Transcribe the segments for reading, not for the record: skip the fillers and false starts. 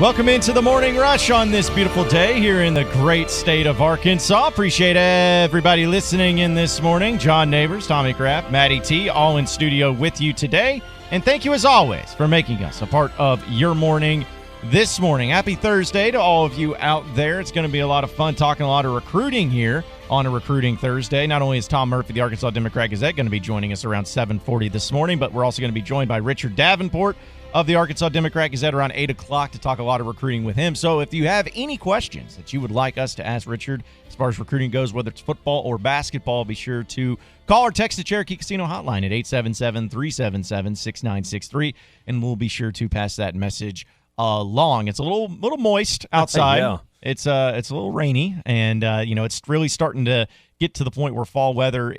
Welcome into the Morning Rush on this beautiful day here in the great state of Arkansas. Appreciate everybody listening in this morning. John Neighbors, Tommy Kraft, Maddie T, all in studio with you today. And thank you as always for making us a part of your morning this morning. Happy Thursday to all of you out there. It's going to be a lot of fun talking a lot of recruiting here on a Recruiting Thursday. Not only is Tom Murphy, the Arkansas Democrat-Gazette, going to be joining us around 7:40 this morning, but we're also going to be joined by Richard Davenport of the Arkansas Democrat-Gazette around 8 o'clock to talk a lot of recruiting with him. So if you have any questions that you would like us to ask Richard as far as recruiting goes, whether it's football or basketball, be sure to call or text the Cherokee Casino hotline at 877-377-6963, and we'll be sure to pass that message along. It's a little moist outside. Yeah. It's a little rainy, and it's really starting to get to the point where fall weather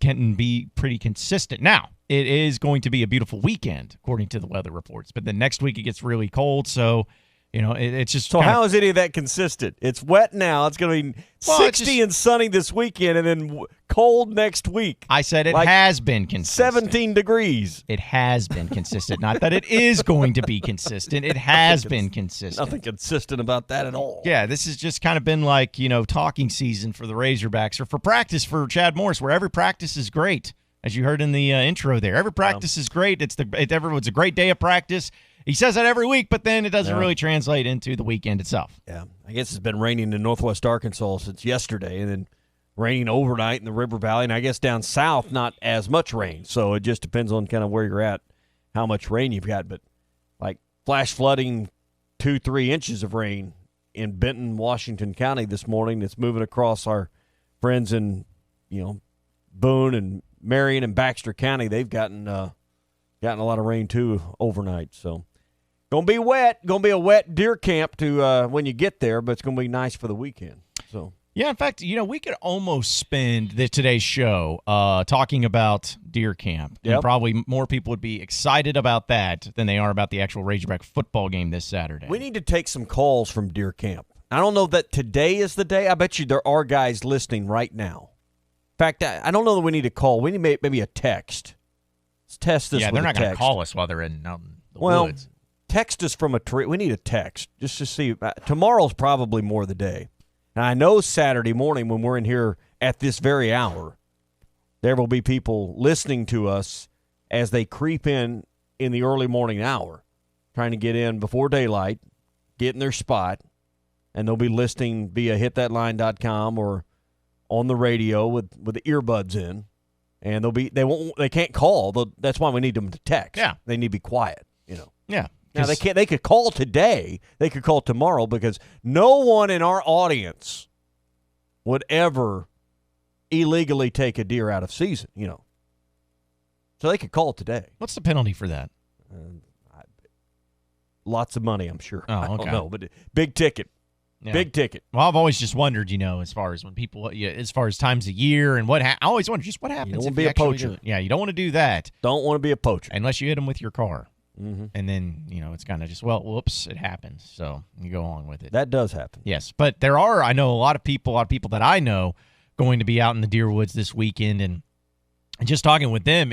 can be pretty consistent. Now, it is going to be a beautiful weekend, according to the weather reports. But then next week it gets really cold, so it's just. So how is any of that consistent? It's wet now. It's going to be 60 and sunny this weekend, and then cold next week. I said it has been consistent. 17 degrees. It has been consistent. Not that it is going to be consistent. It has been consistent. Nothing consistent about that at all. Yeah, this has just kind of been like, talking season for the Razorbacks, or for practice for Chad Morris, where every practice is great. As you heard in the intro there, every practice is great. It's a great day of practice. He says that every week, but then it doesn't really translate into the weekend itself. Yeah, I guess it's been raining in northwest Arkansas since yesterday, and then raining overnight in the River Valley, and I guess down south not as much rain. So it just depends on kind of where you're at, how much rain you've got. But like flash flooding, 2-3 inches of rain in Benton, Washington County this morning. It's moving across our friends in Boone and Marion and Baxter County. They've gotten a lot of rain too overnight. So gonna be wet. Gonna be a wet deer camp to when you get there, but it's gonna be nice for the weekend. So yeah, in fact, we could almost spend today's show talking about deer camp. Yep. And probably more people would be excited about that than they are about the actual Razorback football game this Saturday. We need to take some calls from deer camp. I don't know that today is the day. I bet you there are guys listening right now. In fact, I don't know that we need a call. We need maybe a text. Let's test this. Yeah, with they're not going to call us while they're out in the woods. Text us from a tree. We need a text just to see. Tomorrow's probably more the day. And I know Saturday morning when we're in here at this very hour, there will be people listening to us as they creep in the early morning hour, trying to get in before daylight, get in their spot, and they'll be listening via hitthatline.com or on the radio with the earbuds in, and they can't call. That's why we need them to text. Yeah, they need to be quiet. Yeah. Now they can't. They could call today. They could call tomorrow because no one in our audience would ever illegally take a deer out of season. So they could call today. What's the penalty for that? Lots of money, I'm sure. Oh, okay. I don't know, but big ticket. Yeah. Big ticket. Well, I've always just wondered, as far as when people, as far as times of year and I always wonder just what happens. You don't if want to be a poacher. Yeah, you don't want to do that. Don't want to be a poacher unless you hit them with your car, and then it's kind of just whoops, it happens. So you go along with it. That does happen. Yes, but I know a lot of people that I know going to be out in the deer woods this weekend, and just talking with them,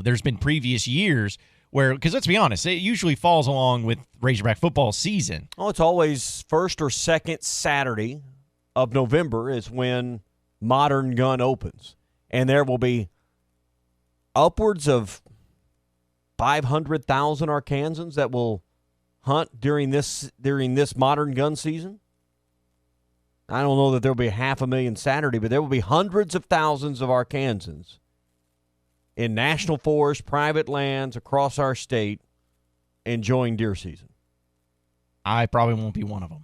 there's been previous years. Because let's be honest, it usually falls along with Razorback football season. Oh, it's always first or second Saturday of November is when Modern Gun opens. And there will be upwards of 500,000 Arkansans that will hunt during this Modern Gun season. I don't know that there will be 500,000 Saturday, but there will be hundreds of thousands of Arkansans in national forests, private lands across our state, enjoying deer season. I probably won't be one of them.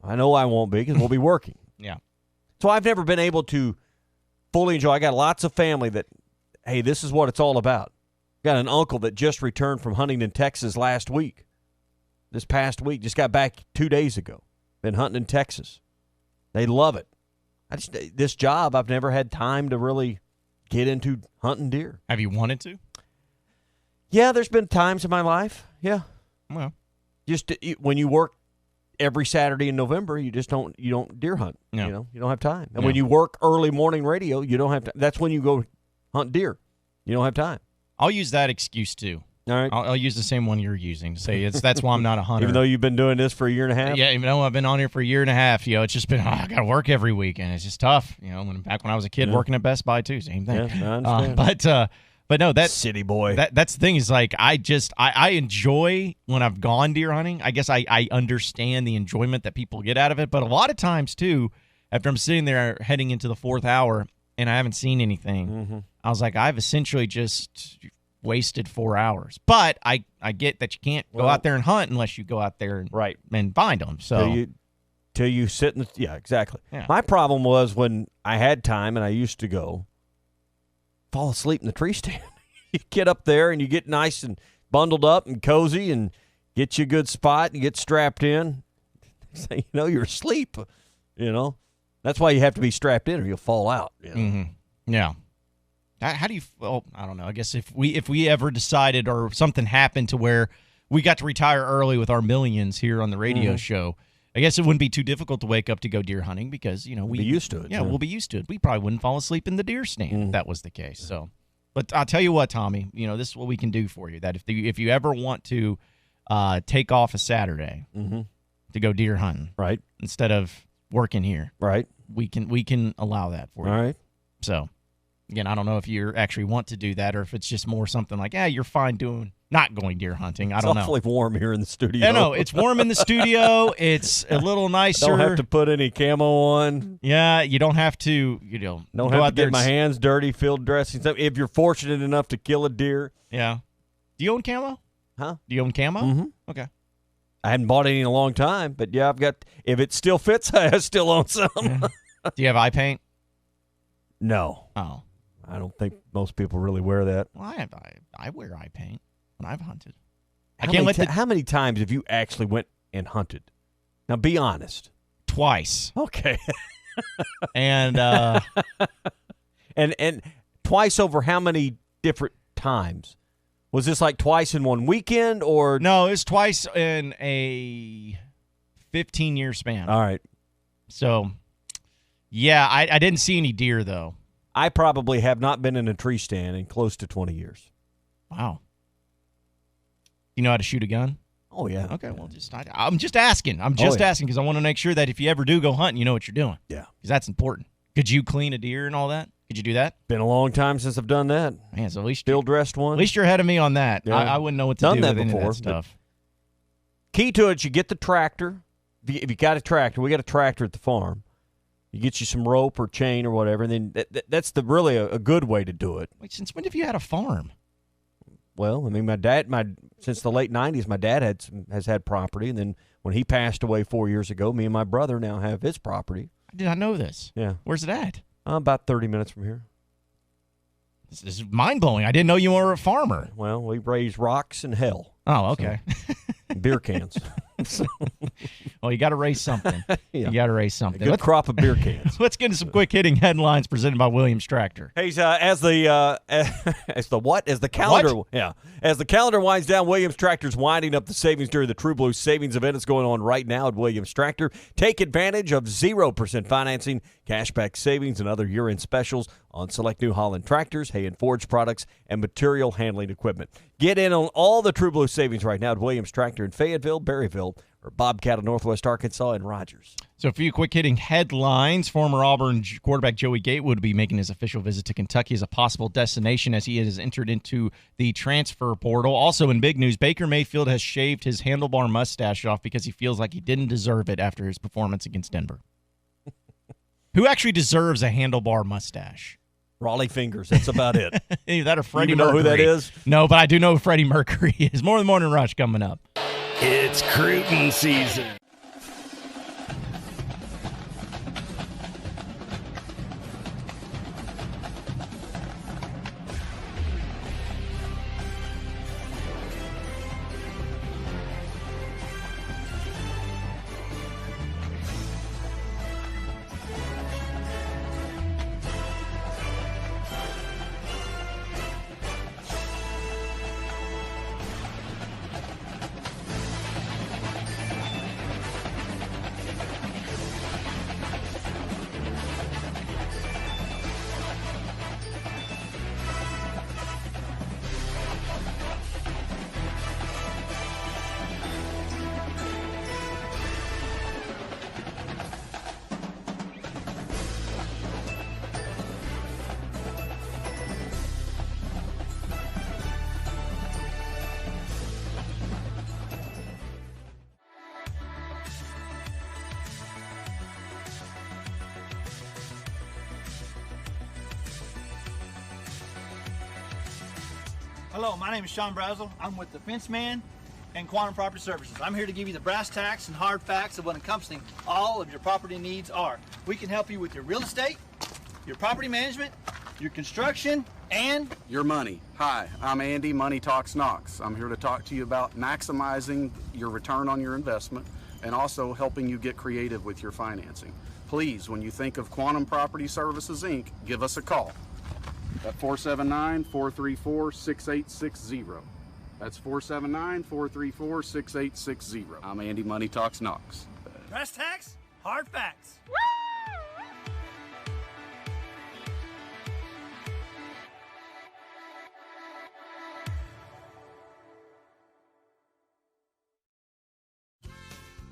I know I won't be because we'll be working. Yeah. So I've never been able to fully enjoy. I got lots of family that, hey, this is what it's all about. Got an uncle that just returned from hunting in Texas this past week, just got back 2 days ago. Been hunting in Texas. They love it. This job, I've never had time to really get into hunting deer. Have you wanted to? Yeah, there's been times in my life. Yeah. Well, just when you work every Saturday in November, you don't deer hunt. No. You don't have time. And when you work early morning radio, you don't have time. That's when you go hunt deer. You don't have time. I'll use that excuse too. All right. I'll use the same one you're using to say that's why I'm not a hunter. Even though you've been doing this for a year and a half? Yeah, even though I've been on here for a year and a half, it's just been, I got to work every weekend. It's just tough. Back when I was a kid working at Best Buy too, same thing. Yeah, I understand. But no, that city boy. That's the thing is like I enjoy when I've gone deer hunting. I guess I understand the enjoyment that people get out of it. But a lot of times too, after I'm sitting there heading into the 4th hour and I haven't seen anything, I was like, I've essentially just wasted 4 hours. But I get that you can't go out there and hunt unless you go out there and find them. So till you sit in the exactly. Yeah. My problem was when I had time and I used to go, fall asleep in the tree stand. You get up there and you get nice and bundled up and cozy and get you a good spot and get strapped in. So, you're asleep. That's why you have to be strapped in or you'll fall out. Yeah. How do you? Well, I don't know. I guess if we ever decided or something happened to where we got to retire early with our millions here on the radio show, I guess it wouldn't be too difficult to wake up to go deer hunting because we'll be used to it. Yeah, we'll be used to it. We probably wouldn't fall asleep in the deer stand if that was the case. So, but I'll tell you what, Tommy. This is what we can do for you. That if you ever want to take off a Saturday to go deer hunting, right, instead of working here, right, we can allow that for you. All right. So, again, I don't know if you actually want to do that or if it's just more something like, you're fine not going deer hunting. I don't know. It's awfully warm here in the studio. Yeah, no, it's warm in the studio. It's a little nicer. Don't have to put any camo on. Yeah, you don't have to, don't go have out to there get my hands dirty, field dressing stuff. If you're fortunate enough to kill a deer. Yeah. Do you own camo? Huh? Do you own camo? Mm-hmm. Okay. I hadn't bought any in a long time, but yeah, I've got, if it still fits, I still own some. Do you have eye paint? No. Oh. I don't think most people really wear that. Well, I wear eye paint when I've hunted. How many times have you actually went and hunted? Now, be honest. Twice. Okay. And and twice over how many different times? Was this like twice in one weekend or? No, it was twice in a 15-year span. All right. So, yeah, I didn't see any deer, though. I probably have not been in a tree stand in close to 20 years. Wow. You know how to shoot a gun? Oh, yeah. Okay, well, I'm just asking. I'm just asking because I want to make sure that if you ever do go hunting, you know what you're doing. Yeah. Because that's important. Could you clean a deer and all that? Could you do that? Been a long time since I've done that. Man, so at least field dressed one. At least you're ahead of me on that. Yeah. I wouldn't know what to do with any of that stuff. Key to it, you get the tractor. If you got a tractor, we got a tractor at the farm. You get you some rope or chain or whatever, and then that's really a good way to do it. Wait, since when have you had a farm? Well, I mean, since the late 90s, my dad has had property, and then when he passed away 4 years ago, me and my brother now have his property. I did not know this. Yeah. Where's it at? About 30 minutes from here. This is mind-blowing. I didn't know you were a farmer. Well, we raise rocks and hell. Oh, okay. Beer cans. Well, you got to raise something. Yeah. You got to raise something. A good crop of beer cans. Let's get into some quick hitting headlines presented by Williams Tractor. Hey, as the calendar, What? yeah, as the calendar winds down, Williams Tractor's winding up the savings during the True Blue Savings event. It's going on right now at Williams Tractor. Take advantage of 0% financing, cashback savings, and other year-end specials on select New Holland tractors, hay and forage products, and material handling equipment. Get in on all the True Blue savings right now at Williams Tractor in Fayetteville, Berryville, or Bobcat of Northwest Arkansas, and Rogers. So a few quick-hitting headlines. Former Auburn quarterback Joey Gatewood will be making his official visit to Kentucky as a possible destination as he has entered into the transfer portal. Also in big news, Baker Mayfield has shaved his handlebar mustache off because he feels like he didn't deserve it after his performance against Denver. Who actually deserves a handlebar mustache? Raleigh Fingers, that's about it. Either that or Freddie You know Mercury. who that is? No, but I do know who Freddie Mercury is. More of the Morning Rush coming up. It's Cruton season. Hello, my name is Sean Brazel. I'm with the Fence Man and Quantum Property Services. I'm here to give you the brass tacks and hard facts of what encompassing all of your property needs are. We can help you with your real estate, your property management, your construction, and your money. Hi, I'm Andy, Money Talks Knox. I'm here to talk to you about maximizing your return on your investment and also helping you get creative with your financing. Please, when you think of Quantum Property Services, Inc., give us a call at 479-434-6860. That's 479-434-6860. I'm Andy, Money Talks Knox. brass tacks, hard facts.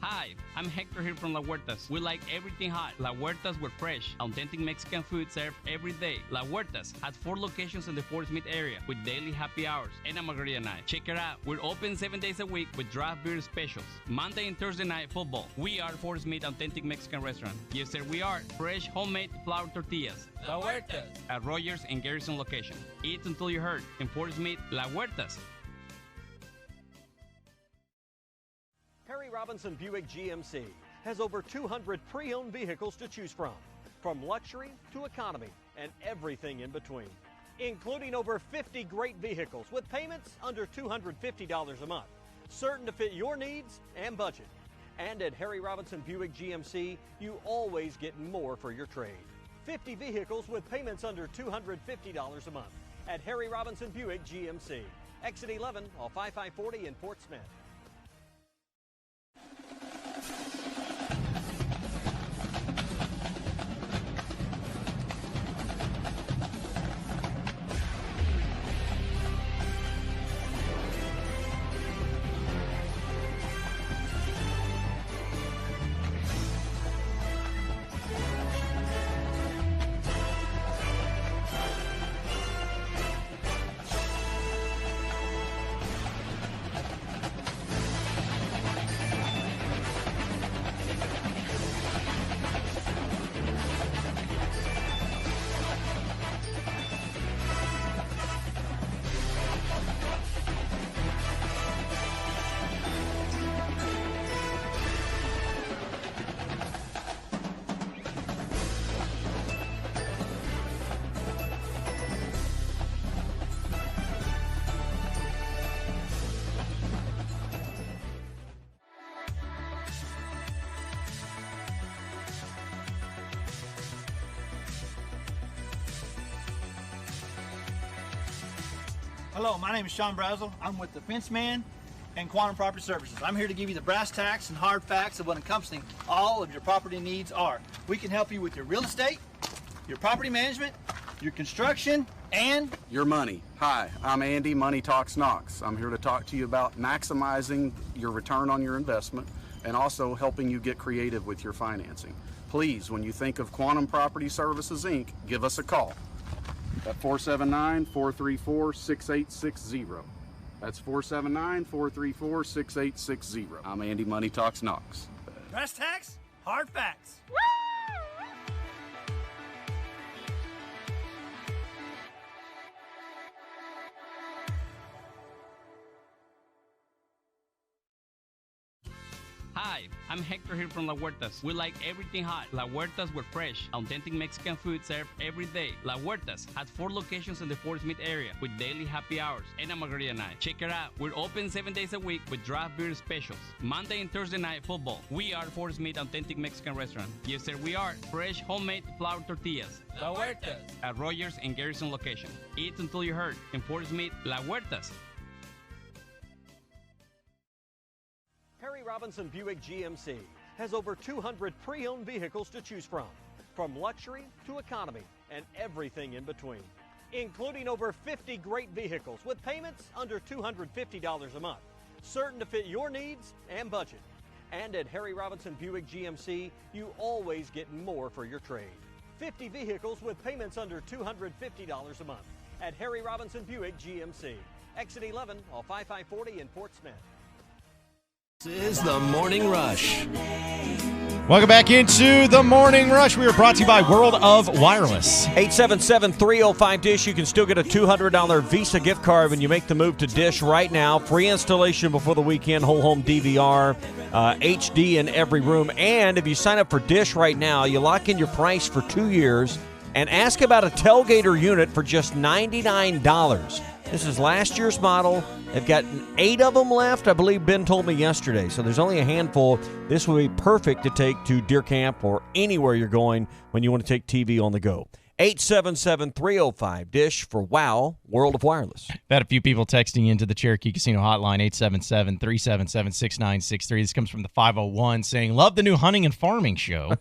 Hi, I'm Hector here from La Huertas. We like everything hot. La Huertas, we're fresh, authentic Mexican food served every day. La Huertas has 4 locations in the Fort Smith area with daily happy hours and a margarita night. Check it out. We're open 7 days a week with draft beer specials. Monday and Thursday night football. We are Fort Smith Authentic Mexican Restaurant. Yes, sir, we are. Fresh, homemade flour tortillas. La Huertas. At Rogers and Garrison location. Eat until you hurt. In Fort Smith, La Huertas. Harry Robinson Buick GMC has over 200 pre-owned vehicles to choose from luxury to economy and everything in between, including over 50 great vehicles with payments under $250 a month, certain to fit your needs and budget. And at Harry Robinson Buick GMC, you always get more for your trade. 50 vehicles with payments under $250 a month at Harry Robinson Buick GMC. Exit 11 off I-540 in Fort Smith. Hello, my name is Sean Brazel. I'm with the Fence Man and Quantum Property Services. I'm here to give you the brass tacks and hard facts of what encompassing all of your property needs are. We can help you with your real estate, your property management, your construction, and your money. Hi, I'm Andy, Money Talks Knox. I'm here to talk to you about maximizing your return on your investment and also helping you get creative with your financing. Please, when you think of Quantum Property Services, Inc., give us a call at 479-434-6860. That's 479-434-6860. I'm Andy, Money Talks Knox. brass tacks, hard facts. Hi, I'm Hector here from La Huertas. We like everything hot. La Huertas, we're fresh, authentic Mexican food served every day. La Huertas has 4 locations in the Fort Smith area with daily happy hours and a margarita night. Check it out. We're open 7 days a week with draft beer specials. Monday and Thursday night football. We are Fort Smith Authentic Mexican Restaurant. Yes, sir, we are. Fresh, homemade flour tortillas. La Huertas. At Rogers and Garrison location. Eat until you hurt. In Fort Smith, La Huertas. Harry Robinson Buick GMC has over 200 pre-owned vehicles to choose from luxury to economy and everything in between, including over 50 great vehicles with payments under $250 a month, certain to fit your needs and budget. And at Harry Robinson Buick GMC, you always get more for your trade. 50 vehicles with payments under $250 a month at Harry Robinson Buick GMC. Exit 11 off I-540 in Fort Smith. This is the Morning Rush. Welcome back into the Morning Rush. We are brought to you by World of Wireless. 877-305-DISH. You can still get a $200 Visa gift card when you make the move to DISH right now. Free installation before the weekend, whole home DVR, HD in every room. And if you sign up for DISH right now, you lock in your price for 2 years and ask about a tailgater unit for just $99. This is last year's model. They've got 8 of them left, I believe Ben told me yesterday. So there's only a handful. This would be perfect to take to deer camp or anywhere you're going when you want to take TV on the go. 877-305-DISH for WOW, World of Wireless. I've had a few people texting into the Cherokee Casino hotline, 877-377-6963. This comes from the 501 saying, love the new hunting and farming show.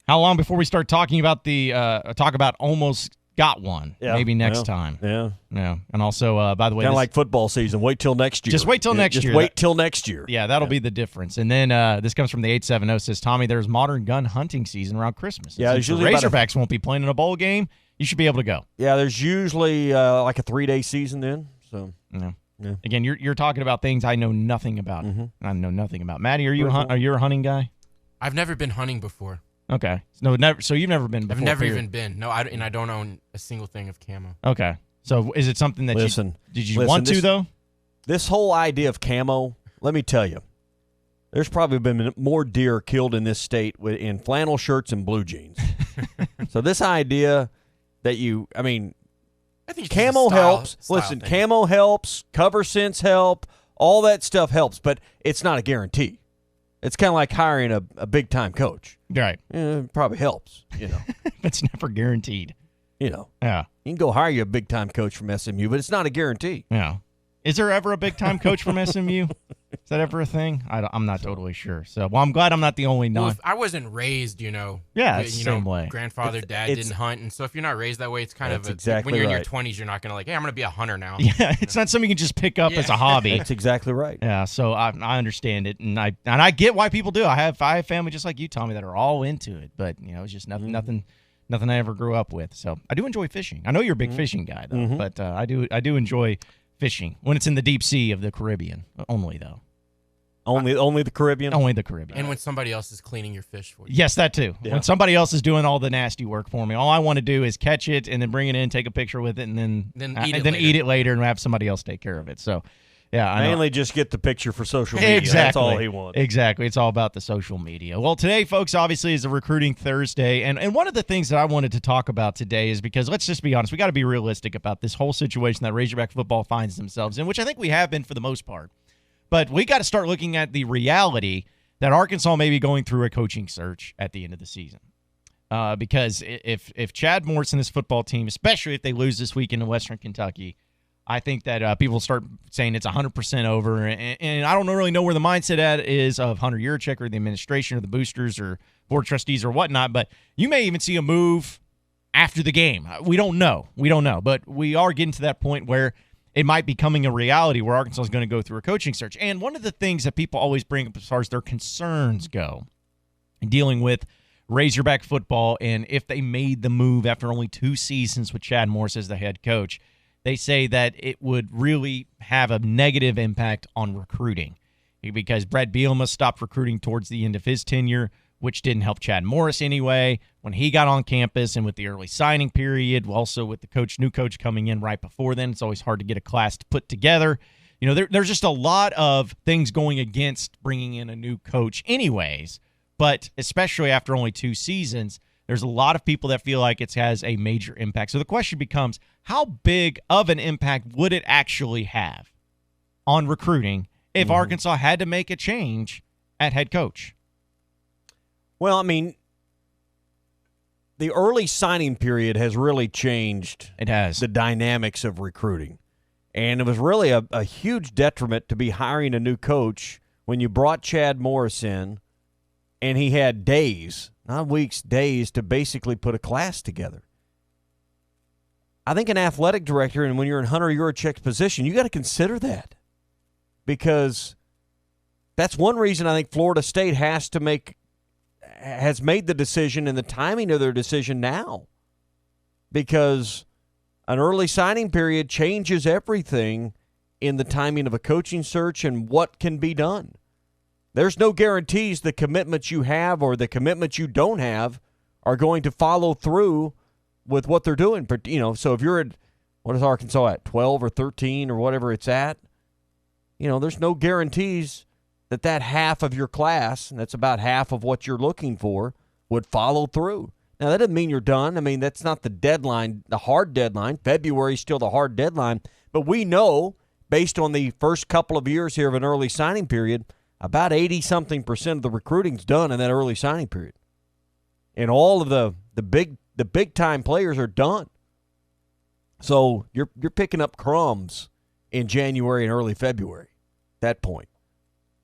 How long before we start talking about talk about almost got one? Yeah, Maybe next time. Yeah. Yeah. And also, by the way, Kind of like football season. Wait till next year. Just wait till next year. Just wait till next year. Yeah, that'll be the difference. And then this comes from the 870, says, Tommy, there's modern gun hunting season around Christmas. Yeah, since the usually Razorbacks won't be playing in a bowl game, you should be able to go. Yeah, there's usually like a 3-day season then. So Yeah. Yeah. Again, you're talking about things I know nothing about. I know nothing about. Maddie, are you a hunting guy? I've never been hunting before. Okay. No, never. So you've never been before? I've never period. even been. No, and I don't own a single thing of camo. Okay. So is it something that did you want to, though? This whole idea of camo, let me tell you, there's probably been more deer killed in this state in flannel shirts and blue jeans. So this idea that I think it's camo just a style helps. Listen, thing. camo helps, cover scents help, all that stuff helps, but it's not a guarantee. It's kind of like hiring a big-time coach. Right. It probably helps, It's never guaranteed. Yeah. You can go hire you a big-time coach from SMU, but it's not a guarantee. Yeah. Is there ever a big-time coach from SMU? Is that ever a thing? I'm not totally sure. So, well, I'm glad I'm not the only Well, if I wasn't raised, Yeah, it's the you same know, way. grandfather, dad didn't hunt, and so if you're not raised that way, it's kind of exactly when you're in your right. 20s, you're not gonna hey, I'm gonna be a hunter now. Yeah, it's not something you can just pick up as a hobby. That's exactly right. Yeah, so I understand it, and I get why people do. I have family just like you, Tommy, that are all into it, but it's just nothing I ever grew up with. So I do enjoy fishing. I know you're a big fishing guy though, but I do enjoy fishing when it's in the deep sea of the Caribbean. Only though. Only the Caribbean? Only the Caribbean. And when somebody else is cleaning your fish for you. Yes, that too. Yeah. When somebody else is doing all the nasty work for me, all I want to do is catch it and then bring it in, take a picture with it, and then eat it later and have somebody else take care of it. So, yeah, I know. Mainly just get the picture for social media. Exactly. That's all he wants. Exactly. It's all about the social media. Well, today, folks, obviously is a recruiting Thursday. And one of the things that I wanted to talk about today is because let's just be honest, we got to be realistic about this whole situation that Razorback football finds themselves in, which I think we have been for the most part. But we got to start looking at the reality that Arkansas may be going through a coaching search at the end of the season. Because if Chad Morris and this football team, especially if they lose this weekend in Western Kentucky, I think that people start saying it's 100% over. And I don't really know where the mindset at is of Hunter Yurachek or the administration or the boosters or board trustees or whatnot. But you may even see a move after the game. We don't know. But we are getting to that point where it might be becoming a reality where Arkansas is going to go through a coaching search. And one of the things that people always bring up as far as their concerns go in dealing with Razorback football and if they made the move after only 2 seasons with Chad Morris as the head coach, they say that it would really have a negative impact on recruiting because Brett Bielema stopped recruiting towards the end of his tenure, which didn't help Chad Morris anyway. When he got on campus and with the early signing period, also with the new coach coming in right before then, it's always hard to get a class to put together. There's just a lot of things going against bringing in a new coach anyways, but especially after only 2 seasons, there's a lot of people that feel like it has a major impact. So the question becomes, how big of an impact would it actually have on recruiting if Arkansas had to make a change at head coach? Well, I mean, the early signing period has really changed the dynamics of recruiting. And it was really a huge detriment to be hiring a new coach when you brought Chad Morris in and he had days, not weeks, days to basically put a class together. I think an athletic director, and when you're in Hunter Yurachek's position, you got to consider that because that's one reason I think Florida State has made the decision and the timing of their decision now, because an early signing period changes everything in the timing of a coaching search and what can be done. there's no guarantees the commitments you have or the commitments you don't have are going to follow through with what they're doing. But, so if you're at, what is Arkansas at, 12 or 13 or whatever it's at, there's no guarantees that half of your class, and that's about half of what you're looking for, would follow through. Now, that doesn't mean you're done. I mean, that's not the deadline, the hard deadline. February is still the hard deadline. But we know, based on the first couple of years here of an early signing period, about 80-something% of the recruiting's done in that early signing period. And all of the big-time players are done. So you're picking up crumbs in January and early February at that point.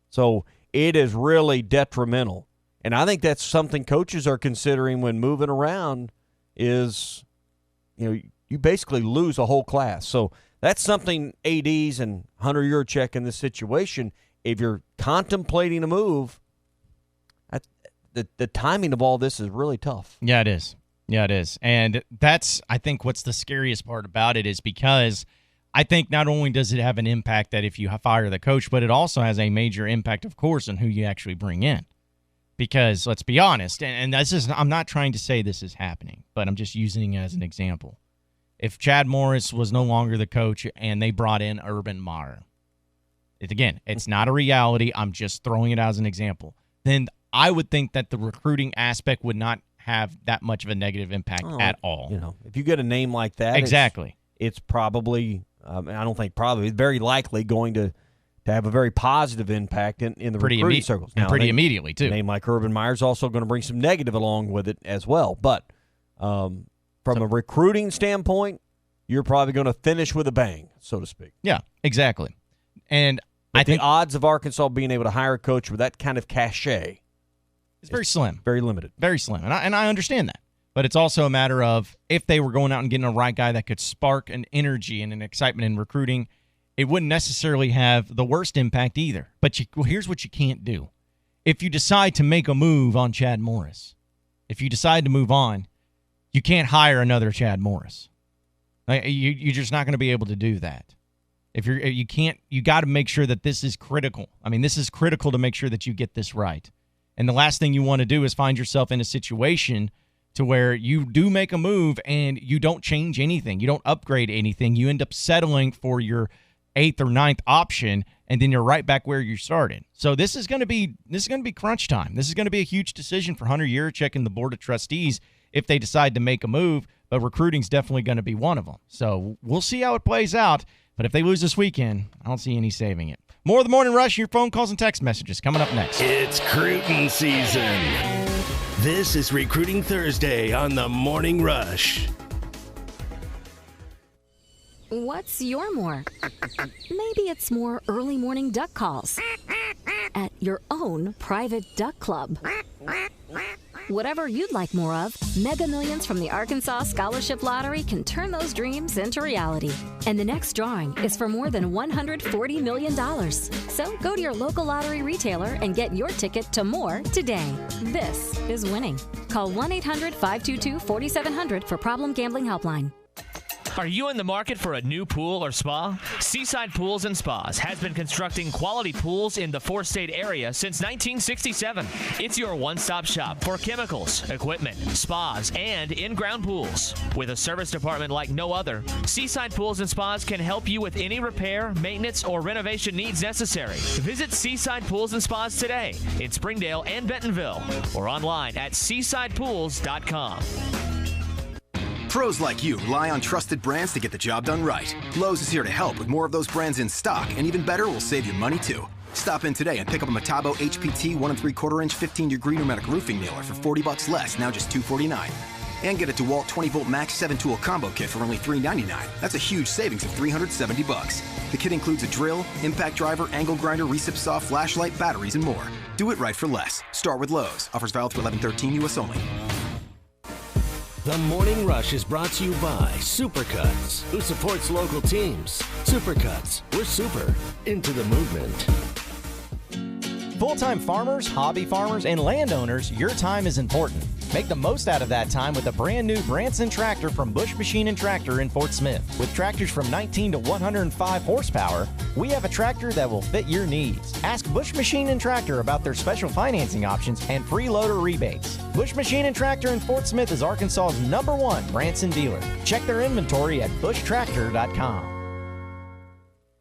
So it is really detrimental. And I think that's something coaches are considering when moving around is, you basically lose a whole class. So that's something ADs and Hunter Yurachek in this situation, if you're contemplating a move, the timing of all this is really tough. Yeah, it is. Yeah, it is. And that's, I think, what's the scariest part about it is because I think not only does it have an impact that if you fire the coach, but it also has a major impact, of course, on who you actually bring in. Because let's be honest, and this is, I'm not trying to say this is happening, but I'm just using it as an example. If Chad Morris was no longer the coach and they brought in Urban Meyer, it's not a reality. I'm just throwing it out as an example. Then I would think that the recruiting aspect would not have that much of a negative impact at all. If you get a name like that, exactly, it's probably, I don't think probably, it's very likely going to have a very positive impact in the recruiting circles. Now, pretty immediately, too. A name like Urban Meyer is also going to bring some negative along with it as well. But from a recruiting standpoint, you're probably going to finish with a bang, so to speak. Yeah, exactly. And I think the odds of Arkansas being able to hire a coach with that kind of cachet is very slim. Very limited. Very slim. And I understand that. But it's also a matter of if they were going out and getting a right guy that could spark an energy and an excitement in recruiting, it wouldn't necessarily have the worst impact either. But here's what you can't do. If you decide to make a move on Chad Morris, if you decide to move on, you can't hire another Chad Morris. You're just not going to be able to do that. You got to make sure that this is critical. I mean, this is critical to make sure that you get this right. And the last thing you want to do is find yourself in a situation to where you do make a move and you don't change anything. You don't upgrade anything. You end up settling for your 8th or 9th option, and then you're right back where you started. So this is going to be crunch time. This is going to be a huge decision for Hunter Yurachek and the Board of Trustees if they decide to make a move, but recruiting's definitely going to be one of them. So we'll see how it plays out, but if they lose this weekend, I don't see any saving it. More of the Morning Rush, your phone calls and text messages coming up next. It's recruiting season. This is Recruiting Thursday on the Morning Rush. What's your more? Maybe it's more early morning duck calls at your own private duck club. Whatever you'd like more of, Mega Millions from the Arkansas Scholarship Lottery can turn those dreams into reality. And the next drawing is for more than $140 million. So go to your local lottery retailer and get your ticket to more today. This is winning. Call 1-800-522-4700 for Problem Gambling Helpline. Are you in the market for a new pool or spa? Seaside Pools and Spas has been constructing quality pools in the four-state area since 1967. It's your one-stop shop for chemicals, equipment, spas, and in-ground pools. With a service department like no other, Seaside Pools and Spas can help you with any repair, maintenance, or renovation needs necessary. Visit Seaside Pools and Spas today in Springdale and Bentonville or online at seasidepools.com. Pros like you rely on trusted brands to get the job done right. Lowe's is here to help with more of those brands in stock, and even better, will save you money too. Stop in today and pick up a Metabo HPT 1 3/4-inch 15-degree pneumatic roofing nailer for $40 less, now just $249. And get a DeWalt 20-volt Max 7-tool combo kit for only $399. That's a huge savings of $370. The kit includes a drill, impact driver, angle grinder, recip saw, flashlight, batteries, and more. Do it right for less. Start with Lowe's. Offers valid through 11/13 U.S. only. The Morning Rush is brought to you by Supercuts, who supports local teams. Supercuts, we're super into the movement. Full-time farmers, hobby farmers, and landowners, your time is important. Make the most out of that time with a brand new Branson tractor from Bush Machine and Tractor in Fort Smith. With tractors from 19 to 105 horsepower, we have a tractor that will fit your needs. Ask Bush Machine and Tractor about their special financing options and free loader rebates. Bush Machine and Tractor in Fort Smith is Arkansas's #1 Branson dealer. Check their inventory at bushtractor.com.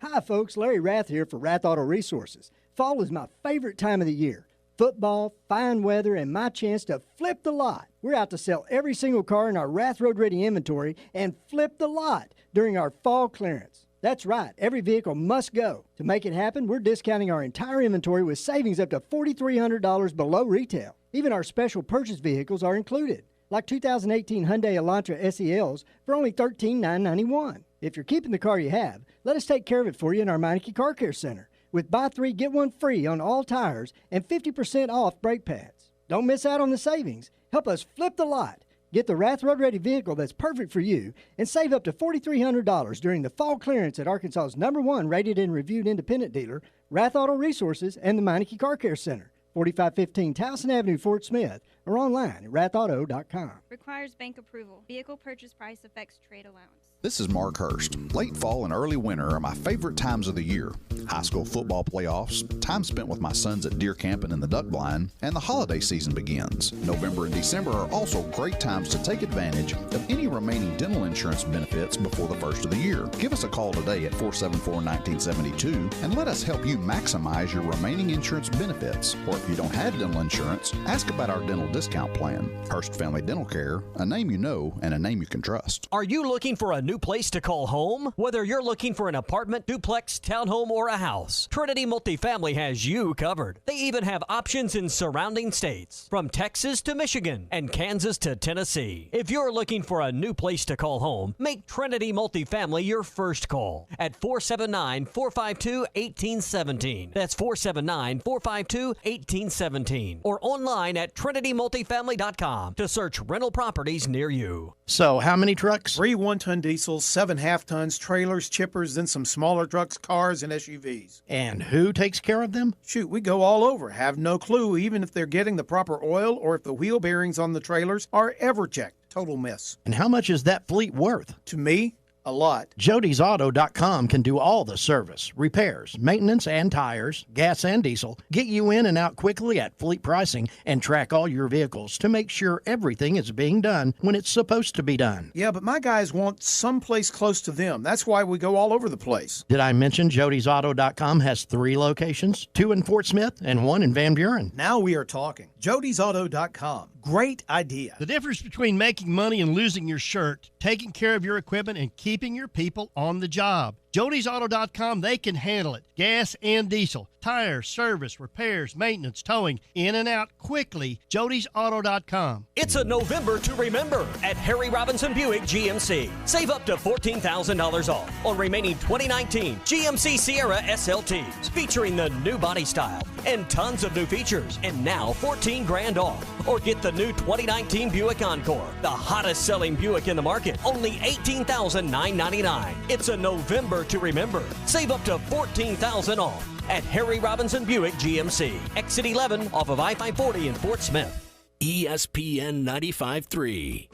Hi folks, Larry Rath here for Rath Auto Resources. Fall is my favorite time of the year. Football, fine weather, and my chance to flip the lot. We're out to sell every single car in our Rath Road Ready inventory and flip the lot during our fall clearance. That's right, every vehicle must go. To make it happen, we're discounting our entire inventory with savings up to $4,300 below retail. Even our special purchase vehicles are included, like 2018 Hyundai Elantra SELs for only $13,991. If you're keeping the car you have, let us take care of it for you in our Meineke Car Care Center with buy 3, get 1 free on all tires and 50% off brake pads. Don't miss out on the savings. Help us flip the lot. Get the Rath Road Ready vehicle that's perfect for you and save up to $4,300 during the fall clearance at Arkansas's #1 rated and reviewed independent dealer, Rath Auto Resources, and the Meineke Car Care Center, 4515 Towson Avenue, Fort Smith, or online at rathauto.com. Requires bank approval. Vehicle purchase price affects trade allowance. This is Mark Hurst. Late fall and early winter are my favorite times of the year. High school football playoffs, time spent with my sons at deer camping in the duck blind, and the holiday season begins. November and December are also great times to take advantage of any remaining dental insurance benefits before the first of the year. Give us a call today at 474-1972 and let us help you maximize your remaining insurance benefits. Or if you don't have dental insurance, ask about our dental discount plan. Hurst Family Dental Care, a name you know and a name you can trust. Are you looking for a new place to call home? Whether you're looking for an apartment, duplex, townhome, or a house, Trinity Multifamily has you covered. They even have options in surrounding states, from Texas to Michigan and Kansas to Tennessee. If you're looking for a new place to call home, make Trinity Multifamily your first call at 479-452-1817. That's 479-452-1817. Or online at trinitymultifamily.com to search rental properties near you. So, how many trucks? 3 1-ton diesels, 7 half-tons, trailers, chippers, then some smaller trucks, cars, and SUVs. And who takes care of them? Shoot, we go all over. Have no clue even if they're getting the proper oil or if the wheel bearings on the trailers are ever checked. Total miss. And how much is that fleet worth? To me, a lot. Jody'sAuto.com can do all the service, repairs, maintenance, and tires, gas and diesel, get you in and out quickly at fleet pricing, and track all your vehicles to make sure everything is being done when it's supposed to be done. Yeah, but my guys want someplace close to them. That's why we go all over the place. Did I mention Jody'sAuto.com has 3 locations, 2 in Fort Smith and 1 in Van Buren? Now we are talking. Jody'sAuto.com. Great idea. The difference between making money and losing your shirt, taking care of your equipment, and keeping your people on the job. Jody'sAuto.com, they can handle it. Gas and diesel, tires, service, repairs, maintenance, towing, in and out quickly. Jody'sAuto.com. It's a November to remember at Harry Robinson Buick GMC. Save up to $14,000 off on remaining 2019 GMC Sierra SLTs, featuring the new body style and tons of new features, and now $14,000 off. Or get the new 2019 Buick Encore, the hottest selling Buick in the market, only $18,999. It's a November to remember. Save up to $14,000 off at Harry Robinson Buick GMC, exit 11 off of I-540 in Fort Smith. ESPN 95.3.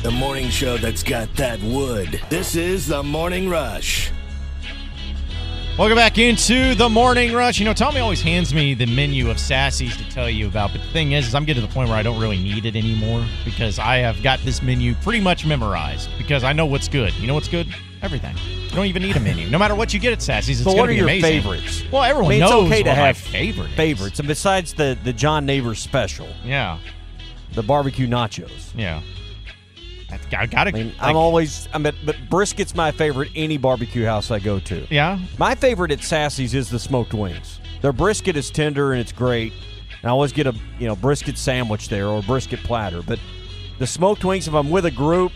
The morning show that's got that wood. This is The Morning Rush. Welcome back into The Morning Rush. You know, Tommy always hands me the menu of Sassy's to tell you about, but the thing is I'm getting to the point where I don't really need it anymore because I have got this menu pretty much memorized because I know what's good. You know what's good? Everything. You don't even need a menu. No matter what you get at Sassy's, it's going to be amazing. So what are your favorites? Well, everyone knows knows okay to what have my favorites. And besides the John Neighbors special. Yeah. The barbecue nachos. Yeah. But brisket's my favorite any barbecue house I go to. Yeah? My favorite at Sassy's is the smoked wings. Their brisket is tender and it's great. And I always get a brisket sandwich there or a brisket platter. But the smoked wings, if I'm with a group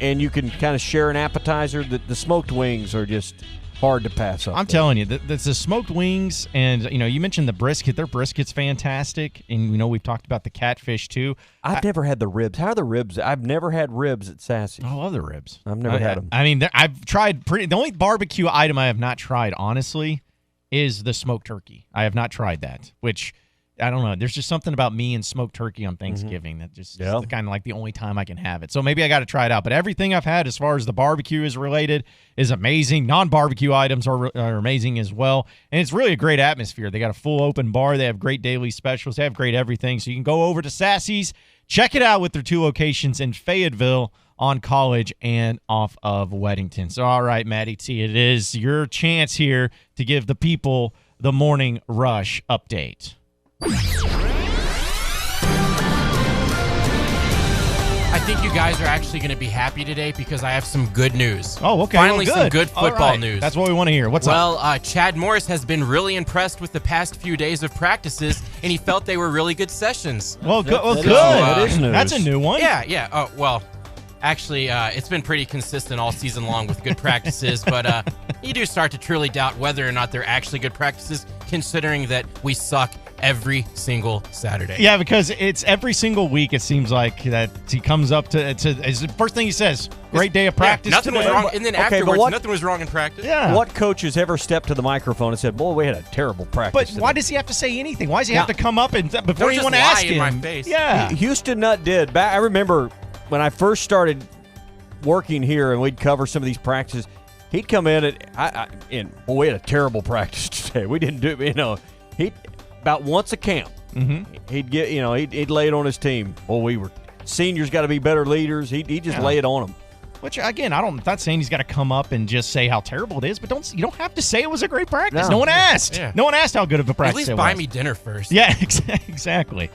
and you can kind of share an appetizer. The smoked wings are just hard to pass up. I'm telling you, the smoked wings, and you mentioned the brisket. Their brisket's fantastic, and we've talked about the catfish too. I've never had the ribs. How are the ribs? I've never had ribs at Sassy. I love the ribs. I've never had them. I mean, I've tried the only barbecue item I have not tried, honestly, is the smoked turkey. I have not tried that, which I don't know. There's just something about me and smoked turkey on Thanksgiving that just is kind of like the only time I can have it. So maybe I got to try it out. But everything I've had as far as the barbecue is related is amazing. Non-barbecue items are amazing as well. And it's really a great atmosphere. They got a full open bar. They have great daily specials. They have great everything. So you can go over to Sassy's, check it out with their 2 locations in Fayetteville on College and off of Weddington. So, all right, Maddie T, it is your chance here to give the people the Morning Rush update. I think you guys are actually going to be happy today because I have some good news. Oh, okay. Finally, well, some good football news. That's what we want to hear. What's up? Well, Chad Morris has been really impressed with the past few days of practices, and he felt they were really good sessions. Well, good. That is news. That's a new one. Yeah. Oh, well, actually, it's been pretty consistent all season long with good practices, but you do start to truly doubt whether or not they're actually good practices, considering that we suck every single Saturday. Yeah, because it's every single week. It seems like that he comes up to the first thing he says, "Great day of practice." Yeah, nothing today. was wrong, and then afterwards, nothing was wrong in practice. Yeah. What coach has ever stepped to the microphone and said, "Boy, we had a terrible practice"? But today. why does he have to say anything? Why does he have to come up and before Don't anyone just asks lie in him? my face. Yeah. Houston Nutt did. I remember when I first started working here and we'd cover some of these practices. He'd come in and we had a terrible practice today. We didn't do he about once a camp. Mm-hmm. He'd get he'd lay it on his team. Well, we were seniors got to be better leaders. He'd just lay it on them. Which again, I'm not saying he's got to come up and just say how terrible it is, but you don't have to say it was a great practice. No one asked. Yeah. No one asked how good of a practice At it least buy was. me dinner first. Yeah, exactly.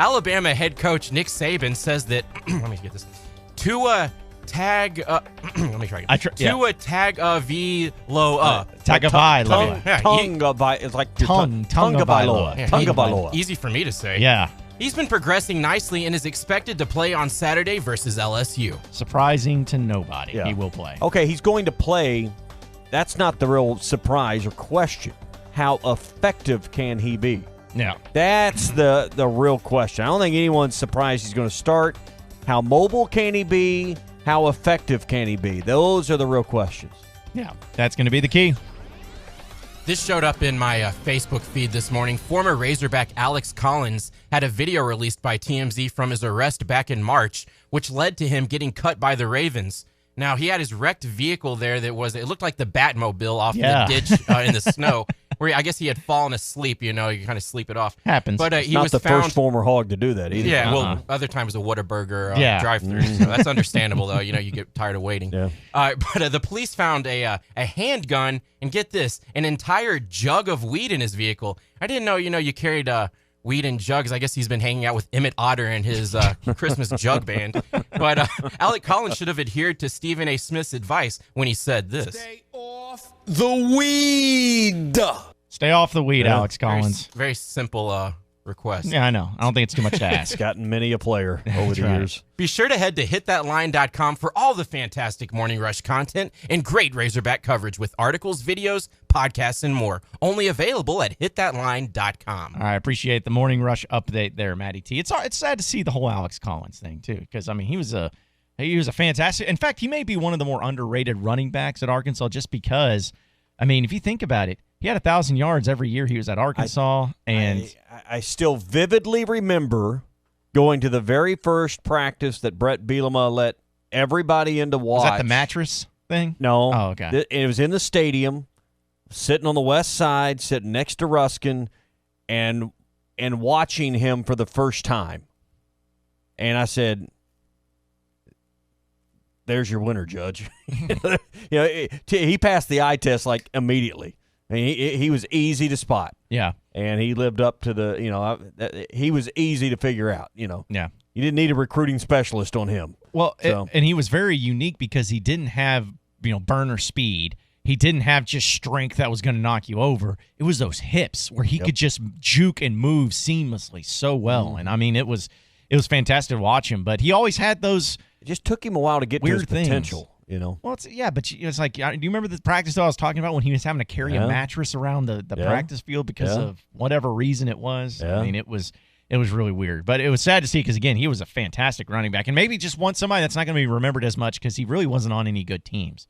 Alabama head coach Nick Saban says that let me get this. Tua Tag let me try again. Tua Tagovailoa. Tagovailoa. It's like Tagovailoa. Tagovailoa. Easy for me to say. Yeah. He's been progressing nicely and is expected to play on Saturday versus LSU. Surprising to nobody. Yeah. He will play. Okay, he's going to play. That's not the real surprise or question. How effective can he be? Yeah. That's the real question. I don't think anyone's surprised he's going to start. How mobile can he be? How effective can he be? Those are the real questions. Yeah, that's going to be the key. This showed up in my Facebook feed this morning. Former Razorback Alex Collins had a video released by TMZ from his arrest back in March, which led to him getting cut by the Ravens. Now, he had his wrecked vehicle there it looked like the Batmobile off the ditch in the snow, where I guess he had fallen asleep, you kind of sleep it off. Happens. But he not was the found, first former hog to do that either. Yeah, well, other times a Whataburger drive-thru, so that's understandable, though. You get tired of waiting. Yeah. But the police found a handgun, and get this, an entire jug of weed in his vehicle. I didn't know, you carried weed in jugs. I guess he's been hanging out with Emmett Otter and his Christmas jug band. But Alec Collins should have adhered to Stephen A. Smith's advice when he said this. Stay off the weed. Stay off the weed, Alex Collins. Very simple request. Yeah, I know. I don't think it's too much to ask. It's gotten many a player over the years. Be sure to head to hitthatline.com for all the fantastic Morning Rush content and great Razorback coverage with articles, videos, podcasts, and more. Only available at hitthatline.com. All right, appreciate the Morning Rush update there, Matty T. It's sad to see the whole Alex Collins thing too, because he was a fantastic. In fact, he may be one of the more underrated running backs at Arkansas, just because. If you think about it, he had 1,000 yards every year he was at Arkansas, and I still vividly remember going to the very first practice that Brett Bielema let everybody in to watch. Was that the mattress thing? No. Oh, okay. It was in the stadium, sitting on the west side, sitting next to Ruskin, and watching him for the first time. And I said, "There's your winner, Judge." He passed the eye test like immediately. He was easy to spot. Yeah. And he lived up to the, he was easy to figure out, Yeah. You didn't need a recruiting specialist on him. Well, and he was very unique because he didn't have, burner speed. He didn't have just strength that was going to knock you over. It was those hips where he could just juke and move seamlessly so well. And it was fantastic to watch him, but he always had those It just took him a while to get weird to his things. Potential, you know. Well, but it's like, do you remember the practice I was talking about when he was having to carry a mattress around the practice field because of whatever reason it was? Yeah. I mean, it was really weird. But it was sad to see because, again, he was a fantastic running back. And maybe just want somebody that's not going to be remembered as much because he really wasn't on any good teams.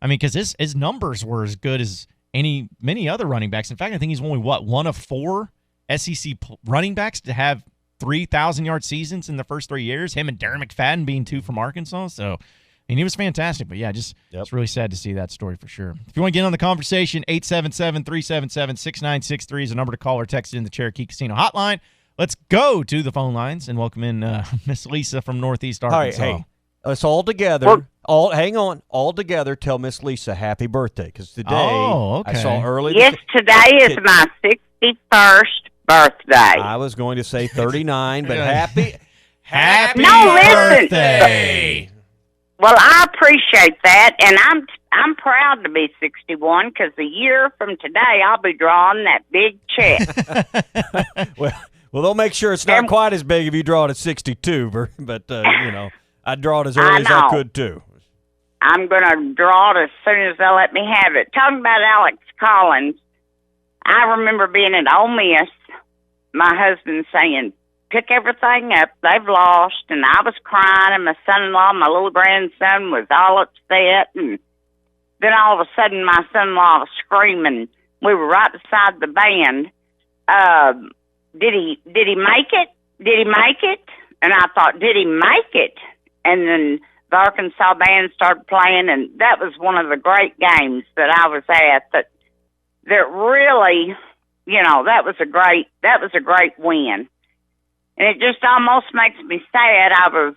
I mean, because his numbers were as good as many other running backs. In fact, I think he's only, one of 4 SEC running backs to have 3,000-yard seasons in the first 3 years, him and Darren McFadden being 2 from Arkansas. So, I mean, he was fantastic. But, yeah, it's really sad to see that story for sure. If you want to get on the conversation, 877-377-6963 is the number to call or text in the Cherokee Casino hotline. Let's go to the phone lines and welcome in Miss Lisa from Northeast Arkansas. All right, hey, us all together. Hang on. All together, tell Miss Lisa happy birthday because today I saw early. Yes, today is my 61st birthday. I was going to say 39, but happy birthday. Well, I appreciate that, and I'm proud to be 61 because a year from today I'll be drawing that big check. Well, they'll make sure it's not quite as big if you draw it at 62, but I'd draw it as early as I could too. I'm going to draw it as soon as they'll let me have it. Talking about Alex Collins, I remember being at Ole Miss, my husband saying, pick everything up, they've lost, and I was crying, and my son-in-law, my little grandson, was all upset, and then all of a sudden my son-in-law was screaming. We were right beside the band. Did he make it? Did he make it? And I thought, did he make it? And then the Arkansas band started playing, and that was one of the great games that I was at. That really, that was a great win. And it just almost makes me sad. I was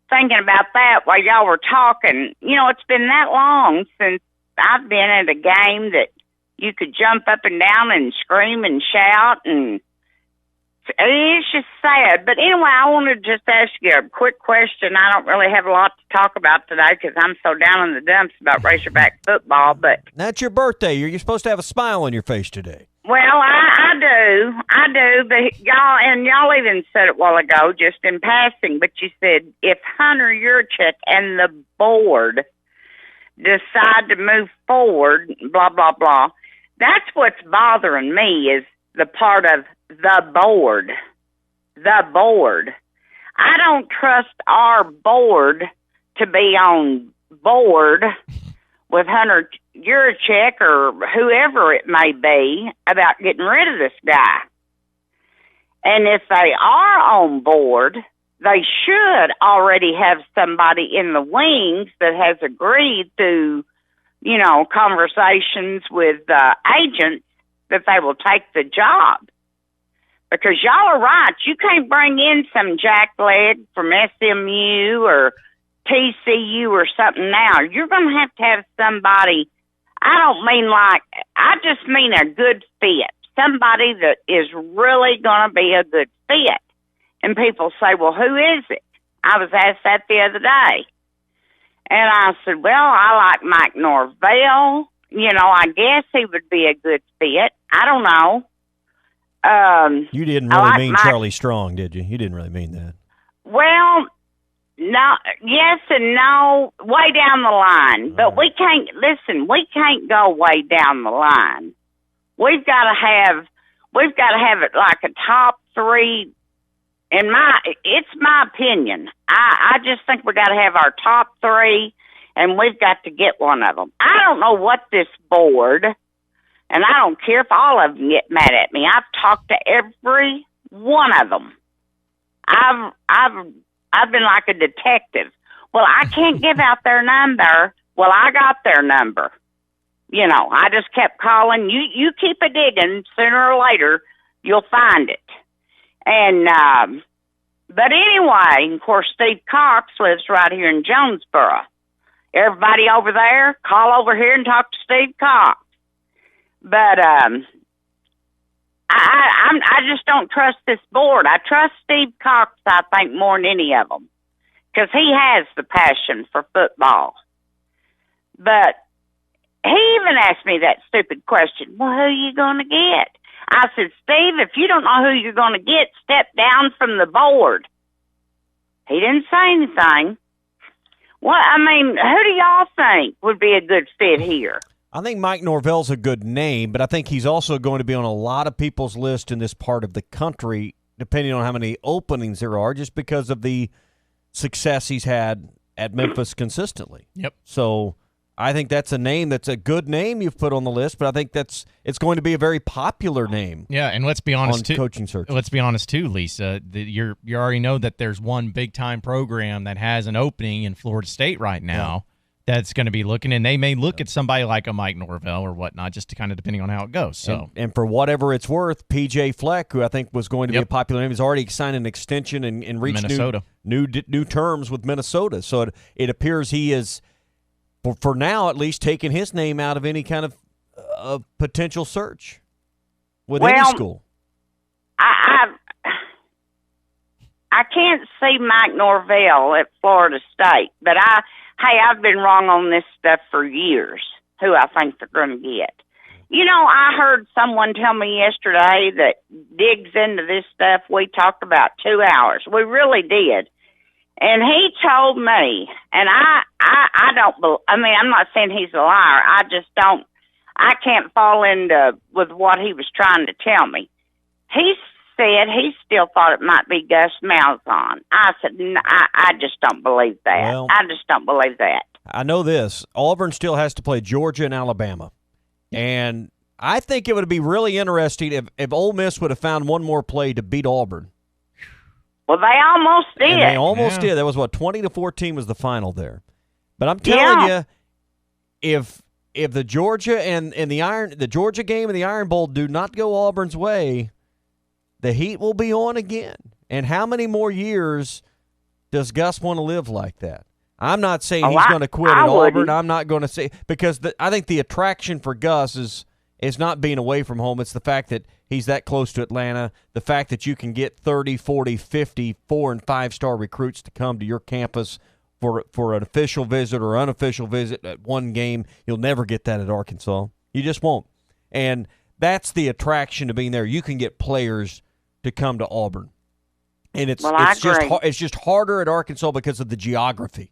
thinking about that while y'all were talking. It's been that long since I've been at a game that you could jump up and down and scream and shout, and it's just sad. But anyway, I wanted to just ask you a quick question. I don't really have a lot to talk about today because I'm so down in the dumps about Razorback football. But that's your birthday. You're supposed to have a smile on your face today. Well, I do. But y'all even said it a while ago, just in passing. But you said if Hunter Yurchek and the board decide to move forward, blah blah blah. That's what's bothering me is the part of the board. The board. I don't trust our board to be on board with Hunter Yurchek or whoever it may be about getting rid of this guy. And if they are on board, they should already have somebody in the wings that has agreed to, conversations with agents that they will take the job. Because y'all are right. You can't bring in some jackleg from SMU or TCU or something now. You're going to have somebody, I just mean a good fit. Somebody that is really going to be a good fit. And people say, well, who is it? I was asked that the other day. And I said, well, I like Mike Norvell. I guess he would be a good fit. I don't know. You didn't really mean Charlie Strong, did you? You didn't really mean that. Well, no, yes and no, way down the line. But we can't go way down the line. We've got to have it like a top 3. It's my opinion. I just think we got to have our top 3, and we've got to get one of them. I don't know what this board, and I don't care if all of them get mad at me. I've talked to every one of them. I've been like a detective. Well, I can't give out their number. Well, I got their number. I just kept calling. You keep a digging. Sooner or later, you'll find it. And, but anyway, of course, Steve Cox lives right here in Jonesboro. Everybody over there, call over here and talk to Steve Cox. But, I just don't trust this board. I trust Steve Cox, I think, more than any of them. Because he has the passion for football. But he even asked me that stupid question, well, who are you going to get? I said, Steve, if you don't know who you're going to get, step down from the board. He didn't say anything. What, I mean, who do y'all think would be a good fit here? I think Mike Norvell's a good name, but I think he's also going to be on a lot of people's list in this part of the country, depending on how many openings there are, just because of the success he's had at Memphis consistently. Yep. So I think that's a name that's a good name you've put on the list, but I think it's going to be a very popular name. Yeah, and let's be honest on too. Coaching search. Let's be honest too, Lisa. You already know that there's one big time program that has an opening in Florida State right now. That's going to be looking, and they may look at somebody like a Mike Norvell or whatnot, just to kind of depending on how it goes. So, and for whatever it's worth, P.J. Fleck, who I think was going to be a popular name, has already signed an extension and reached Minnesota. new terms with Minnesota. So it appears he is, for now at least, taking his name out of any kind of potential search with any school. I can't see Mike Norvell at Florida State, but I've been wrong on this stuff for years, who I think they're going to get. You know, I heard someone tell me yesterday that digs into this stuff. We talked about 2 hours. We really did. And he told me, and I don't, I mean, I'm not saying he's a liar. I can't fall into with what he was trying to tell me. He said he still thought it might be Gus Malzahn. I said, I just don't believe that. Well, I just don't believe that. I know this. Auburn still has to play Georgia and Alabama. And I think it would be really interesting if Ole Miss would have found one more play to beat Auburn. Well, they almost did. And they almost did. That was, 20-14 was the final there. But I'm telling you, if the Georgia and the Georgia game and the Iron Bowl do not go Auburn's way, the heat will be on again. And how many more years does Gus want to live like that? I'm not saying he's going to quit at Auburn. I'm not going to say, because I think the attraction for Gus is not being away from home. It's the fact that he's that close to Atlanta, the fact that you can get 30, 40, 50 4- and 5-star recruits to come to your campus for an official visit or unofficial visit at one game. You'll never get that at Arkansas. You just won't. And that's the attraction to being there. You can get players to come to Auburn. And it's just harder at Arkansas because of the geography.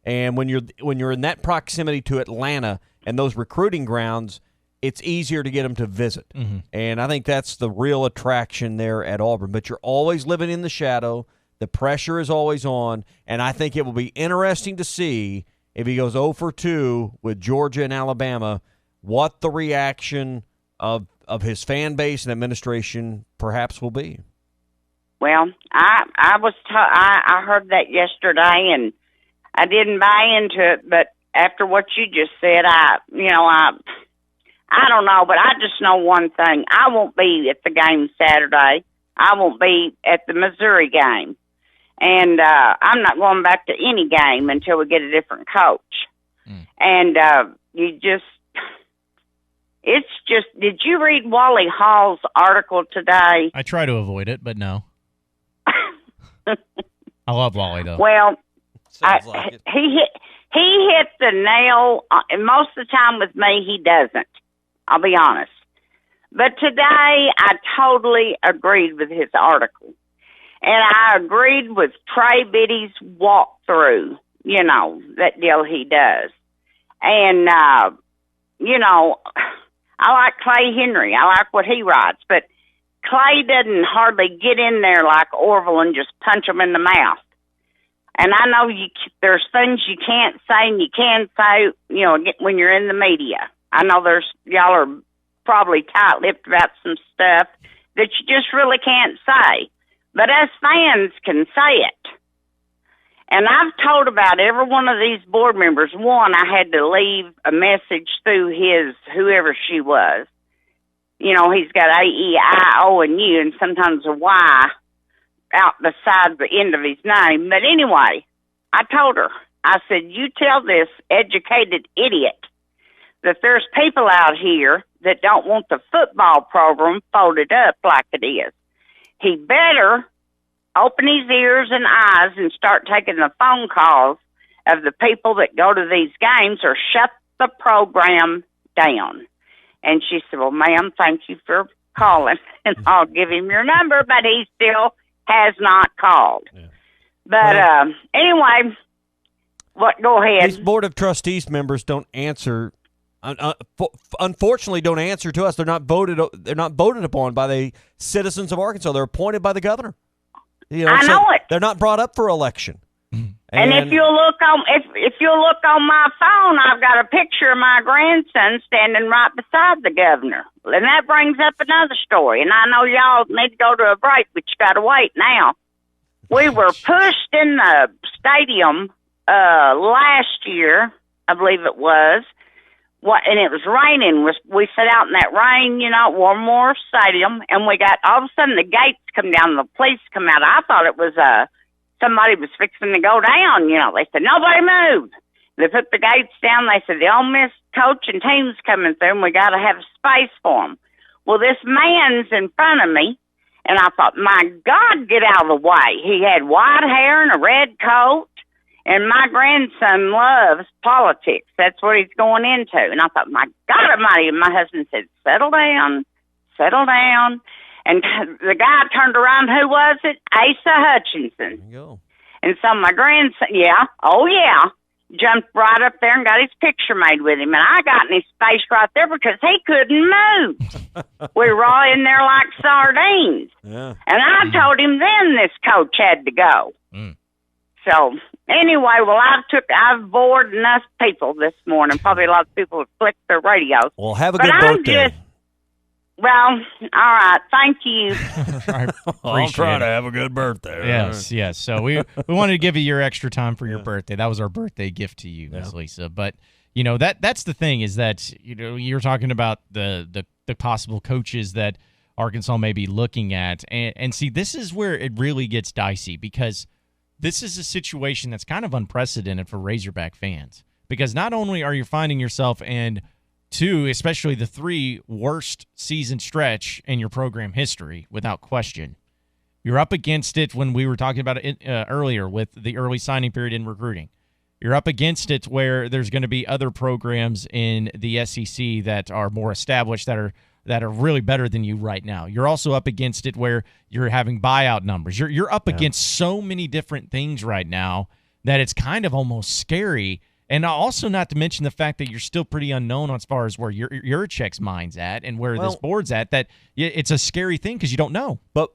And when you're in that proximity to Atlanta and those recruiting grounds, it's easier to get them to visit. Mm-hmm. And I think that's the real attraction there at Auburn. But you're always living in the shadow. The pressure is always on. And I think it will be interesting to see if he goes 0 for 2 with Georgia and Alabama, what the reaction of his fan base and administration perhaps will be. Well, I heard that yesterday, and I didn't buy into it. But after what you just said, I don't know. But I just know one thing: I won't be at the game Saturday. I won't be at the Missouri game, and I'm not going back to any game until we get a different coach. And it's just, did you read Wally Hall's article today? I try to avoid it, but no. I love Wally, though. Well, like it. he hit the nail, and most of the time with me, he doesn't. I'll be honest. But today, I totally agreed with his article. And I agreed with Trey Biddy's walkthrough, that deal he does. And, I like Clay Henry. I like what he writes, but Clay doesn't hardly get in there like Orville and just punch him in the mouth. And I know there's things you can't say and you can say, when you're in the media. I know y'all are probably tight-lipped about some stuff that you just really can't say. But us fans can say it. And I've told about every one of these board members. One, I had to leave a message through whoever she was. He's got A, E, I, O, and U, and sometimes a Y out beside the end of his name. But anyway, I told her, I said, you tell this educated idiot that there's people out here that don't want the football program folded up like it is. He better open his ears and eyes and start taking the phone calls of the people that go to these games or shut the program down. And she said, well, ma'am, thank you for calling, and I'll give him your number, but he still has not called. Yeah. But anyway, What? Go ahead. These Board of Trustees members don't answer. Unfortunately, don't answer to us. They're not voted. They're not voted upon by the citizens of Arkansas. They're appointed by the governor. I know it. They're not brought up for election. And if you look on if you look on my phone, I've got a picture of my grandson standing right beside the governor. And that brings up another story. And I know y'all need to go to a break, but you got to wait now. We were pushed in the stadium last year, I believe it was. And it was raining. We sat out in that rain, at Warmore Stadium, and we got all of a sudden the gates come down, and the police come out. I thought it was somebody was fixing to go down. They said nobody move. They put the gates down. They said the Ole Miss coach and team's coming through, and we got to have space for them. Well, this man's in front of me, and I thought, my God, get out of the way. He had white hair and a red coat. And my grandson loves politics. That's what he's going into. And I thought, my God Almighty. And my husband said, settle down, settle down. And the guy turned around. Who was it? Asa Hutchinson. There you go. And so my grandson, jumped right up there and got his picture made with him. And I got in his face right there because he couldn't move. We were all in there like sardines. Yeah. And I told him then this coach had to go. So anyway, I've bored enough people this morning. Probably a lot of people have clicked their radios. Well, have a good birthday. All right. Thank you. I'm trying to have a good birthday. Yes. So we wanted to give you your extra time for your birthday. That was our birthday gift to you, Miss Lisa. But that's the thing is that you're talking about the possible coaches that Arkansas may be looking at, and see, this is where it really gets dicey because this is a situation that's kind of unprecedented for Razorback fans because not only are you finding yourself in especially the 3 worst season stretch in your program history, without question. You're up against it when we were talking about it earlier with the early signing period in recruiting. You're up against it where there's going to be other programs in the SEC that are more established that are really better than you right now. You're also up against it where you're having buyout numbers. You're up against so many different things right now that it's kind of almost scary. And also not to mention the fact that you're still pretty unknown as far as where your check's mind's at and where this board's at, that it's a scary thing because you don't know. But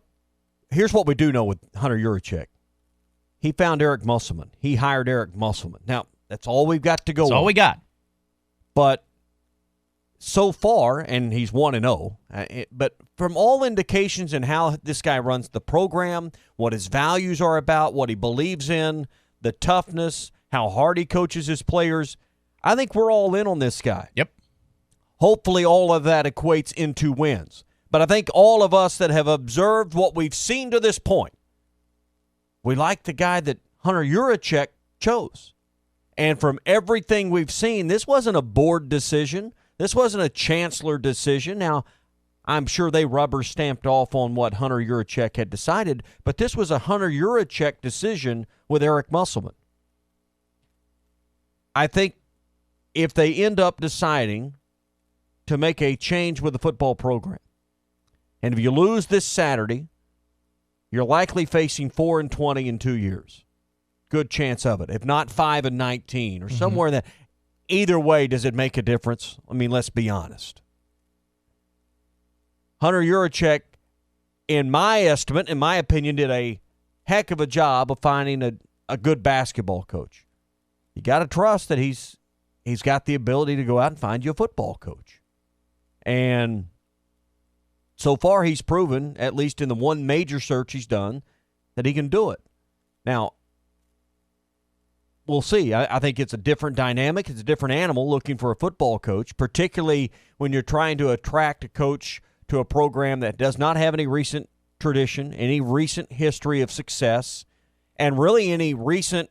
here's what we do know with Hunter Yurachek. He found Eric Musselman. He hired Eric Musselman. Now, that's all we've got to go That's all we got. But so far, and he's 1-0, but from all indications in how this guy runs the program, what his values are about, what he believes in, the toughness, how hard he coaches his players, I think we're all in on this guy. Yep. Hopefully all of that equates into wins. But I think all of us that have observed what we've seen to this point, we like the guy that Hunter Yurachek chose. And from everything we've seen, this wasn't a board decision. This wasn't a chancellor decision. Now, I'm sure they rubber stamped off on what Hunter Yurachek had decided, but this was a Hunter Yurachek decision with Eric Musselman. I think if they end up deciding to make a change with the football program, and if you lose this Saturday, you're likely facing 4-20 in 2 years. Good chance of it. If not 5-19 or somewhere in that. Either way, does it make a difference? I mean, let's be honest. Hunter Yurachek, in my estimate, in my opinion, did a heck of a job of finding a good basketball coach. You got to trust that he's got the ability to go out and find you a football coach. And so far he's proven, at least in the one major search he's done, that he can do it. Now, we'll see. I think it's a different dynamic. It's a different animal looking for a football coach, particularly when you're trying to attract a coach to a program that does not have any recent tradition, any recent history of success, and really any recent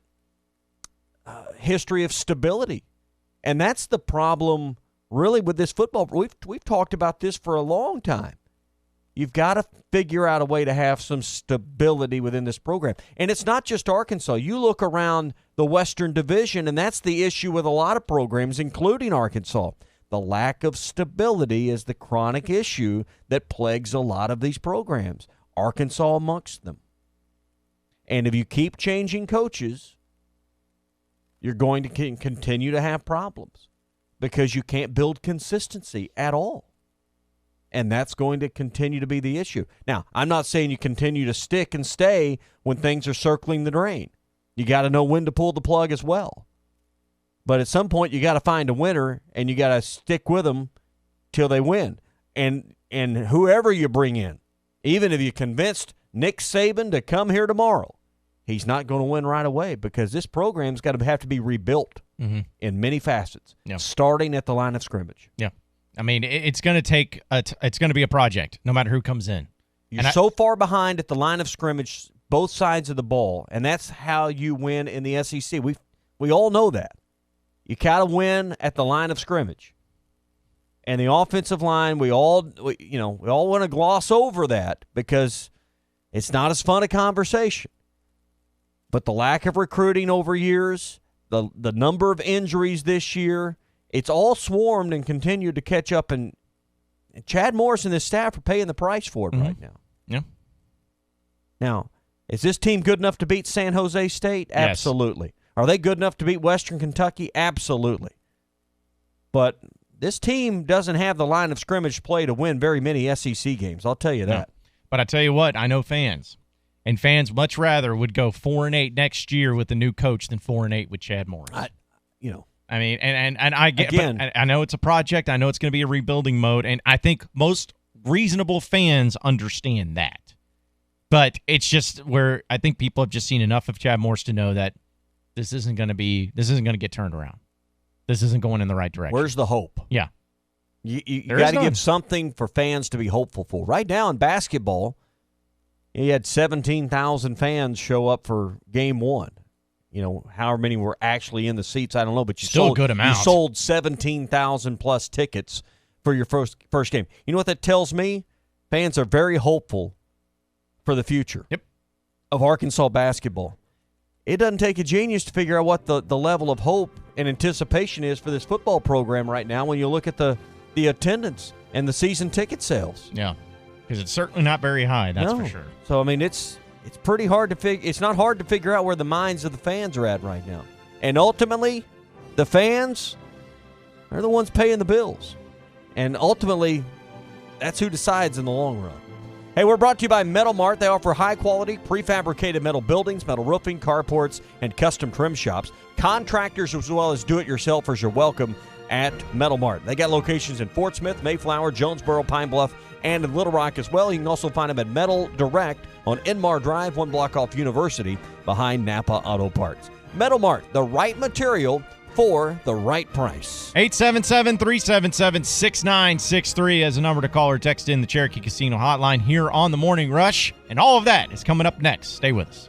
history of stability. And that's the problem really with this football. We've talked about this for a long time. You've got to figure out a way to have some stability within this program. And it's not just Arkansas. You look around the Western Division, and that's the issue with a lot of programs, including Arkansas. The lack of stability is the chronic issue that plagues a lot of these programs, Arkansas amongst them. And if you keep changing coaches, you're going to continue to have problems because you can't build consistency at all. And that's going to continue to be the issue. Now, I'm not saying you continue to stick and stay when things are circling the drain. You got to know when to pull the plug as well. But at some point, you got to find a winner, and you got to stick with them till they win. And whoever you bring in, even if you convinced Nick Saban to come here tomorrow, he's not going to win right away because this program's got to have to be rebuilt in many facets, starting at the line of scrimmage. Yeah. I mean, it's going to take it's going to be a project, no matter who comes in. You're so far behind at the line of scrimmage, both sides of the ball, and that's how you win in the SEC. We all know that. You got to win at the line of scrimmage. And the offensive line, we all want to gloss over that because it's not as fun a conversation. But the lack of recruiting over years, the number of injuries this year, it's all swarmed and continued to catch up, and Chad Morris and his staff are paying the price for it right now. Yeah. Now, is this team good enough to beat San Jose State? Yes. Absolutely. Are they good enough to beat Western Kentucky? Absolutely. But this team doesn't have the line of scrimmage play to win very many SEC games. I'll tell you that. No. But I tell you what, I know fans. And fans much rather would go 4-8 next year with the new coach than 4-8 with Chad Morris. I mean, and I get, again, I know it's a project. I know it's going to be a rebuilding mode, and I think most reasonable fans understand that. But it's just where I think people have just seen enough of Chad Morris to know that this isn't going to get turned around. This isn't going in the right direction. Where's the hope? Yeah, you got to give something for fans to be hopeful for. Right now in basketball, you had 17,000 fans show up for game one. You know, however many were actually in the seats, I don't know, but you still sold, a good amount. You sold 17,000 plus tickets for your first game. You know what that tells me? Fans are very hopeful for the future of Arkansas basketball. It doesn't take a genius to figure out what the level of hope and anticipation is for this football program right now when you look at the attendance and the season ticket sales. Yeah, because it's certainly not very high, that's for sure. So, I mean, it's pretty hard to figure. It's not hard to figure out where the minds of the fans are at right now. And ultimately, the fans are the ones paying the bills. And ultimately, that's who decides in the long run. Hey, we're brought to you by Metal Mart. They offer high-quality, prefabricated metal buildings, metal roofing, carports, and custom trim shops. Contractors as well as do-it-yourselfers are welcome at Metal Mart. They got locations in Fort Smith, Mayflower, Jonesboro, Pine Bluff, and in Little Rock as well. You can also find them at Metal Direct on Enmar Drive, 1 block off University, behind Napa Auto Parts. Metal Mart, the right material for the right price. 877-377-6963 as a number to call or text in the Cherokee Casino hotline here on the Morning Rush. And all of that is coming up next. Stay with us.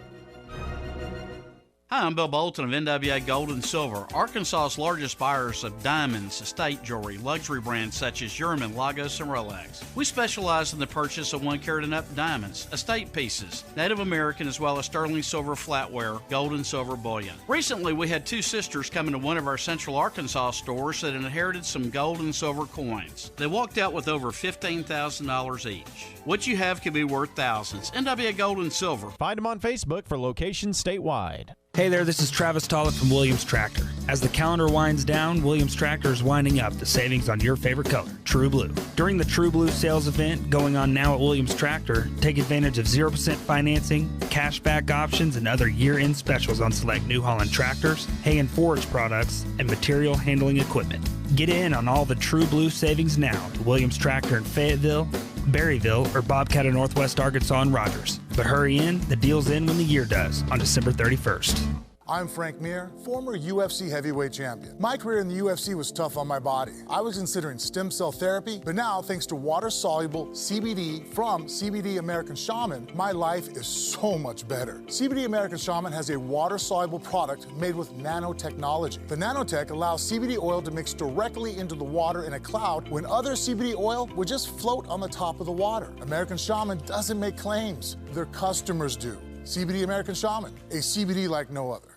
Hi, I'm Bill Bolton of NWA Gold and Silver, Arkansas's largest buyers of diamonds, estate jewelry, luxury brands such as German, Lagos, and Rolex. We specialize in the purchase of 1 carat and up diamonds, estate pieces, Native American, as well as sterling silver flatware, gold and silver bullion. Recently, we had 2 sisters come into one of our Central Arkansas stores that inherited some gold and silver coins. They walked out with over $15,000 each. What you have can be worth thousands. NWA Gold and Silver. Find them on Facebook for locations statewide. Hey there, this is Travis Tollett from Williams Tractor. As the calendar winds down, Williams Tractor is winding up the savings on your favorite color, True Blue. During the True Blue sales event going on now at Williams Tractor, take advantage of 0% financing, cashback options, and other year-end specials on select New Holland tractors, hay and forage products, and material handling equipment. Get in on all the True Blue savings now to Williams Tractor in Fayetteville, Berryville, or Bobcat of Northwest Arkansas and Rogers. But hurry in, the deal's in when the year does, on December 31st. I'm Frank Mir, former UFC heavyweight champion. My career in the UFC was tough on my body. I was considering stem cell therapy, but now, thanks to water-soluble CBD from CBD American Shaman, my life is so much better. CBD American Shaman has a water-soluble product made with nanotechnology. The nanotech allows CBD oil to mix directly into the water in a cloud when other CBD oil would just float on the top of the water. American Shaman doesn't make claims. Their customers do. CBD American Shaman, a CBD like no other.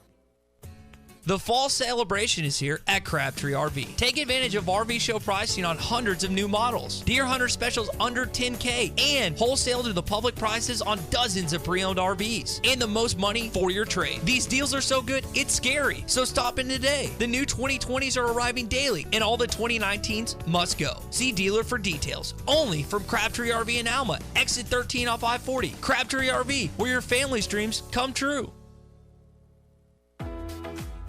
The fall celebration is here at Crabtree RV. Take advantage of RV show pricing on hundreds of new models. Deer Hunter specials under $10K and wholesale to the public prices on dozens of pre-owned RVs. And the most money for your trade. These deals are so good, it's scary. So stop in today. The new 2020s are arriving daily and all the 2019s must go. See dealer for details. Only from Crabtree RV in Alma, exit 13 off I-40. Crabtree RV, where your family's dreams come true.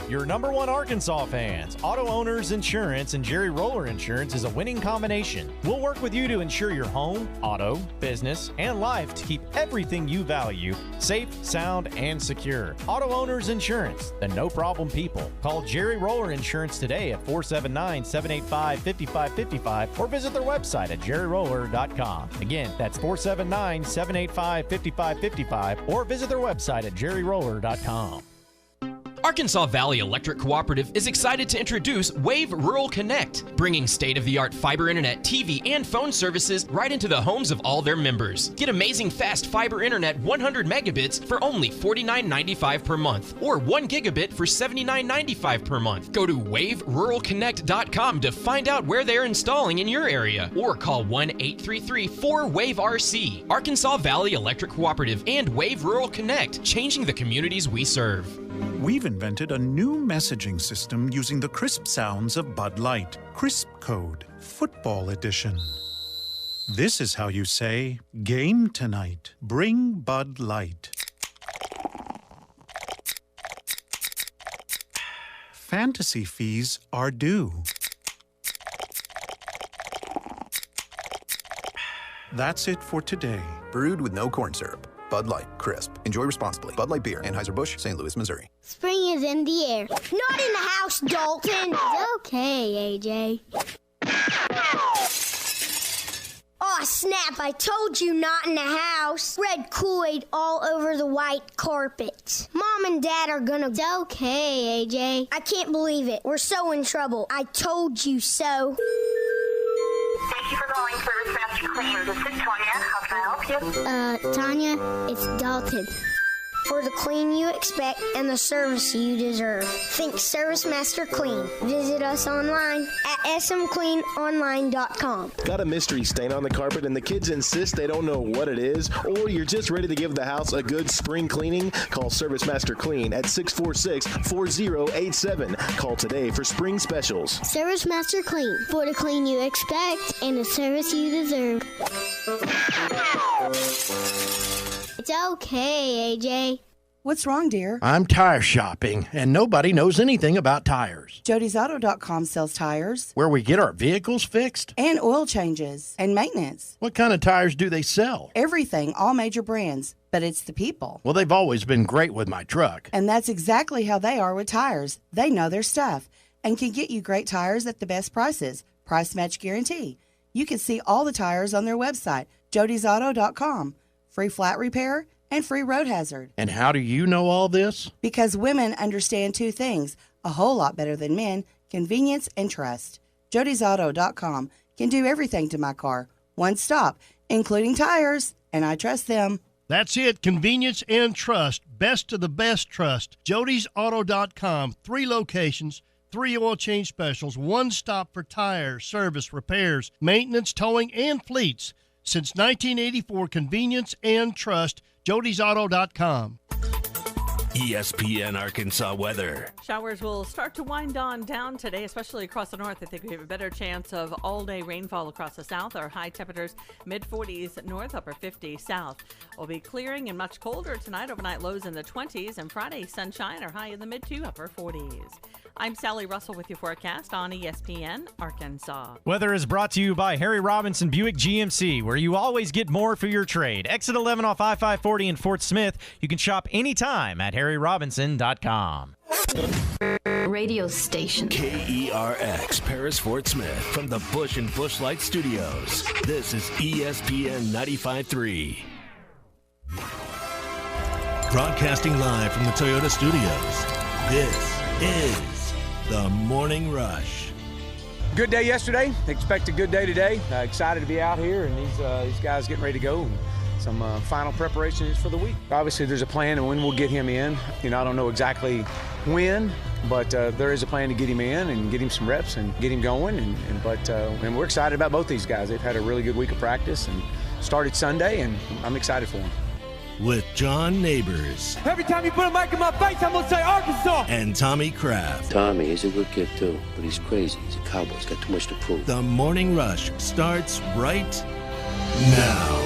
Your number one Arkansas fans, Auto Owners Insurance and Jerry Roller Insurance is a winning combination. We'll work with you to ensure your home, auto, business, and life to keep everything you value safe, sound, and secure. Auto Owners Insurance, the no-problem people. Call Jerry Roller Insurance today at 479-785-5555 or visit their website at jerryroller.com. Again, that's 479-785-5555 or visit their website at jerryroller.com. Arkansas Valley Electric Cooperative is excited to introduce Wave Rural Connect, bringing state-of-the-art fiber internet, TV, and phone services right into the homes of all their members. Get amazing fast fiber internet 100 megabits for only $49.95 per month, or 1 gigabit for $79.95 per month. Go to waveruralconnect.com to find out where they're installing in your area, or call 1-833-4WAVE-RC. Arkansas Valley Electric Cooperative and Wave Rural Connect, changing the communities we serve. We've invented a new messaging system using the crisp sounds of Bud Light. Crisp Code, Football Edition. This is how you say, game tonight. Bring Bud Light. Fantasy fees are due. That's it for today. Brewed with no corn syrup. Bud Light, crisp. Enjoy responsibly. Bud Light Beer, Anheuser-Busch, St. Louis, Missouri. Spring is in the air. Not in the house, Dalton. Okay, AJ. Aw, snap, I told you not in the house. Red Kool-Aid all over the white carpet. Mom and Dad are gonna... It's okay, AJ. I can't believe it. We're so in trouble. I told you so. Thank you for calling Service Master Clean. This is Tanya. How can I help you? Tanya, it's Dalton. For the clean you expect and the service you deserve. Think Service Master Clean. Visit us online at smcleanonline.com. Got a mystery stain on the carpet and the kids insist they don't know what it is? Or you're just ready to give the house a good spring cleaning? Call Service Master Clean at 646-4087. Call today for spring specials. Service Master Clean. For the clean you expect and the service you deserve. It's okay, AJ. What's wrong, dear? I'm tire shopping, and nobody knows anything about tires. Jody'sAuto.com sells tires. Where we get our vehicles fixed? And oil changes and maintenance. What kind of tires do they sell? Everything, all major brands. But it's the people. Well, they've always been great with my truck. And that's exactly how they are with tires. They know their stuff and can get you great tires at the best prices. Price match guarantee. You can see all the tires on their website, Jody'sAuto.com. Free flat repair and free road hazard. And how do you know all this? Because women understand two things a whole lot better than men: convenience and trust. Jody'sAuto.com can do everything to my car. One stop, including tires, and I trust them. That's it. Convenience and trust. Best of the best trust. Jody'sAuto.com. 3 locations. 3 oil change specials. One stop for tires, service, repairs, maintenance, towing, and fleets. Since 1984, convenience and trust. Jody'sAuto.com. ESPN Arkansas weather. Showers will start to wind on down today, especially across the north. I think we have a better chance of all-day rainfall across the south. Our high temperatures, mid-40s north, upper 50s south. Will be clearing and much colder tonight. Overnight lows in the 20s, and Friday sunshine are high in the mid to upper 40s. I'm Sally Russell with your forecast on ESPN Arkansas. Weather is brought to you by Harry Robinson Buick GMC, where you always get more for your trade. Exit 11 off I-540 in Fort Smith. You can shop anytime at harryrobinson.com. Radio station. KERX, Paris, Fort Smith. From the Bush and Bushlight Studios. This is ESPN 95.3. Broadcasting live from the Toyota Studios. This is The Morning Rush. Good day yesterday. Expect a good day today. Excited to be out here, and these guys getting ready to go and some final preparations for the week. Obviously, there's a plan and when we'll get him in. I don't know exactly when, but there is a plan to get him in and get him some reps and get him going. And we're excited about both these guys. They've had a really good week of practice and started Sunday, and I'm excited for them. With John Neighbors Every time you put a mic in my face, I'm going to say Arkansas. and Tommy Kraft. Tommy, he's a good kid too, but he's crazy. He's a cowboy. He's got too much to prove. The Morning Rush starts right now.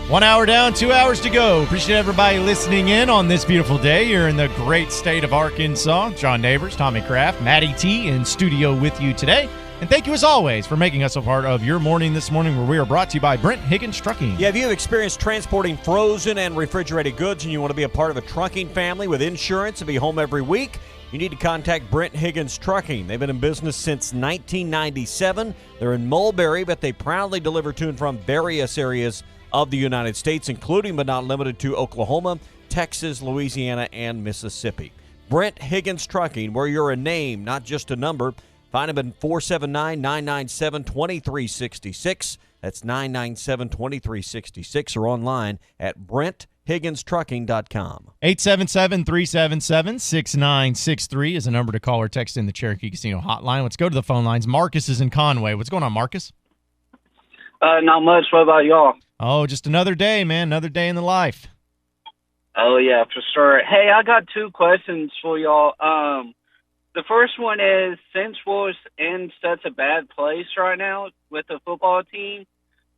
1 hour down, 2 hours to go. Appreciate everybody listening in on this beautiful day here in the great state of Arkansas. John Neighbors, Tommy Kraft, Matty T in studio with you today. And thank you, as always, for making us a part of your morning this morning, where we are brought to you by Brent Higgins Trucking. Yeah, if you have experience transporting frozen and refrigerated goods and you want to be a part of a trucking family with insurance and be home every week, you need to contact Brent Higgins Trucking. They've been in business since 1997. They're in Mulberry, but they proudly deliver to and from various areas of the United States, including but not limited to Oklahoma, Texas, Louisiana, and Mississippi. Brent Higgins Trucking, where you're a name, not just a number. Find them at 479-997-2366. That's 997-2366, or online at BrentHigginsTrucking.com. 877-377-6963 is a number to call or text in the Cherokee Casino hotline. Let's go to the phone lines. Marcus is in Conway. What's going on, Marcus? Not much. What about y'all? Oh, just another day, man. Another day in the life. Oh, yeah, for sure. Hey, I got two questions for y'all. The first one is, since we're in such a bad place right now with the football team,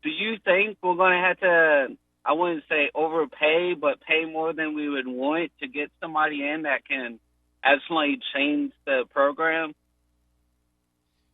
do you think we're going to have to, I wouldn't say overpay, but pay more than we would want to get somebody in that can absolutely change the program?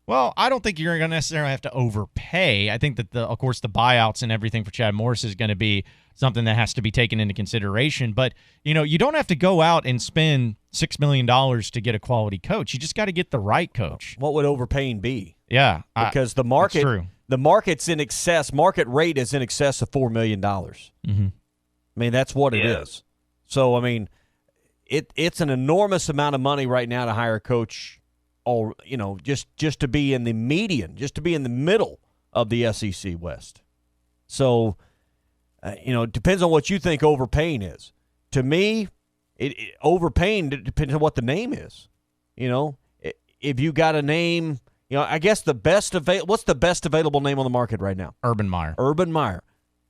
Well, I don't think you're going to necessarily have to overpay. I think that, of course, the buyouts and everything for Chad Morris is going to be something that has to be taken into consideration. But, you don't have to go out and spend $6 million to get a quality coach. You just got to get the right coach. What would overpaying be? Yeah. Because the market's in excess, market rate is in excess of $4 million. Mm-hmm. I mean, that's what it is. So, I mean, it's an enormous amount of money right now to hire a coach. Just to be in the median, just to be in the middle of the SEC West. So, it depends on what you think overpaying is. To me, overpaying depends on what the name is. If you got a name, I guess what's the best available name on the market right now? Urban Meyer. Urban Meyer.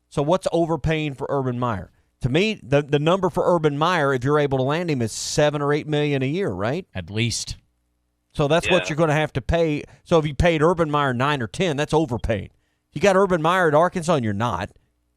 So what's overpaying for Urban Meyer? To me, the number for Urban Meyer, if you're able to land him, is $7 or $8 million a year, right? At least. So that's what you're going to have to pay. So if you paid Urban Meyer 9 or 10, that's overpaying. You got Urban Meyer at Arkansas, and you're not.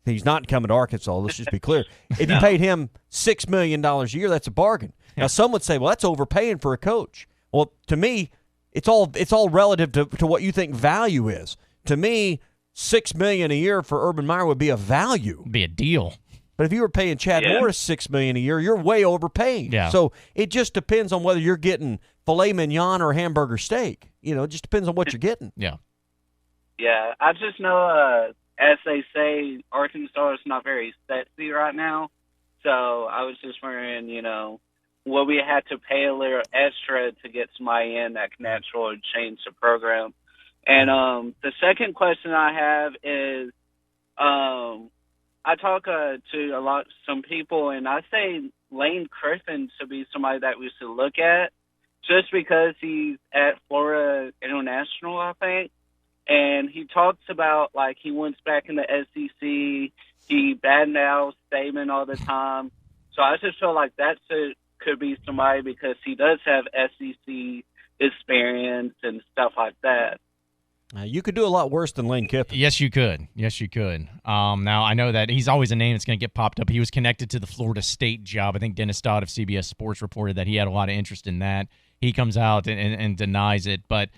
He's not coming to Arkansas. Let's just be clear. If you paid him $6 million a year, that's a bargain. Now, some would say, well, that's overpaying for a coach. Well, to me, it's all relative to what you think value is. To me, $6 million a year for Urban Meyer would be a value. Be a deal. But if you were paying Chad Morris $6 million a year, you're way overpaying. Yeah. So it just depends on whether you're getting filet mignon or hamburger steak. It just depends on what you're getting. Yeah. Yeah, I just know, as they say, Arkansas is not very sexy right now. So I was just wondering, will we have to pay a little extra to get somebody in that can actually change the program? And the second question I have is, I talk to some people, and I say Lane Kiffin should be somebody that we should look at, just because he's at Florida International, I think. And he talks about, he wants back in the SEC. He badmouths Saban all the time. So I just feel like that could be somebody, because he does have SEC experience and stuff like that. You could do a lot worse than Lane Kiffin. Yes, you could. Now, I know that he's always a name that's going to get popped up. He was connected to the Florida State job. I think Dennis Dodd of CBS Sports reported that he had a lot of interest in that. He comes out and denies it. But,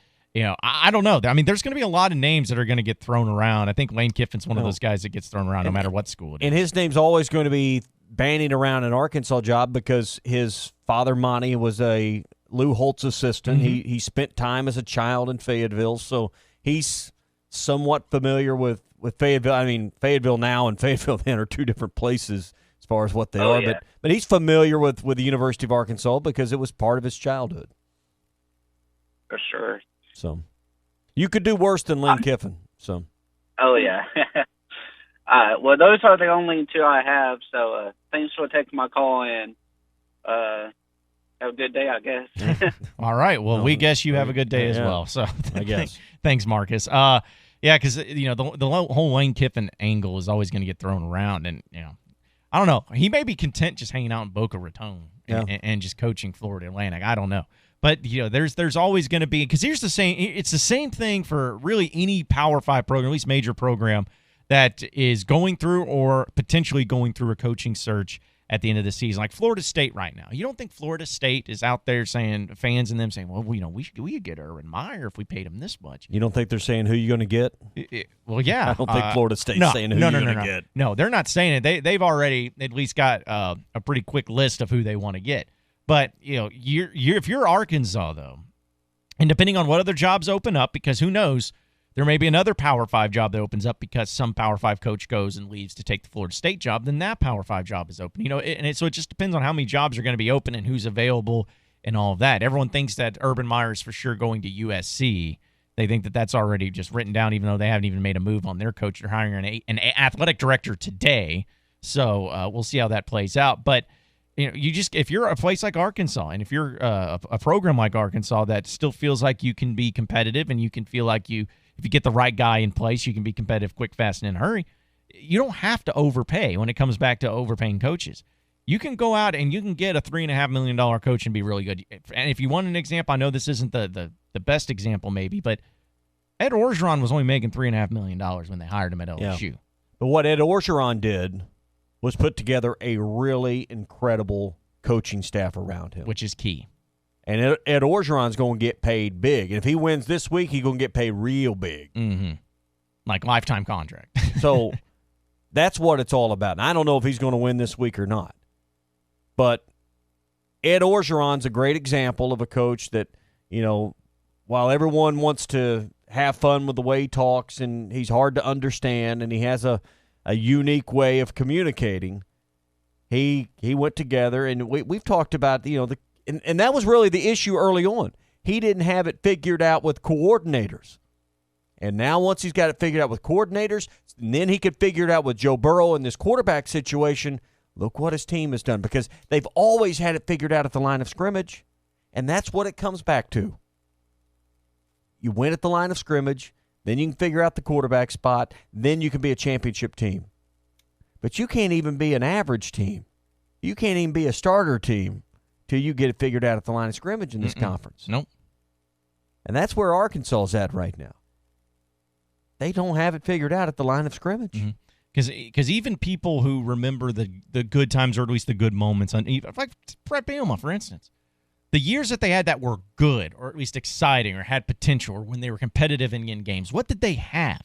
I don't know. I mean, there's going to be a lot of names that are going to get thrown around. I think Lane Kiffin's one of those guys that gets thrown around no matter what school it is. And his name's always going to be bandied around an Arkansas job because his father, Monty, was a Lou Holtz assistant. Mm-hmm. He spent time as a child in Fayetteville, so he's somewhat familiar with Fayetteville. I mean, Fayetteville now and Fayetteville then are two different places as far as what they are. Yeah. But he's familiar with the University of Arkansas because it was part of his childhood. For sure. So you could do worse than Lane Kiffin. So. Oh, yeah. Well, those are the only two I have. So thanks for taking my call, and have a good day, I guess. All right. Well, we guess you have a good day as well. So I guess. Thanks, Marcus. Yeah, because the whole Lane Kiffin angle is always going to get thrown around, and I don't know. He may be content just hanging out in Boca Raton and just coaching Florida Atlantic. I don't know. But there's always going to be, because it's the same thing for really any Power 5 program, at least major program, that is going through or potentially going through a coaching search at the end of the season, like Florida State right now. You don't think Florida State is out there saying, fans and them saying, well, we could get Urban Meyer if we paid him this much. You don't think they're saying who you're going to get? Well, yeah. I don't think Florida State's saying who you're going to get. No, they're not saying it. They've already at least got a pretty quick list of who they want to get. But if you're Arkansas, though, and depending on what other jobs open up, because who knows, there may be another Power 5 job that opens up because some Power 5 coach goes and leaves to take the Florida State job, then that Power 5 job is open. So it just depends on how many jobs are going to be open and who's available and all of that. Everyone thinks that Urban Meyer is for sure going to USC. They think that that's already just written down, even though they haven't even made a move on their coach. They're hiring an athletic director today. So we'll see how that plays out. But if you're a place like Arkansas, and if you're a program like Arkansas that still feels like you can be competitive and you can feel like if you get the right guy in place, you can be competitive quick, fast, and in a hurry, you don't have to overpay when it comes back to overpaying coaches. You can go out and you can get a $3.5 million coach and be really good. And if you want an example, I know this isn't the best example maybe, but Ed Orgeron was only making $3.5 million when they hired him at LSU. Yeah. But what Ed Orgeron did was put together a really incredible coaching staff around him. Which is key. And Ed Orgeron's going to get paid big. And if he wins this week, he's going to get paid real big. Mm-hmm. Like lifetime contract. So that's what it's all about. And I don't know if he's going to win this week or not. But Ed Orgeron's a great example of a coach that, while everyone wants to have fun with the way he talks and he's hard to understand and he has a unique way of communicating, he went together, and we've talked about, and that was really the issue early on. He didn't have it figured out with coordinators. And now once he's got it figured out with coordinators, and then he could figure it out with Joe Burrow in this quarterback situation, look what his team has done, because they've always had it figured out at the line of scrimmage, and that's what it comes back to. You win at the line of scrimmage, then you can figure out the quarterback spot, then you can be a championship team. But you can't even be an average team. You can't even be a starter team till you get it figured out at the line of scrimmage in this conference. Nope. And that's where Arkansas is at right now. They don't have it figured out at the line of scrimmage. Because even people who remember the good times, or at least the good moments, like Brett Bielema, for instance, the years that they had that were good, or at least exciting, or had potential, or when they were competitive in games, what did they have?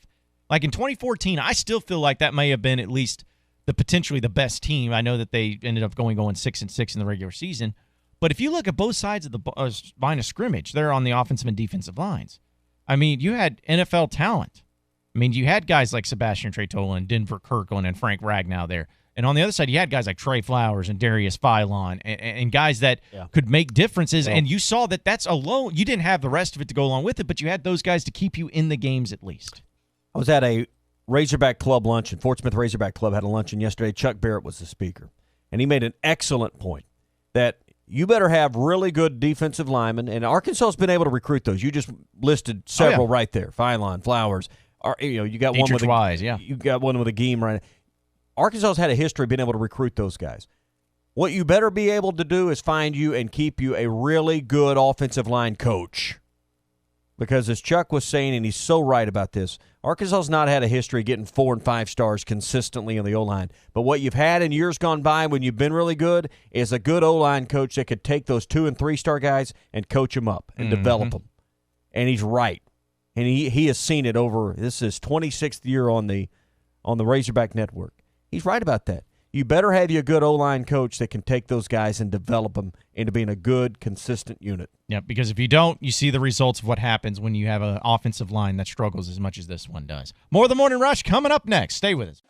Like in 2014, I still feel like that may have been at least potentially the best team. I know that they ended up going 6-6 in the regular season. But if you look at both sides of the line of scrimmage, they're on the offensive and defensive lines. I mean, you had NFL talent. I mean, you had guys like Sebastian Tretola and Denver Kirkland and Frank Ragnow there. And on the other side, you had guys like Trey Flowers and Darius Philon and guys that could make differences. And you saw that that's alone. You didn't have the rest of it to go along with it, but you had those guys to keep you in the games at least. I was at a Razorback Club luncheon. Fort Smith Razorback Club had a luncheon yesterday. Chuck Barrett was the speaker. And he made an excellent point that you better have really good defensive linemen. And Arkansas has been able to recruit those. You just listed several right there. Philon, Flowers. You got one with Wise, you got one with a game right. Arkansas has had a history of being able to recruit those guys. What you better be able to do is find you and keep you a really good offensive line coach. Because as Chuck was saying, and he's so right about this, Arkansas has not had a history of getting 4 and 5 stars consistently on the O-line. But what you've had in years gone by when you've been really good is a good O-line coach that could take those 2 and 3 star guys and coach them up and develop them. And he's right. And he has seen it over, this is his 26th year on the Razorback Network. He's right about that. You better have you a good O-line coach that can take those guys and develop them into being a good, consistent unit. Yeah, because if you don't, you see the results of what happens when you have an offensive line that struggles as much as this one does. More of the Morning Rush coming up next. Stay with us.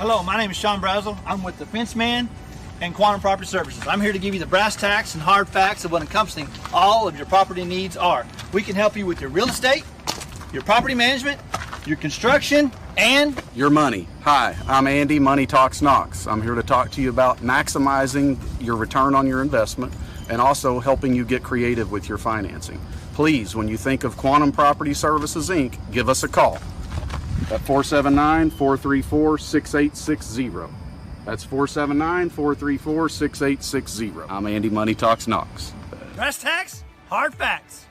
Hello, my name is Sean Brazel. I'm with the Fence Man and Quantum Property Services. I'm here to give you the brass tacks and hard facts of what encompassing all of your property needs are. We can help you with your real estate, your property management, your construction, and your money. Hi, I'm Andy, Money Talks Knox. I'm here to talk to you about maximizing your return on your investment and also helping you get creative with your financing. Please, when you think of Quantum Property Services, Inc., give us a call at 479-434-6860. That's 479-434-6860. I'm Andy, Money Talks Knox. brass tacks, hard facts.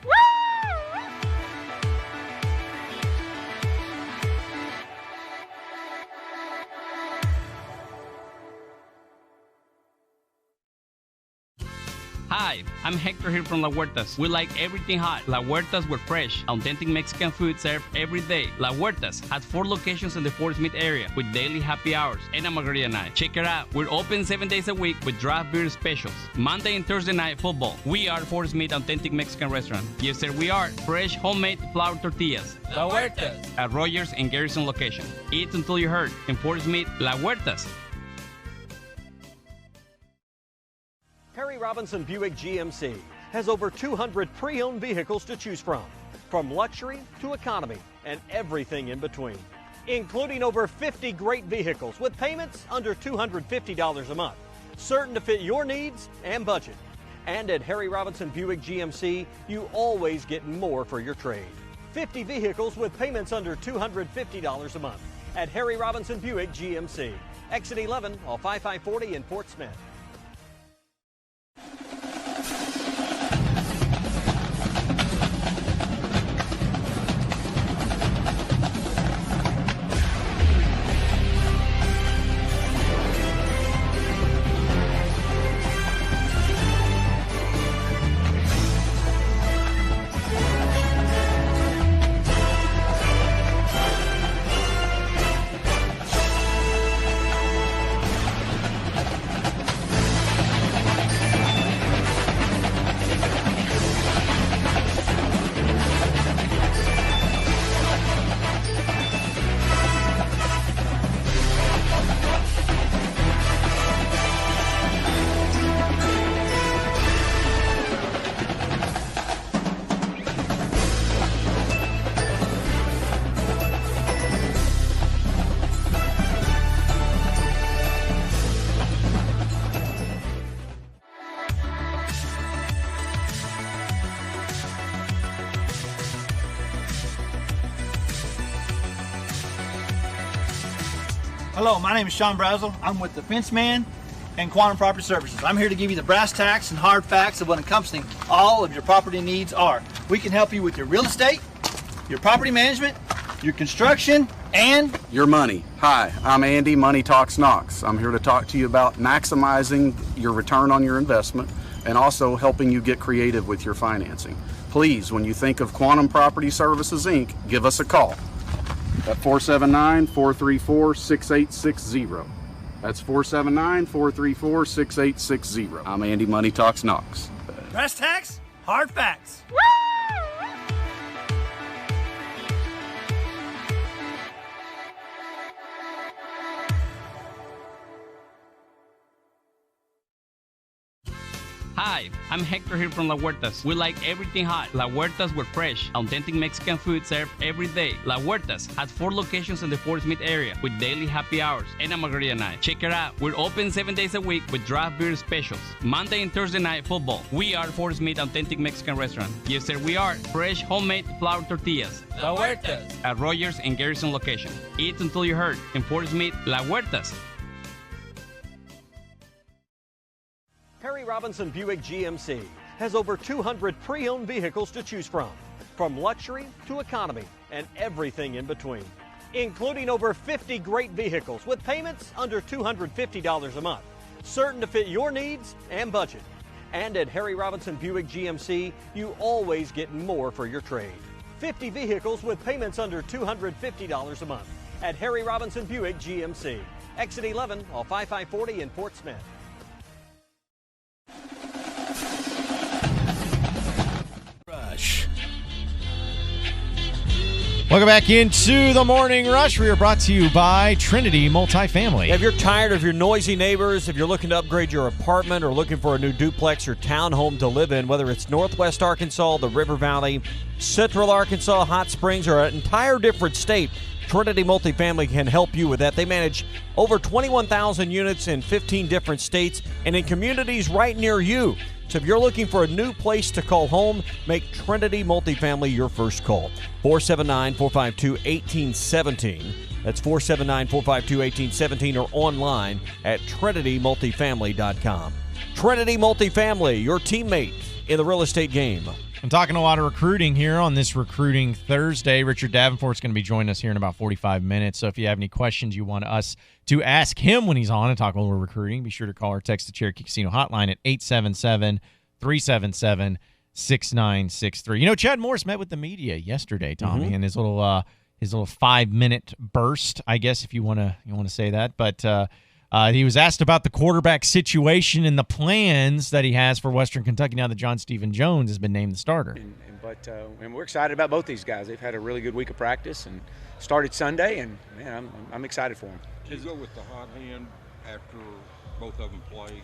Hi, I'm Hector here from La Huertas. We like everything hot. La Huertas, we're fresh, authentic Mexican food served every day. La Huertas has 4 locations in the Fort Smith area with daily happy hours and a margarita night. Check it out. We're open 7 days a week with draft beer specials. Monday and Thursday night football. We are Fort Smith Authentic Mexican Restaurant. Yes, sir, we are. Fresh, homemade flour tortillas. La Huertas. At Rogers and Garrison location. Eat until you hurt. In Fort Smith, La Huertas. Harry Robinson Buick GMC has over 200 pre-owned vehicles to choose from luxury to economy and everything in between, including over 50 great vehicles with payments under $250 a month, certain to fit your needs and budget. And at Harry Robinson Buick GMC, you always get more for your trade. 50 vehicles with payments under $250 a month at Harry Robinson Buick GMC. Exit 11 off I-540 in Fort Smith. Hello, my name is Sean Brazel. I'm with the Fence Man and Quantum Property Services. I'm here to give you the brass tacks and hard facts of what encompassing all of your property needs are. We can help you with your real estate, your property management, your construction, and your money. Hi, I'm Andy, Money Talks Knox. I'm here to talk to you about maximizing your return on your investment and also helping you get creative with your financing. Please, when you think of Quantum Property Services, Inc., give us a call at 479-434-6860. That's 479-434-6860. I'm Andy, Money Talks Knox. brass tacks, hard facts. Hi, I'm Hector here from La Huertas. We like everything hot. La Huertas, we're fresh, authentic Mexican food served every day. La Huertas has 4 locations in the Fort Smith area with daily happy hours and a margarita night. Check it out. We're open 7 days a week with draft beer specials. Monday and Thursday night football. We are Fort Smith Authentic Mexican Restaurant. Yes, sir, we are. Fresh, homemade flour tortillas. La Huertas. At Rogers and Garrison location. Eat until you hurt. In Fort Smith, La Huertas. Harry Robinson Buick GMC has over 200 pre-owned vehicles to choose from luxury to economy and everything in between, including over 50 great vehicles with payments under $250 a month, certain to fit your needs and budget. And at Harry Robinson Buick GMC, you always get more for your trade. 50 vehicles with payments under $250 a month at Harry Robinson Buick GMC. Exit 11 off I-540 in Fort Smith. Rush. Welcome back into the Morning Rush. We are brought to you by Trinity Multifamily. If you're tired of your noisy neighbors, if you're looking to upgrade your apartment or looking for a new duplex or townhome to live in, whether it's Northwest Arkansas, the River Valley, Central Arkansas, Hot Springs, or an entire different state, Trinity Multifamily can help you with that. They manage over 21,000 units in 15 different states and in communities right near you. So if you're looking for a new place to call home, make Trinity Multifamily your first call. 479-452-1817. That's 479-452-1817 or online at trinitymultifamily.com. Trinity Multifamily, your teammate in the real estate game. I'm talking a lot of recruiting here on this Recruiting Thursday. Richard Davenport's going to be joining us here in about 45 minutes. So if you have any questions you want us to ask him when he's on and talk a little recruiting, be sure to call or text the Cherokee Casino hotline at 877-377-6963. You know, Chad Morris met with the media yesterday, Tommy, and his little 5-minute burst, I guess, if you want to say that. But he was asked about the quarterback situation and the plans that he has for Western Kentucky now that John Stephen Jones has been named the starter. And we're excited about both these guys. They've had a really good week of practice and started Sunday, and man, I'm excited for them. Did you go with the hot hand after both of them play?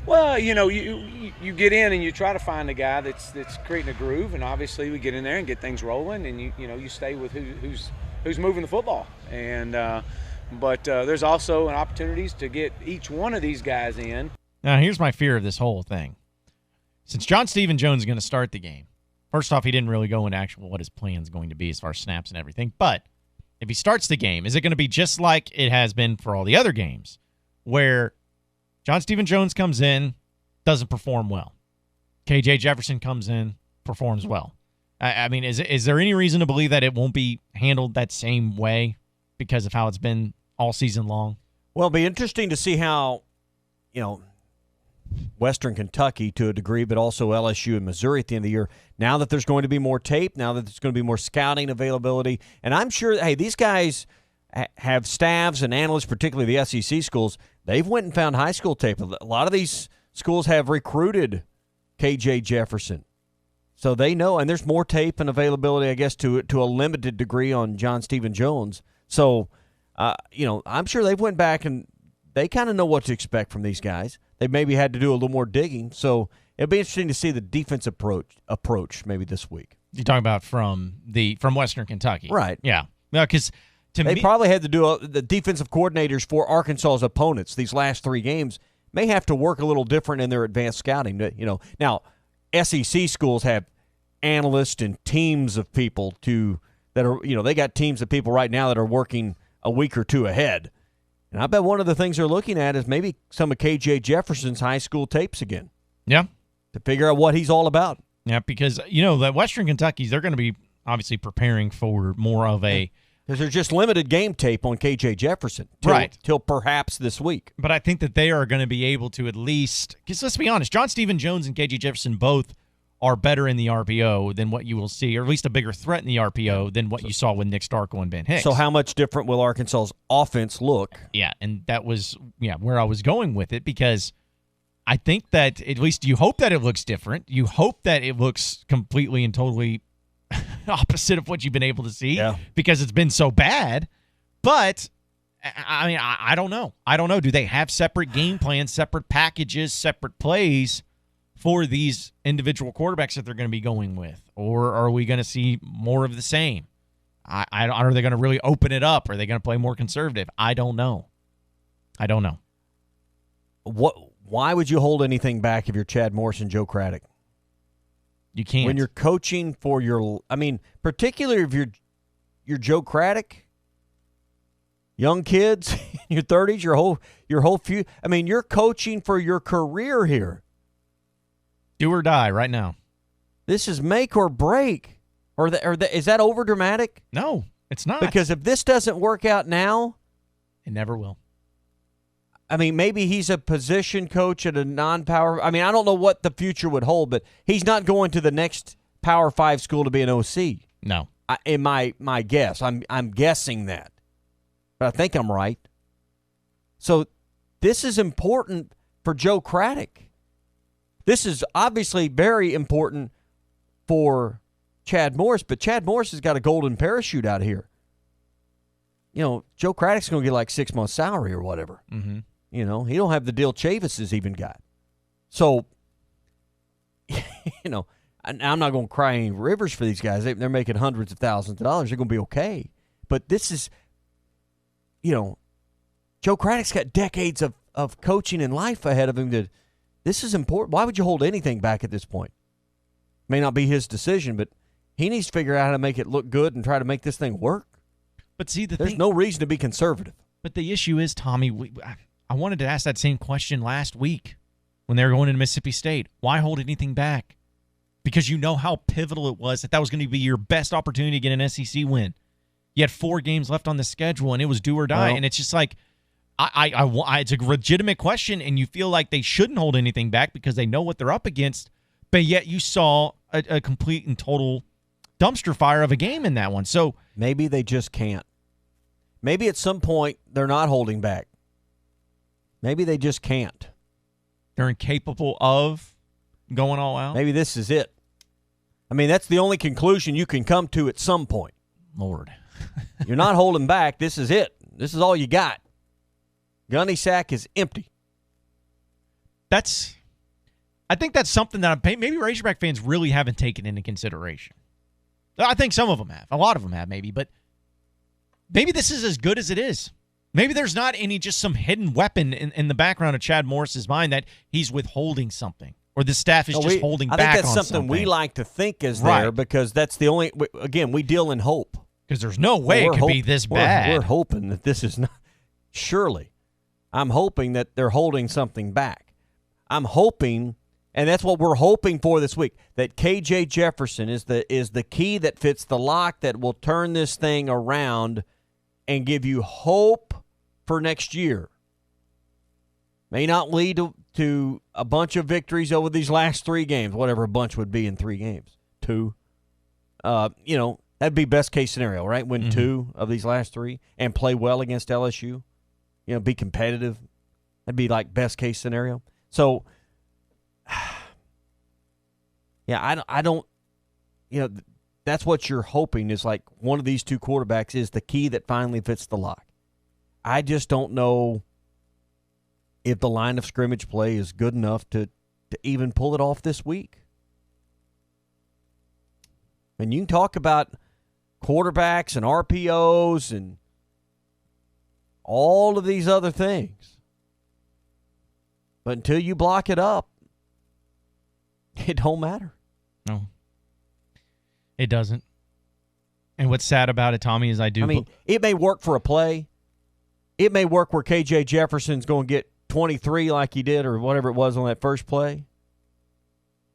Well, you know, you get in and you try to find a guy that's creating a groove, and obviously we get in there and get things rolling, and you stay with who's moving the football, and but there's also an opportunities to get each one of these guys in. Now, here's my fear of this whole thing. Since John Stephen Jones is going to start the game, first off, he didn't really go into actual what his plan is going to be as far as snaps and everything, but if he starts the game, is it going to be just like it has been for all the other games where John Stephen Jones comes in, doesn't perform well? KJ Jefferson comes in, performs well. I mean, is there any reason to believe that it won't be handled that same way because of how it's been all season long? Well, it'll be interesting to see how, Western Kentucky to a degree, but also LSU and Missouri at the end of the year, now that there's going to be more tape, now that there's going to be more scouting availability. And I'm sure, hey, these guys have staffs and analysts, particularly the SEC schools. They've went and found high school tape. A lot of these schools have recruited KJ Jefferson. So they know, and there's more tape and availability, I guess, to a limited degree on John Stephen Jones. So, I'm sure they've went back and they kind of know what to expect from these guys. They maybe had to do a little more digging. So it'll be interesting to see the defense approach maybe this week. You're talking about from Western Kentucky. Right. Yeah. Because they probably had to do the defensive coordinators for Arkansas's opponents these last 3 games may have to work a little different in their advanced scouting. Now SEC schools have analysts and teams of people that are, they got teams of people right now that are working a week or 2 ahead. And I bet one of the things they're looking at is maybe some of KJ Jefferson's high school tapes again. Yeah. To figure out what he's all about. Yeah, because, the Western Kentucky's, they're going to be obviously preparing for more of a... Because there's just limited game tape on KJ Jefferson. Till perhaps this week. But I think that they are going to be able to at least... Because let's be honest, John Stephen Jones and KJ Jefferson both are better in the RPO than what you will see, or at least a bigger threat in the RPO than what you saw with Nick Starkel and Ben Hicks. So how much different will Arkansas's offense look? Yeah, and that was where I was going with it, because I think that at least you hope that it looks different. You hope that it looks completely and totally opposite of what you've been able to see because it's been so bad. But, I mean, I don't know. I don't know. Do they have separate game plans, separate packages, separate plays for these individual quarterbacks that they're going to be going with? Or are we going to see more of the same? Are they going to really open it up? Are they going to play more conservative? I don't know. Why would you hold anything back if you're Chad Morris and Joe Craddock? You can't. When you're coaching for particularly if you're Joe Craddock, young kids in your 30s, your whole few. I mean, you're coaching for your career here. Do or die right now. This is make or break. Is that over dramatic? No, it's not. Because if this doesn't work out now, it never will. I mean, maybe he's a position coach at a non-power. I mean, I don't know what the future would hold, but he's not going to the next Power 5 school to be an OC. No. In my guess. I'm guessing that. But I think I'm right. So this is important for Joe Craddock. This is obviously very important for Chad Morris, but Chad Morris has got a golden parachute out here. Joe Craddock's going to get like 6 months' salary or whatever. Mm-hmm. He don't have the deal Chavis has even got. So, I'm not going to cry any rivers for these guys. They're making hundreds of thousands of dollars. They're going to be okay. But this is, Joe Craddock's got decades of coaching and life ahead of him. This is important. Why would you hold anything back at this point? May not be his decision, but he needs to figure out how to make it look good and try to make this thing work. But see, there's no reason to be conservative. But the issue is, Tommy, I wanted to ask that same question last week when they were going into Mississippi State. Why hold anything back? Because you know how pivotal it was that was going to be your best opportunity to get an SEC win. You had 4 games left on the schedule, and it was do or die. And it's just like, it's a legitimate question, and you feel like they shouldn't hold anything back because they know what they're up against. But yet you saw a complete and total dumpster fire of a game in that one. So maybe they just can't. Maybe at some point they're not holding back. Maybe they just can't. They're incapable of going all out? Maybe this is it. I mean, that's the only conclusion you can come to at some point. Lord. You're not holding back. This is it. This is all you got. Gunny sack is empty. I think that's something that maybe Razorback fans really haven't taken into consideration. I think some of them have. A lot of them have, maybe. But maybe this is as good as it is. Maybe there's not just some hidden weapon in the background of Chad Morris's mind that he's withholding something. Or the staff is just holding back on something. I think that's something we like to think is there because that's the only – again, we deal in hope. Because there's no way it could be this bad. We're hoping that this is not – surely. I'm hoping that they're holding something back. I'm hoping – and that's what we're hoping for this week, that KJ Jefferson is the key that fits the lock that will turn this thing around and give you hope for next year. May not lead to a bunch of victories over these last 3 games, whatever a bunch would be in 3 games. 2. That'd be best case scenario, right? Win 2 of these last 3 and play well against LSU. Be competitive. That'd be like best case scenario. So, yeah, I don't, that's what you're hoping is like one of these 2 quarterbacks is the key that finally fits the lock. I just don't know if the line of scrimmage play is good enough to even pull it off this week. And you can talk about quarterbacks and RPOs and all of these other things. But until you block it up, it don't matter. No. It doesn't. And what's sad about it, Tommy, is it may work for a play. It may work where KJ Jefferson's going to get 23 like he did or whatever it was on that first play.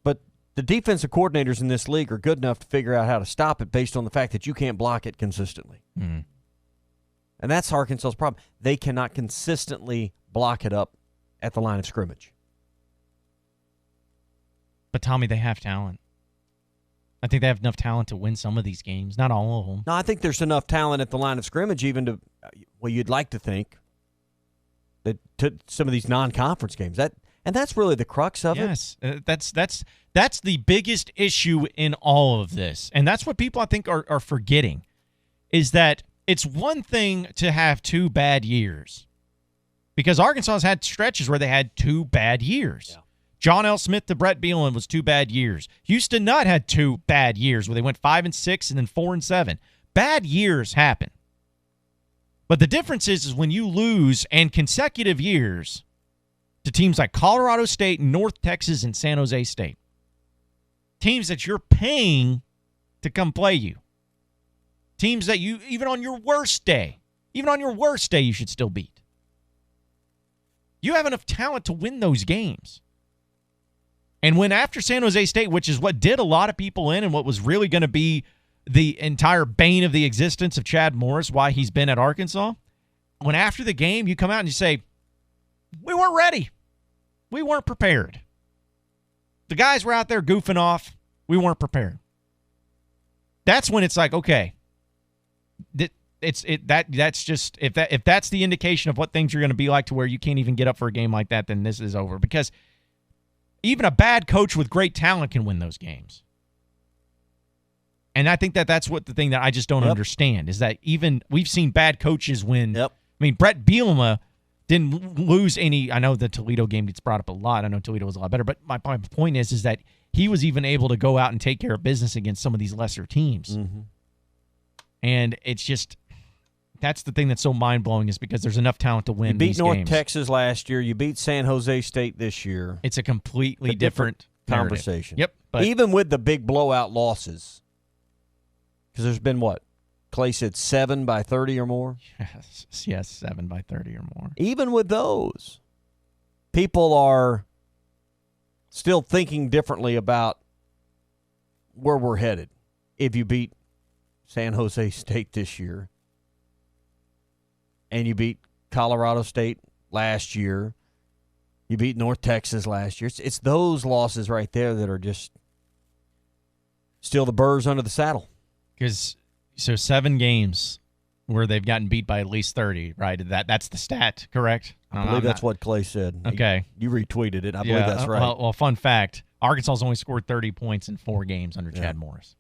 But the defensive coordinators in this league are good enough to figure out how to stop it based on the fact that you can't block it consistently. Mm. And that's Arkansas's problem. They cannot consistently block it up at the line of scrimmage. But, Tommy, they have talent. I think they have enough talent to win some of these games. Not all of them. No, I think there's enough talent at the line of scrimmage even to, you'd like to think, that to some of these non-conference games. And that's really the crux of it. Yes, that's the biggest issue in all of this. And that's what people, I think, are forgetting, is that it's one thing to have 2 bad years. Because Arkansas has had stretches where they had 2 bad years. Yeah. John L. Smith to Brett Bielema was 2 bad years. Houston Nutt had 2 bad years where they went 5-6 and then 4-7. Bad years happen. But the difference is when you lose and consecutive years to teams like Colorado State, North Texas, and San Jose State. Teams that you're paying to come play you. Teams that you, even on your worst day, you should still beat. You have enough talent to win those games. And when after San Jose State, which is what did a lot of people in and what was really going to be the entire bane of the existence of Chad Morris, why he's been at Arkansas, when after the game you come out and you say, we weren't ready. We weren't prepared. The guys were out there goofing off. We weren't prepared. That's when it's like, okay, that's just if that's the indication of what things are going to be like to where you can't even get up for a game like that, then this is over. Because even a bad coach with great talent can win those games. And I think that's what the thing that I just don't understand is that even we've seen bad coaches win. Yep. I mean, Brett Bielema didn't lose any. I know the Toledo game gets brought up a lot. I know Toledo was a lot better. But my point is that he was even able to go out and take care of business against some of these lesser teams. Mm-hmm. And it's just that's the thing that's so mind-blowing is because there's enough talent to win these games. You beat North Texas last year. You beat San Jose State this year. It's a completely different conversation. Yep. But even with the big blowout losses, because there's been what? Clay said 7 by 30 or more? Yes, 7 by 30 or more. Even with those, people are still thinking differently about where we're headed. If you beat San Jose State this year, and you beat Colorado State last year, you beat North Texas last year. It's those losses right there that are just still the burrs under the saddle. Because 7 games where they've gotten beat by at least 30, right? That's the stat, correct? I believe that's what Clay said. Okay. You retweeted it. I believe that's right. Well, fun fact, Arkansas's only scored 30 points in 4 games under Chad Morris.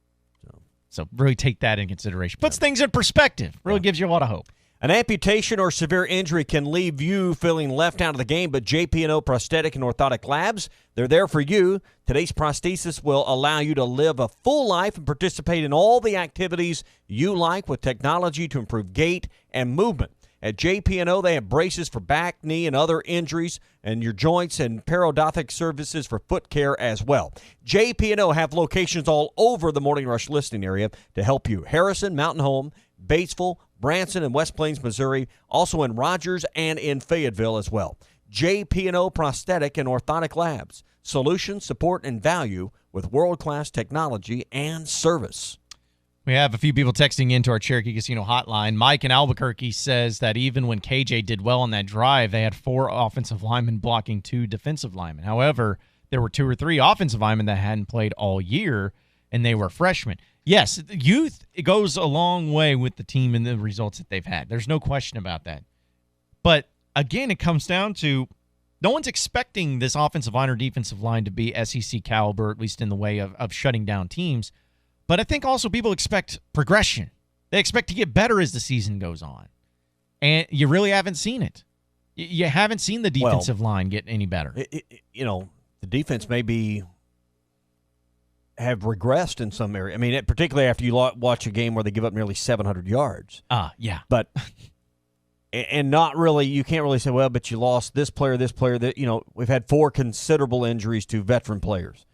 So really take that in consideration. Puts things in perspective. Really gives you a lot of hope. An amputation or severe injury can leave you feeling left out of the game, but JP&O Prosthetic and Orthotic Labs, they're there for you. Today's prosthesis will allow you to live a full life and participate in all the activities you like with technology to improve gait and movement. At JP&O, they have braces for back, knee, and other injuries, and your joints and periodontic services for foot care as well. JP&O have locations all over the Morning Rush listening area to help you. Harrison, Mountain Home, Batesville, Branson, and West Plains, Missouri, also in Rogers and in Fayetteville as well. JP&O Prosthetic and Orthotic Labs. Solutions, support, and value with world-class technology and service. We have a few people texting into our Cherokee Casino hotline. Mike in Albuquerque says that even when KJ did well on that drive, they had 4 offensive linemen blocking 2 defensive linemen. However, there were 2 or 3 offensive linemen that hadn't played all year, and they were freshmen. Yes, youth it goes a long way with the team and the results that they've had. There's no question about that. But, again, it comes down to no one's expecting this offensive line or defensive line to be SEC caliber, at least in the way of shutting down teams. But I think also people expect progression. They expect to get better as the season goes on. And you really haven't seen it. You haven't seen the defensive line get any better. The defense maybe have regressed in some area. I mean, particularly after you watch a game where they give up nearly 700 yards. Yeah. But and not really, you can't really say, well, but you lost this player. That we've had 4 considerable injuries to veteran players.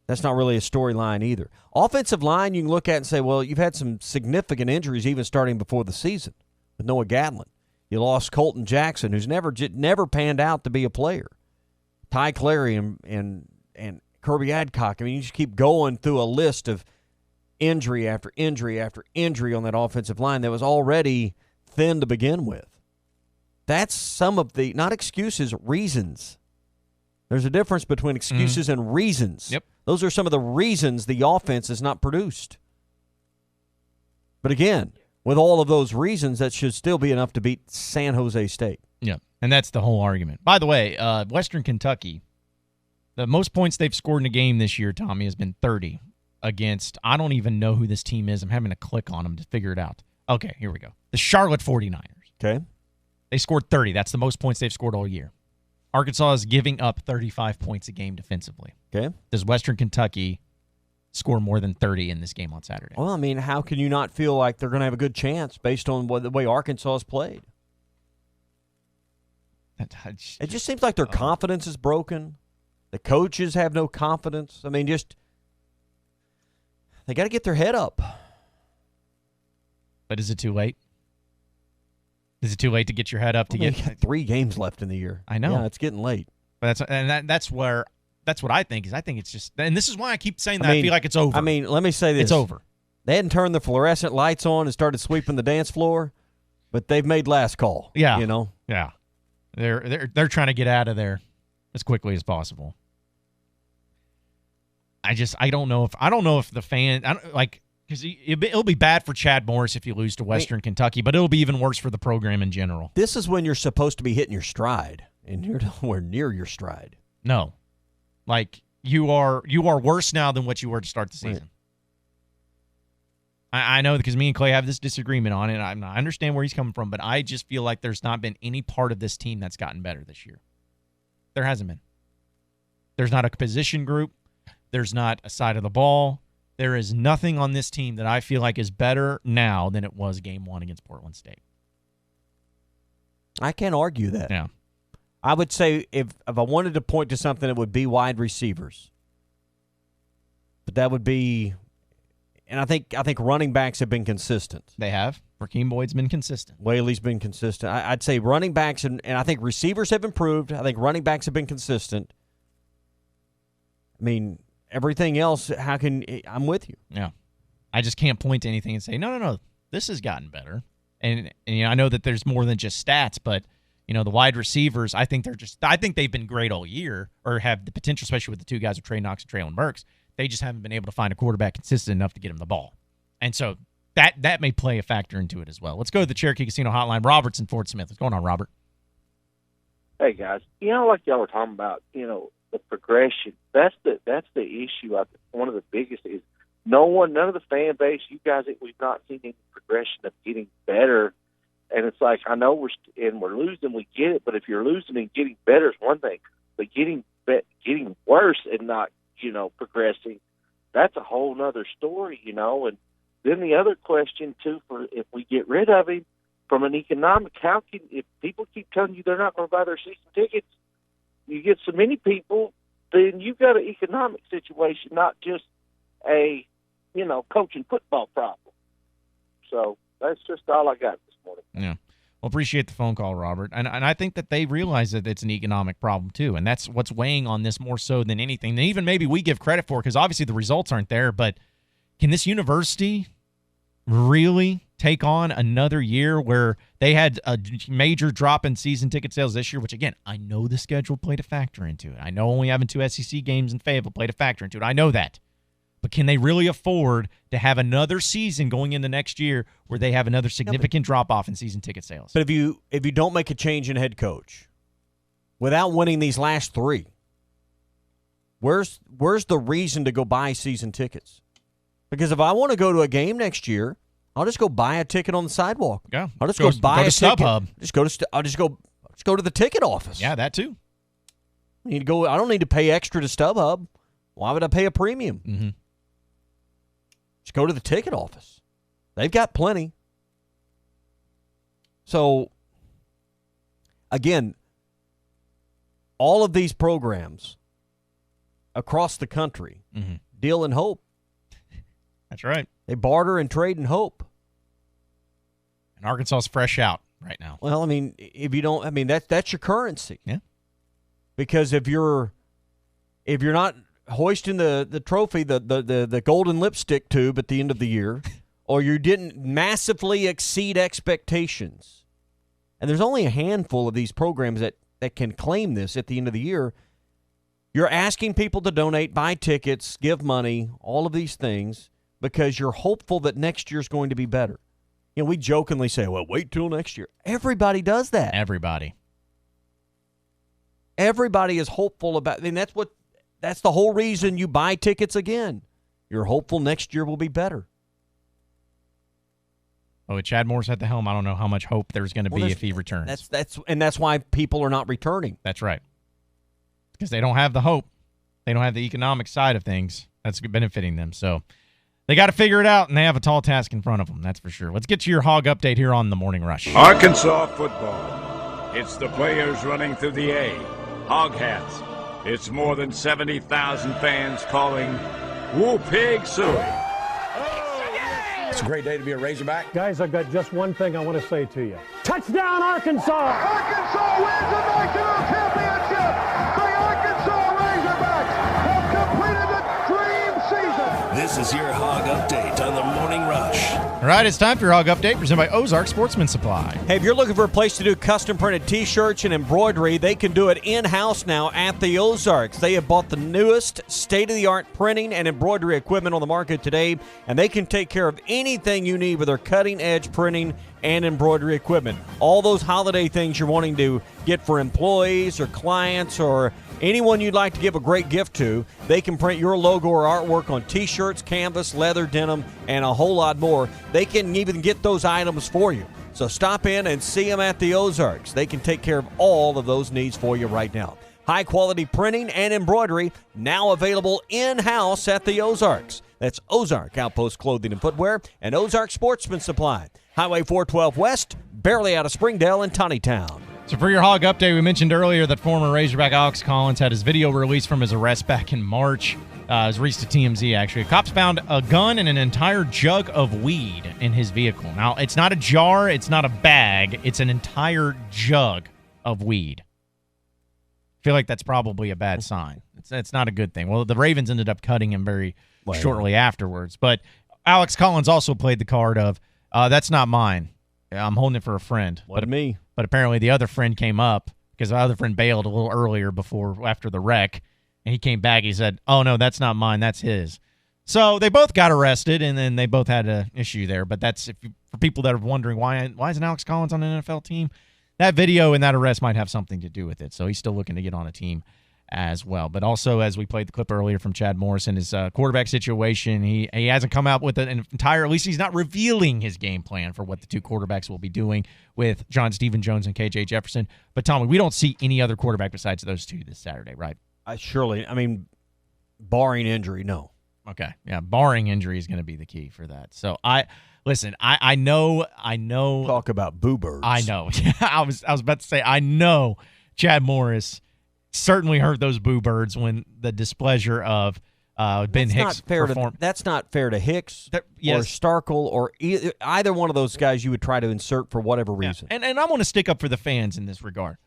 That's not really a storyline either. Offensive line, you can look at and say, well, you've had some significant injuries even starting before the season with Noah Gatlin. You lost Colton Jackson, who's never panned out to be a player. Ty Clary and Kirby Adcock. I mean, you just keep going through a list of injury after injury after injury on that offensive line that was already thin to begin with. That's some of the, not excuses, reasons. There's a difference between excuses and reasons. Yep. Those are some of the reasons the offense is not produced. But again, with all of those reasons, that should still be enough to beat San Jose State. Yeah, and that's the whole argument. By the way, Western Kentucky, the most points they've scored in a game this year, Tommy, has been 30 against, I don't even know who this team is. I'm having to click on them to figure it out. Okay, here we go. The Charlotte 49ers. Okay. They scored 30. That's the most points they've scored all year. Arkansas is giving up 35 points a game defensively. Okay. Does Western Kentucky score more than 30 in this game on Saturday? Well, I mean, how can you not feel like they're going to have a good chance based on the way Arkansas has played? It just seems like their confidence is broken. The coaches have no confidence. I mean, they got to get their head up. But is it too late? Is it too late to get your head up to get 3 games left in the year? I know. Yeah, it's getting late. But that's what I think is. I think it's just, and this is why I keep saying that I feel like it's over. I mean, let me say this: it's over. They hadn't turned the fluorescent lights on and started sweeping the dance floor, but they've made last call. Yeah, Yeah, they're trying to get out of there as quickly as possible. I don't know if the fan because it'll be bad for Chad Morris if you lose to Western Kentucky, but it'll be even worse for the program in general. This is when you're supposed to be hitting your stride, and you're nowhere near your stride. No, like you are worse now than what you were to start the season. I know because me and Clay have this disagreement on it. I understand where he's coming from, but I just feel like there's not been any part of this team that's gotten better this year. There hasn't been. There's not a position group. There's not a side of the ball. There is nothing on this team that I feel like is better now than it was game 1 against Portland State. I can't argue that. Yeah. I would say if I wanted to point to something, it would be wide receivers. But that would be, and I think running backs have been consistent. They have. Rakeem Boyd's been consistent. Whaley's been consistent. I'd say running backs, and I think receivers have improved. I think running backs have been consistent. I mean, everything else, I'm with you. Yeah. I just can't point to anything and say, no, this has gotten better. And I know that there's more than just stats, but the wide receivers, I think they've been great all year, or have the potential, especially with the two guys with Trey Knox and Traylon Burks. They just haven't been able to find a quarterback consistent enough to get him the ball. And so that may play a factor into it as well. Let's go to the Cherokee Casino Hotline. Robert's in Fort Smith. What's going on, Robert? Hey, guys. Like y'all were talking about, the progression. That's the issue. I think one of the biggest is none of the fan base, you guys, we've not seen any progression of getting better. And it's like, I know we're losing, we get it, but if you're losing and getting better is one thing, but getting worse and not, progressing, that's a whole nother story, And then the other question too, for if we get rid of him from an economic, if people keep telling you they're not going to buy their season tickets, you get so many people, then you've got an economic situation, not just a, coaching football problem. So that's just all I got this morning. Yeah. Well, appreciate the phone call, Robert. And I think that they realize that it's an economic problem too, and that's what's weighing on this more so than anything. And even maybe we give credit for, because obviously the results aren't there, but can this university really take on another year where they had a major drop in season ticket sales this year, which, again, I know the schedule played a factor into it. I know only having 2 SEC games in Fayetteville played a factor into it. I know that. But can they really afford to have another season going into next year where they have another significant drop-off in season ticket sales? But if you don't make a change in head coach without winning these last 3, where's the reason to go buy season tickets? Because if I want to go to a game next year, I'll just go buy a ticket on the sidewalk. Yeah, I'll just go buy a ticket. StubHub. I'll just go to the ticket office. Yeah, that too. I don't need to pay extra to StubHub. Why would I pay a premium? Mm-hmm. Just go to the ticket office. They've got plenty. So, again, all of these programs across the country deal in hope. That's right. They barter and trade in hope. And Arkansas is fresh out right now. Well, if you don't, that's your currency. Yeah. Because if you're not hoisting the trophy, the golden lipstick tube at the end of the year, or you didn't massively exceed expectations, and there's only a handful of these programs that can claim this at the end of the year, you're asking people to donate, buy tickets, give money, all of these things, because you're hopeful that next year's going to be better. We jokingly say, well, wait till next year. Everybody does that. Everybody is hopeful about it. That's the whole reason you buy tickets again. You're hopeful next year will be better. Oh, with Chad Morris at the helm, I don't know how much hope there's going to be if he returns. That's why people are not returning. That's right. Because they don't have the hope. They don't have the economic side of things that's benefiting them. So they got to figure it out, and they have a tall task in front of them, that's for sure. Let's get to your Hog update here on the Morning Rush. Arkansas football. It's the players running through the A. Hog hats. It's more than 70,000 fans calling Woo Pig Suey. It's a great day to be a Razorback. Guys, I've got just one thing I want to say to you. Touchdown, Arkansas! Arkansas wins the national championship! The Arkansas Razorbacks have completed the dream season! This is your Hog Update on the Morning Rush. All right, it's time for your Hog Update, presented by Ozark Sportsman Supply. Hey, if you're looking for a place to do custom-printed T-shirts and embroidery, they can do it in-house now at the Ozarks. They have bought the newest state-of-the-art printing and embroidery equipment on the market today, and they can take care of anything you need with their cutting-edge printing and embroidery equipment. All those holiday things you're wanting to get for employees or clients or anyone you'd like to give a great gift to, they can print your logo or artwork on T-shirts, canvas, leather, denim, and a whole lot more. They can even get those items for you. So stop in and see them at the Ozarks. They can take care of all of those needs for you right now. High-quality printing and embroidery now available in-house at the Ozarks. That's Ozark Outpost Clothing and Footwear and Ozark Sportsman Supply. Highway 412 West, barely out of Springdale and Tawnytown. So for your Hog Update, we mentioned earlier that former Razorback Alex Collins had his video released from his arrest back in March. It was released to TMZ, actually. Cops found a gun and an entire jug of weed in his vehicle. Now, it's not a jar, it's not a bag, it's an entire jug of weed. I feel like that's probably a bad sign. It's not a good thing. Well, the Ravens ended up cutting him very shortly afterwards. But Alex Collins also played the card of, that's not mine. I'm holding it for a friend. But me. But apparently the other friend came up because the other friend bailed a little earlier after the wreck. And he came back. He said, oh, no, that's not mine. That's his. So they both got arrested, and then they both had an issue there. But that's for people that are wondering, why isn't Alex Collins on an NFL team? That video and that arrest might have something to do with it. So he's still looking to get on a team as well. But also, as we played the clip earlier from Chad Morris in his quarterback situation, he hasn't come out with an entire, at least he's not revealing his game plan for what the two quarterbacks will be doing with John Stephen Jones and KJ Jefferson. But Tommy, we don't see any other quarterback besides those two this Saturday, right? Barring injury, no. Okay. Yeah, barring injury is going to be the key for that. So I know. Talk about boo birds. I know. I was about to say, I know Chad Morris certainly heard those boo birds when the displeasure of Ben Hicks performed. That's not fair to Hicks or Starkel or either one of those guys you would try to insert for whatever reason. Yeah. And I want to stick up for the fans in this regard.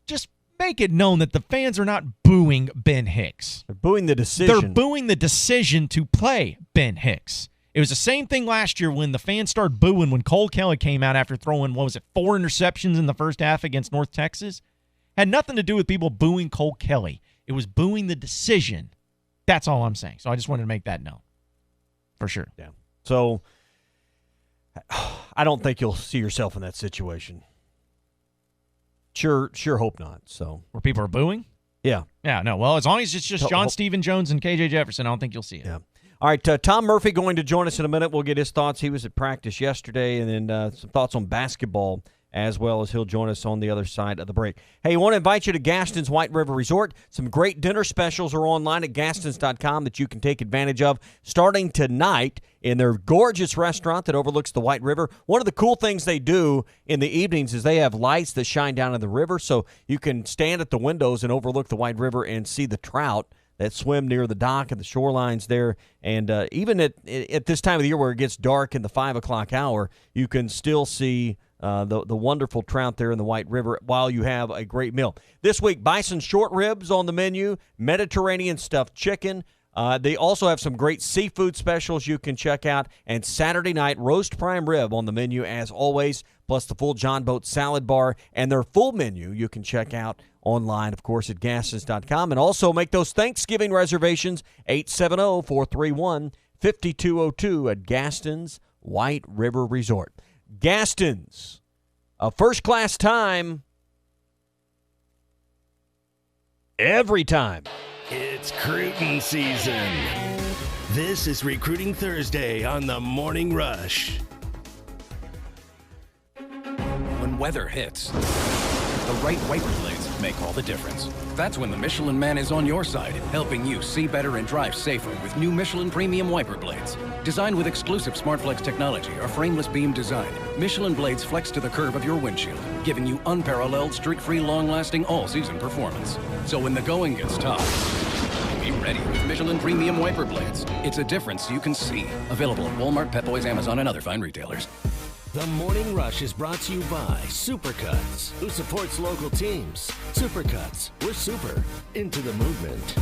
Just make it known that the fans are not booing Ben Hicks. They're booing the decision. They're booing the decision to play Ben Hicks. It was the same thing last year when the fans started booing when Cole Kelly came out after throwing, 4 interceptions in the first half against North Texas. Had nothing to do with people booing Cole Kelly. It was booing the decision. That's all I'm saying. So I just wanted to make that known. For sure. Yeah. So I don't think you'll see yourself in that situation. Sure hope not. So where people are booing? Yeah. Yeah, no. Well, as long as it's just John Stephen Jones and KJ Jefferson, I don't think you'll see it. Yeah. All right, Tom Murphy going to join us in a minute. We'll get his thoughts. He was at practice yesterday, and then some thoughts on basketball, as well as he'll join us on the other side of the break. Hey, I want to invite you to Gaston's White River Resort. Some great dinner specials are online at gastons.com that you can take advantage of starting tonight in their gorgeous restaurant that overlooks the White River. One of the cool things they do in the evenings is they have lights that shine down in the river, so you can stand at the windows and overlook the White River and see the trout that swim near the dock and the shorelines there. And even at this time of the year where it gets dark in the 5 o'clock hour, you can still see the wonderful trout there in the White River while you have a great meal. This week, bison short ribs on the menu, Mediterranean stuffed chicken. They also have some great seafood specials you can check out. And Saturday night, roast prime rib on the menu as always, plus the full John Boat salad bar. And their full menu you can check out online, of course, at Gastons.com. And also make those Thanksgiving reservations, 870-431-5202 at Gaston's White River Resort. Gaston's, a first-class time every time. It's recruiting season. This is Recruiting Thursday on the Morning Rush. When weather hits, the right wiper blades make all the difference. That's when the Michelin Man is on your side, helping you see better and drive safer with new Michelin Premium Wiper Blades. Designed with exclusive SmartFlex technology or frameless beam design, Michelin blades flex to the curve of your windshield, giving you unparalleled, streak-free, long-lasting, all-season performance. So when the going gets tough, be ready with Michelin Premium Wiper Blades. It's a difference you can see. Available at Walmart, Pep Boys, Amazon, and other fine retailers. The Morning Rush is brought to you by Supercuts, who supports local teams. Supercuts, we're super into the movement.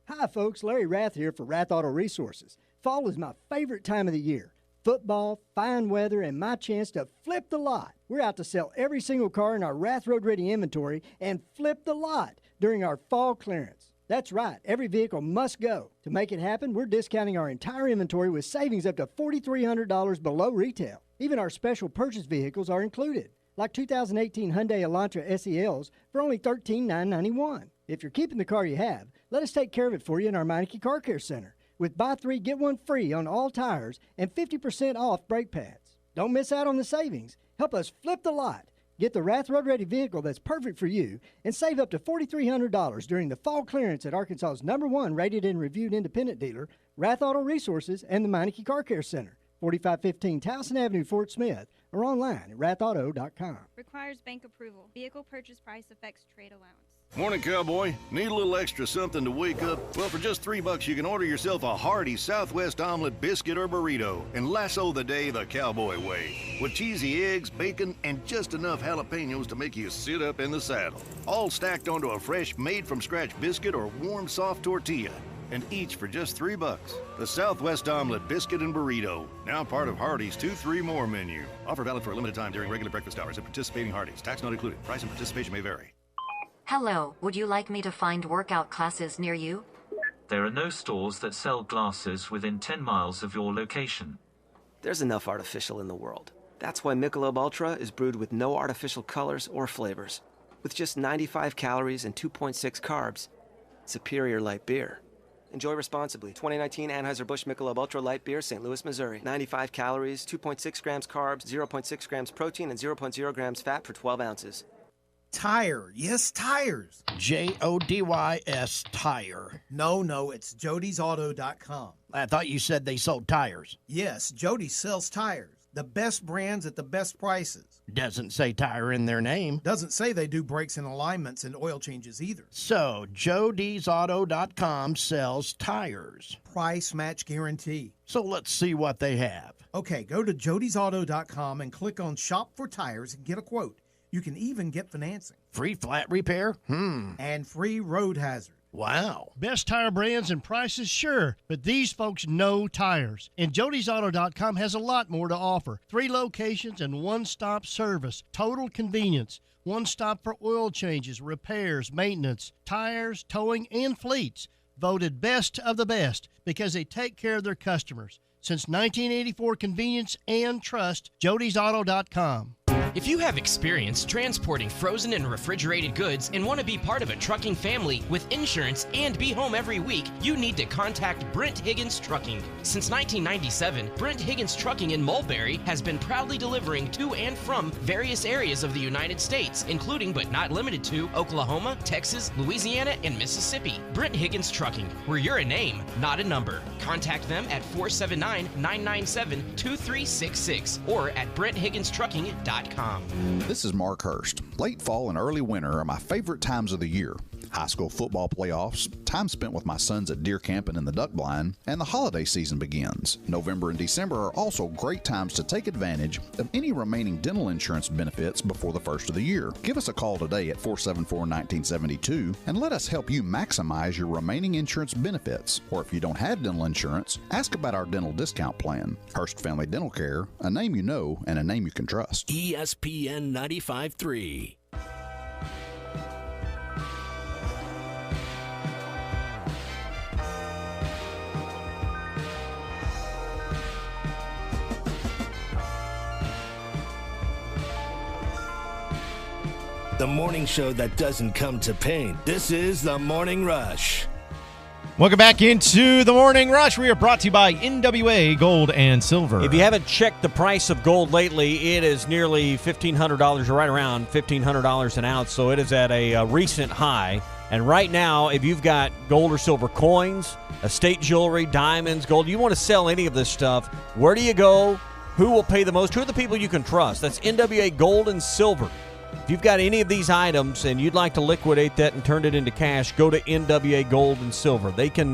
Hi, folks. Larry Rath here for Rath Auto Resources. Fall is my favorite time of the year. Football, fine weather, and my chance to flip the lot. We're out to sell every single car in our Rath Road Ready inventory and flip the lot during our fall clearance. That's right, every vehicle must go. To make it happen, we're discounting our entire inventory with savings up to $4,300 below retail. Even our special purchase vehicles are included, like 2018 Hyundai Elantra SELs for only $13,991. If you're keeping the car you have, let us take care of it for you in our Meineke Car Care Center with buy 3, get 1 free on all tires and 50% off brake pads. Don't miss out on the savings. Help us flip the lot. Get the Rath Road Ready vehicle that's perfect for you and save up to $4,300 during the fall clearance at Arkansas's #1 rated and reviewed independent dealer, Rath Auto Resources, and the Meineke Car Care Center, 4515 Towson Avenue, Fort Smith, or online at rathauto.com. Requires bank approval. Vehicle purchase price affects trade allowance. Morning, cowboy. Need a little extra something to wake up? Well, for just $3 you can order yourself a hearty Southwest omelet, biscuit, or burrito and lasso the day the cowboy way. With cheesy eggs, bacon, and just enough jalapenos to make you sit up in the saddle. All stacked onto a fresh, made-from-scratch biscuit or warm, soft tortilla. And each for just $3. The Southwest Omelet, Biscuit, and Burrito. Now part of Hardee's 2-3 More menu. Offer valid for a limited time during regular breakfast hours at participating Hardee's. Tax not included. Price and participation may vary. Hello, would you like me to find workout classes near you? There are no stores that sell glasses within 10 miles of your location. There's enough artificial in the world. That's why Michelob Ultra is brewed with no artificial colors or flavors. With just 95 calories and 2.6 carbs. Superior light beer. Enjoy responsibly. 2019 Anheuser-Busch Michelob Ultra Light Beer, St. Louis, Missouri. 95 calories, 2.6 grams carbs, 0.6 grams protein, and 0.0 grams fat for 12 ounces. Tire. Yes, tires. Jodys, tire. No, it's jodysauto.com. I thought you said they sold tires. Yes, Jody sells tires. The best brands at the best prices. Doesn't say tire in their name. Doesn't say they do brakes and alignments and oil changes either. So, jodysauto.com sells tires. Price match guarantee. So let's see what they have. Okay, go to jodysauto.com and click on Shop for Tires and get a quote. You can even get financing. Free flat repair? And free road hazard. Wow. Best tire brands and prices, sure, but these folks know tires. And Jody'sAuto.com has a lot more to offer. 3 locations and one-stop service. Total convenience. One stop for oil changes, repairs, maintenance, tires, towing, and fleets. Voted best of the best because they take care of their customers. Since 1984, convenience and trust, Jody'sAuto.com. If you have experience transporting frozen and refrigerated goods and want to be part of a trucking family with insurance and be home every week, you need to contact Brent Higgins Trucking. Since 1997, Brent Higgins Trucking in Mulberry has been proudly delivering to and from various areas of the United States, including but not limited to Oklahoma, Texas, Louisiana, and Mississippi. Brent Higgins Trucking, where you're a name, not a number. Contact them at 479-997-2366 or at BrentHigginsTrucking.com. This is Mark Hurst. Late fall and early winter are my favorite times of the year. High school football playoffs, time spent with my sons at deer camping in the duck blind, and the holiday season begins. November and December are also great times to take advantage of any remaining dental insurance benefits before the first of the year. Give us a call today at 474-1972 and let us help you maximize your remaining insurance benefits. Or if you don't have dental insurance, ask about our dental discount plan. Hurst Family Dental Care, a name you know and a name you can trust. ESPN 95.3. The morning show that doesn't come to pain. This is The Morning Rush. Welcome back into The Morning Rush. We are brought to you by NWA Gold and Silver. If you haven't checked the price of gold lately, it is nearly $1,500, or right around $1,500 an ounce, so it is at a recent high. And right now, if you've got gold or silver coins, estate jewelry, diamonds, gold, you want to sell any of this stuff, where do you go? Who will pay the most? Who are the people you can trust? That's NWA Gold and Silver. If you've got any of these items and you'd like to liquidate that and turn it into cash, go to NWA Gold and Silver. They can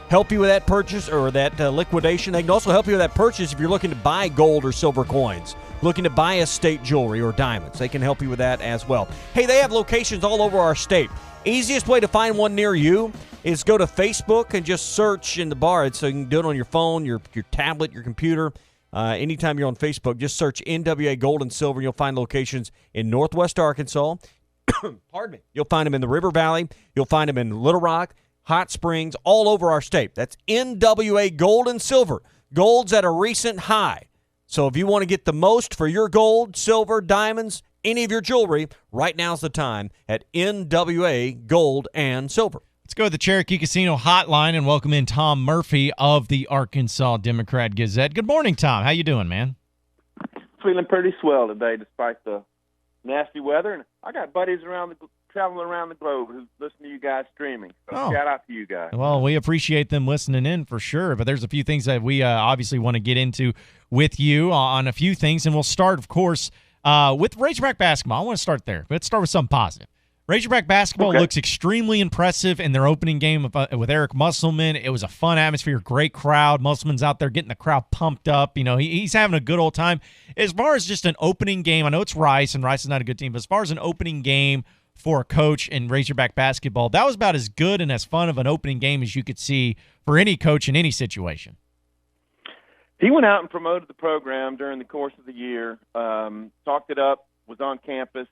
help you with that purchase or that liquidation. They can also help you with that purchase if you're looking to buy gold or silver coins, looking to buy estate jewelry or diamonds. They can help you with that as well. Hey, they have locations all over our state. Easiest way to find one near you is go to Facebook and just search in the bar. So you can do it on your phone, your tablet, your computer. Anytime you're on Facebook, just search NWA Gold and Silver. You'll find locations in Northwest Arkansas. Pardon me. You'll find them in the River Valley. You'll find them in Little Rock, Hot Springs, all over our state. That's NWA Gold and Silver. Gold's at a recent high. So if you want to get the most for your gold, silver, diamonds, any of your jewelry, right now's the time at NWA Gold and Silver. Let's go to the Cherokee Casino hotline and welcome in Tom Murphy of the Arkansas Democrat-Gazette. Good morning, Tom. How you doing, man? Feeling pretty swell today despite the nasty weather. And I got buddies traveling around the globe who listen to you guys streaming. So shout out to you guys. Well, we appreciate them listening in for sure, but there's a few things that we obviously want to get into with you on a few things, and we'll start, of course, with Razorback basketball. I want to start there. Let's start with something positive. Razorback basketball looks extremely impressive in their opening game with Eric Musselman. It was a fun atmosphere, great crowd. Musselman's out there getting the crowd pumped up. You know, he's having a good old time. As far as just an opening game, I know it's Rice, and Rice is not a good team, but as far as an opening game for a coach in Razorback basketball, that was about as good and as fun of an opening game as you could see for any coach in any situation. He went out and promoted the program during the course of the year, talked it up, was on campus,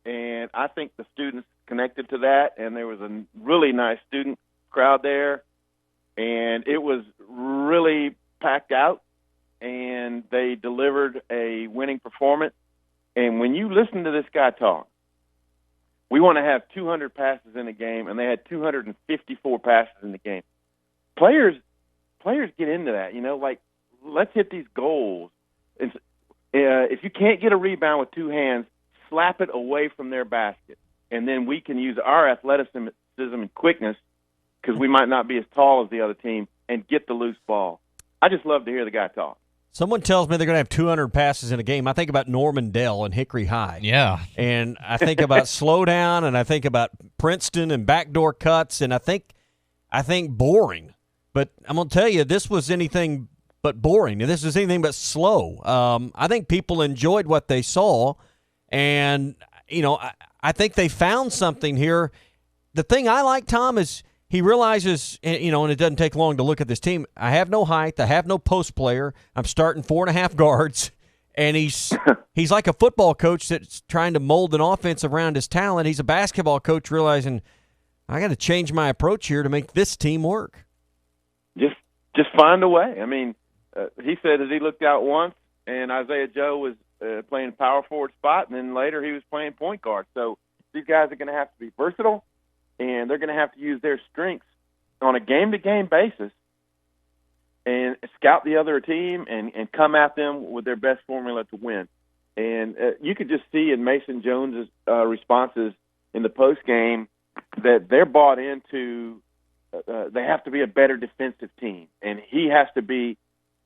and I think the students connected to that, and there was a really nice student crowd there, and it was really packed out, and they delivered a winning performance. And when you listen to this guy talk, we want to have 200 passes in a game, and they had 254 passes in the game. Players get into that, you know, like, let's hit these goals. If you can't get a rebound with two hands, slap it away from their basket, and then we can use our athleticism and quickness, because we might not be as tall as the other team, and get the loose ball. I just love to hear the guy talk. Someone tells me they're going to have 200 passes in a game. I think about Norman Dell and Hickory High. Yeah. And I think about slowdown, and I think about Princeton and backdoor cuts, and I think boring. But I'm going to tell you, this was anything but boring, and this is anything but slow. I think people enjoyed what they saw, and, you know, I think they found something here. The thing I like, Tom, is he realizes, you know, and it doesn't take long to look at this team. I have no height. I have no post player. I'm starting 4.5 guards, and he's like a football coach that's trying to mold an offense around his talent. He's a basketball coach realizing, I got to change my approach here to make this team work. Just find a way. I mean, he said that he looked out once, and Isaiah Joe was playing power forward spot, and then later he was playing point guard. So these guys are going to have to be versatile, and they're going to have to use their strengths on a game-to-game basis and scout the other team and come at them with their best formula to win. And you could just see in Mason Jones's responses in the postgame that they're bought into they have to be a better defensive team, and he has to be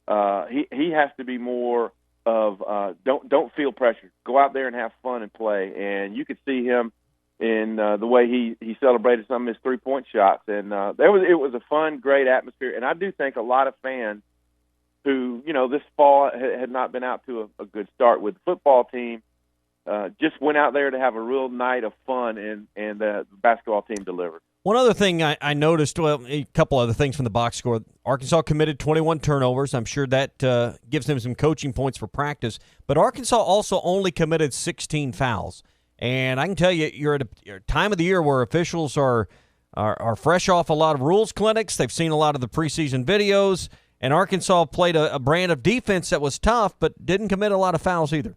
he has to be more of don't feel pressure. Go out there and have fun and play. And you could see him in the way he celebrated some of his three-point shots. And it was a fun, great atmosphere. And I do think a lot of fans who, you know, this fall had not been out to a good start with the football team, just went out there to have a real night of fun, and the basketball team delivered. One other thing I noticed, well, a couple other things from the box score. Arkansas committed 21 turnovers. I'm sure that gives them some coaching points for practice. But Arkansas also only committed 16 fouls. And I can tell you, you're at a time of the year where officials are fresh off a lot of rules clinics. They've seen a lot of the preseason videos. And Arkansas played a brand of defense that was tough, but didn't commit a lot of fouls either.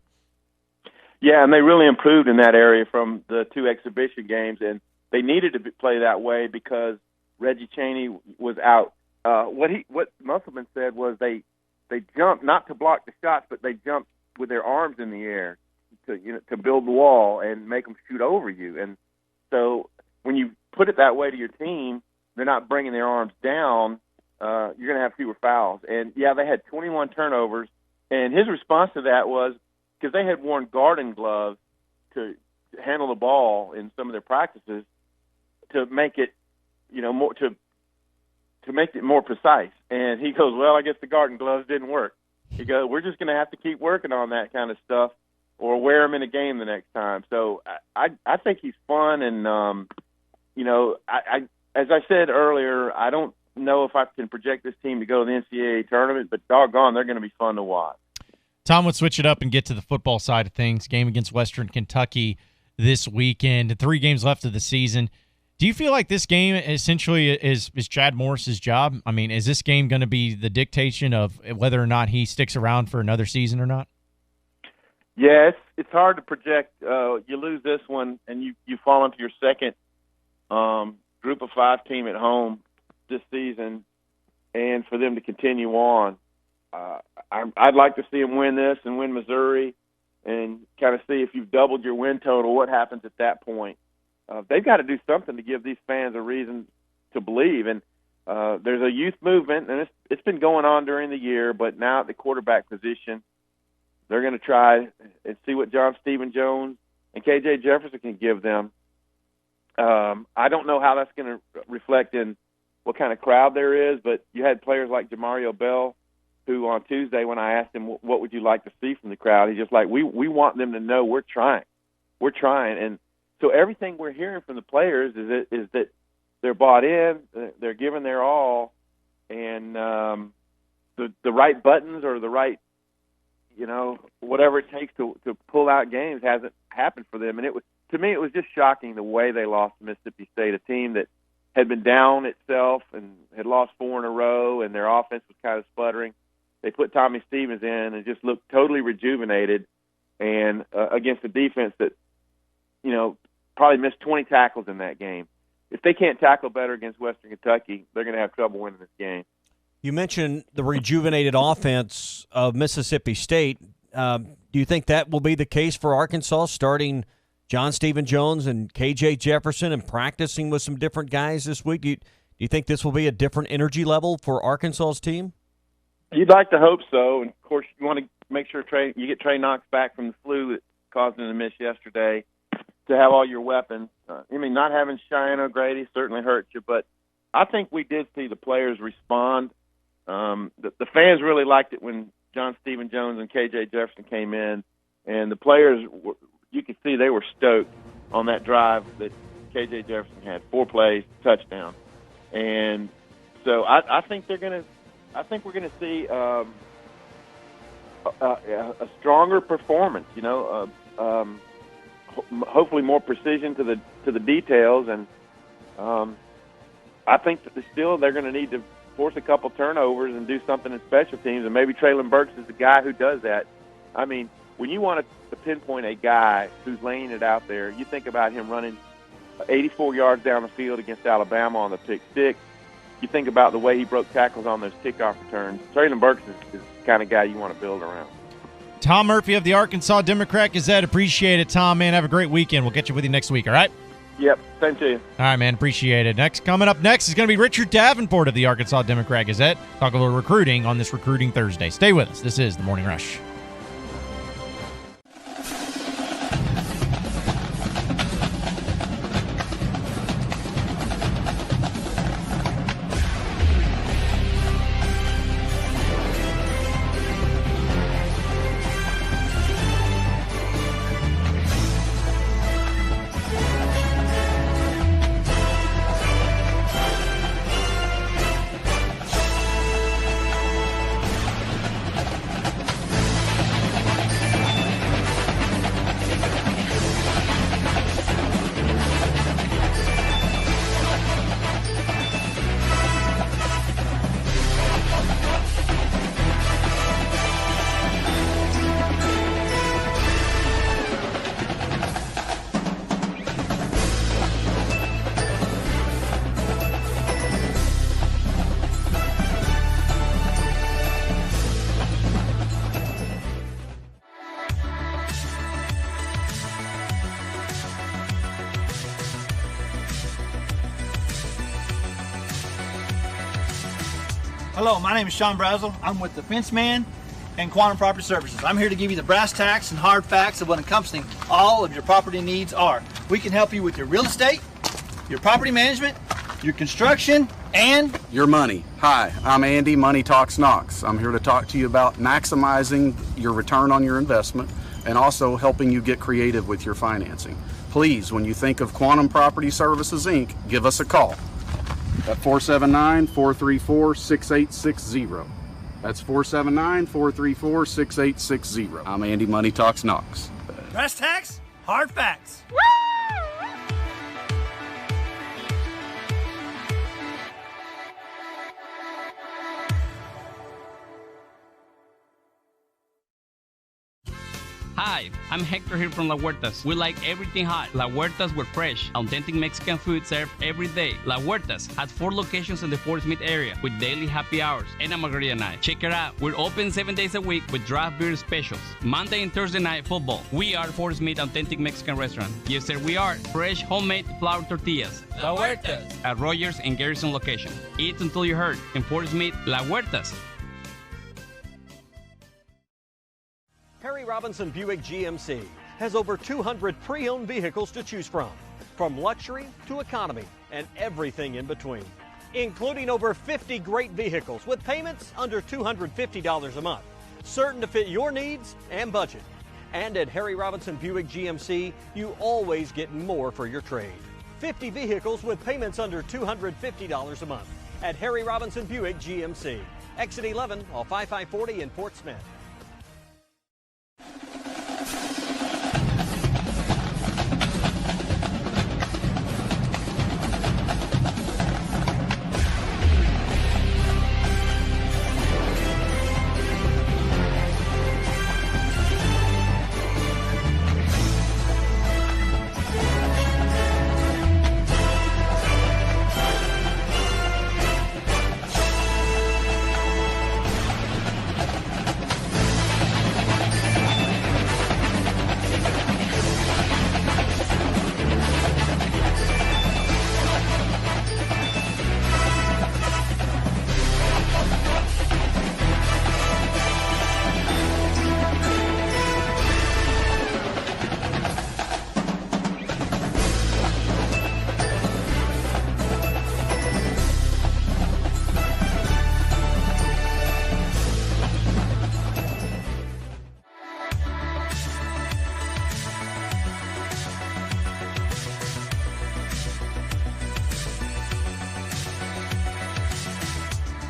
Yeah, and they really improved in that area from the two exhibition games. And they needed to play that way because Reggie Chaney was out. What Musselman said was they jumped not to block the shots, but they jumped with their arms in the air to build the wall and make them shoot over you. And so when you put it that way to your team, they're not bringing their arms down. You're going to have fewer fouls. And yeah, they had 21 turnovers. And his response to that was because they had worn garden gloves to handle the ball in some of their practices, to make it, more to make it more precise. And he goes, well, I guess the garden gloves didn't work. He goes, we're just going to have to keep working on that kind of stuff or wear them in a game the next time. So I think he's fun. And, as I said earlier, I don't know if I can project this team to go to the NCAA tournament, but doggone, they're going to be fun to watch. Tom, let's switch it up and get to the football side of things. Game against Western Kentucky this weekend. 3 games left of the season. Do you feel like this game essentially is Chad Morris's job? I mean, is this game going to be the dictation of whether or not he sticks around for another season or not? Yeah, it's hard to project. You lose this one, and you fall into your second Group of 5 team at home this season, and for them to continue on. I'd like to see them win this and win Missouri and kind of see if you've doubled your win total, what happens at that point. They've got to do something to give these fans a reason to believe. And there's a youth movement, and it's been going on during the year, but now at the quarterback position, they're going to try and see what John Stephen Jones and KJ Jefferson can give them. I don't know how that's going to reflect in what kind of crowd there is, but you had players like Jamario Bell, who on Tuesday when I asked him what would you like to see from the crowd, he's just like, we want them to know we're trying. We're trying. And so everything we're hearing from the players is that they're bought in, they're giving their all, and the right buttons or the right, whatever it takes to pull out games hasn't happened for them. And to me, it was just shocking the way they lost to Mississippi State, a team that had been down itself and had lost 4 in a row, and their offense was kind of sputtering. They put Tommy Stevens in and just looked totally rejuvenated, and against a defense that, probably missed 20 tackles in that game. If they can't tackle better against Western Kentucky, they're going to have trouble winning this game. You mentioned the rejuvenated offense of Mississippi State. Do you think that will be the case for Arkansas, starting John Stephen Jones and KJ Jefferson and practicing with some different guys this week? Do you think this will be a different energy level for Arkansas's team? You'd like to hope so. And, of course, you want to make sure you get Trey Knox back from the flu that caused him to miss yesterday, to have all your weapons. Not having Cheyenne O'Grady certainly hurt you, but I think we did see the players respond. The fans really liked it when John Stephen Jones and KJ Jefferson came in, and the players, you could see they were stoked on that drive that KJ Jefferson had, 4 plays, touchdown. And so I think we're going to see a stronger performance. Hopefully more precision to the details, and I think that they're going to need to force a couple turnovers and do something in special teams, and maybe Traylon Burks is the guy who does that. When you want to pinpoint a guy who's laying it out there, you think about him running 84 yards down the field against Alabama on the pick six. You think about the way he broke tackles on those kickoff returns. Traylon Burks is the kind of guy you want to build around. Tom Murphy of the Arkansas Democrat-Gazette. Appreciate it, Tom, man. Have a great weekend. We'll get you with you next week, all right? Yep, same to you. All right, man. Appreciate it. Coming up next is going to be Richard Davenport of the Arkansas Democrat-Gazette. Talk a little recruiting on this Recruiting Thursday. Stay with us. This is The Morning Rush. Hello, my name is Sean Brazel. I'm with the Fence Man and Quantum Property Services. I'm here to give you the brass tacks and hard facts of what encompassing all of your property needs are. We can help you with your real estate, your property management, your construction, and your money. Hi, I'm Andy, Money Talks Knox. I'm here to talk to you about maximizing your return on your investment and also helping you get creative with your financing. Please, when you think of Quantum Property Services, Inc., give us a call at 479-434-6860. That's 479-434-6860. I'm Andy, Money Talks Knox. brass tacks, hard facts. Hi, I'm Hector here from La Huertas. We like everything hot. La Huertas with fresh, authentic Mexican food served every day. La Huertas has 4 locations in the Fort Smith area with daily happy hours and a margarita night. Check it out. We're open 7 days a week with draft beer specials. Monday and Thursday night football. We are Fort Smith Authentic Mexican Restaurant. Yes, sir, we are. Fresh homemade flour tortillas. La Huertas. At Rogers and Garrison location. Eat until you hurt. In Fort Smith, La Huertas. Harry Robinson Buick GMC has over 200 pre-owned vehicles to choose from luxury to economy and everything in between, including over 50 great vehicles with payments under $250 a month, certain to fit your needs and budget. And at Harry Robinson Buick GMC, you always get more for your trade. 50 vehicles with payments under $250 a month at Harry Robinson Buick GMC. Exit 11 off I-540 in Fort Smith.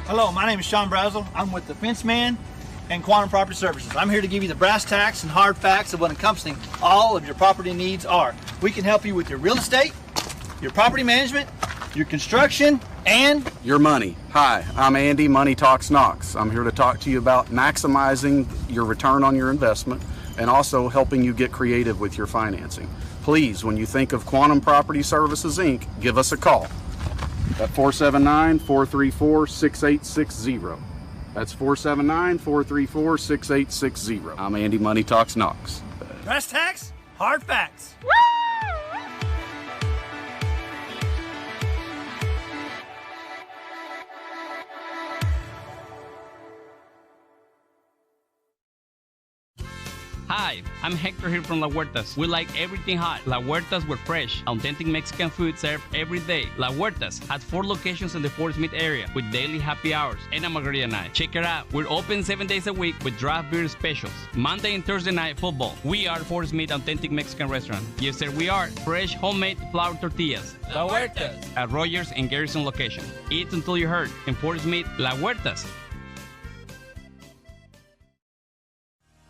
Hello, my name is Sean Brazel. I'm with the Fence Man and Quantum Property Services. I'm here to give you the brass tacks and hard facts of what encompassing all of your property needs are. We can help you with your real estate, your property management, your construction, and your money. Hi, I'm Andy, Money Talks Knox. I'm here to talk to you about maximizing your return on your investment and also helping you get creative with your financing. Please, when you think of Quantum Property Services, Inc., give us a call at 479-434-6860. That's 479-434-6860. I'm Andy, Money Talks Knox. brass tacks, hard facts. Hi, I'm Hector here from La Huertas. We like everything hot. La Huertas with fresh, authentic Mexican food served every day. La Huertas has 4 locations in the Fort Smith area with daily happy hours and a margarita night. Check it out. We're open 7 days a week with draft beer specials. Monday and Thursday night football. We are Fort Smith Authentic Mexican Restaurant. Yes, sir, we are. Fresh homemade flour tortillas. La Huertas. At Rogers and Garrison location. Eat until you hurt. In Fort Smith, La Huertas.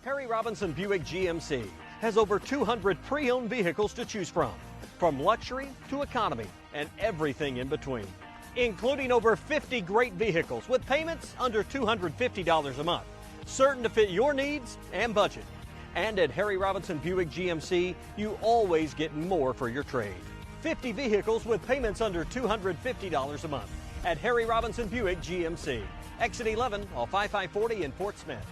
Harry Robinson Buick GMC has over 200 pre-owned vehicles to choose from luxury to economy and everything in between, including over 50 great vehicles with payments under $250 a month, certain to fit your needs and budget. And at Harry Robinson Buick GMC, you always get more for your trade. 50 vehicles with payments under $250 a month at Harry Robinson Buick GMC. Exit 11 off I-540 in Fort Smith.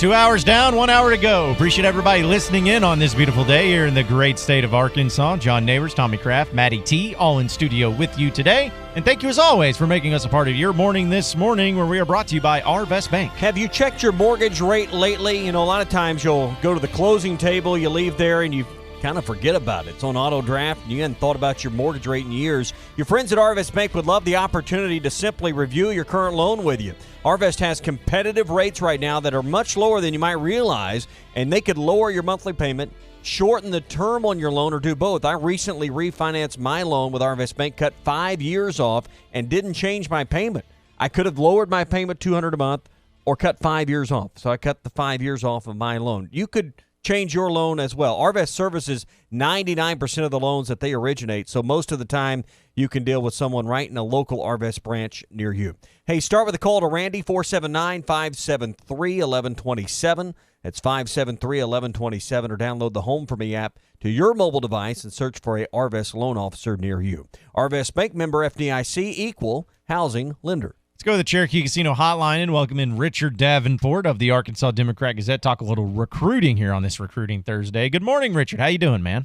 2 hours down, 1 hour to go. Appreciate everybody listening in on this beautiful day here in the great state of Arkansas. John Neighbors, Tommy Kraft, Matty T, all in studio with you today. And thank you as always for making us a part of your morning this morning, where we are brought to you by Arvest Bank. Have you checked your mortgage rate lately? You know, a lot of times you'll go to the closing table, you leave there, and you kind of forget about it. It's on auto draft, and you hadn't thought about your mortgage rate in years. Your friends at Arvest Bank would love the opportunity to simply review your current loan with you. Arvest has competitive rates right now that are much lower than you might realize, and they could lower your monthly payment, shorten the term on your loan, or do both. I recently refinanced my loan with Arvest Bank, cut 5 years off, and didn't change my payment. I could have lowered my payment $200 a month or cut 5 years off. So I cut the 5 years off of my loan. You could change your loan as well. Arvest services 99% of the loans that they originate, so most of the time you can deal with someone right in a local Arvest branch near you. Hey, start with a call to Randy, 479-573-1127. That's 573-1127, or download the Home For Me app to your mobile device and search for a Arvest loan officer near you. Arvest Bank, member FDIC, equal housing lender. Let's go to the Cherokee Casino hotline and welcome in Richard Davenport of the Arkansas Democrat-Gazette. Talk a little recruiting here on this Recruiting Thursday. Good morning, Richard. How you doing, man?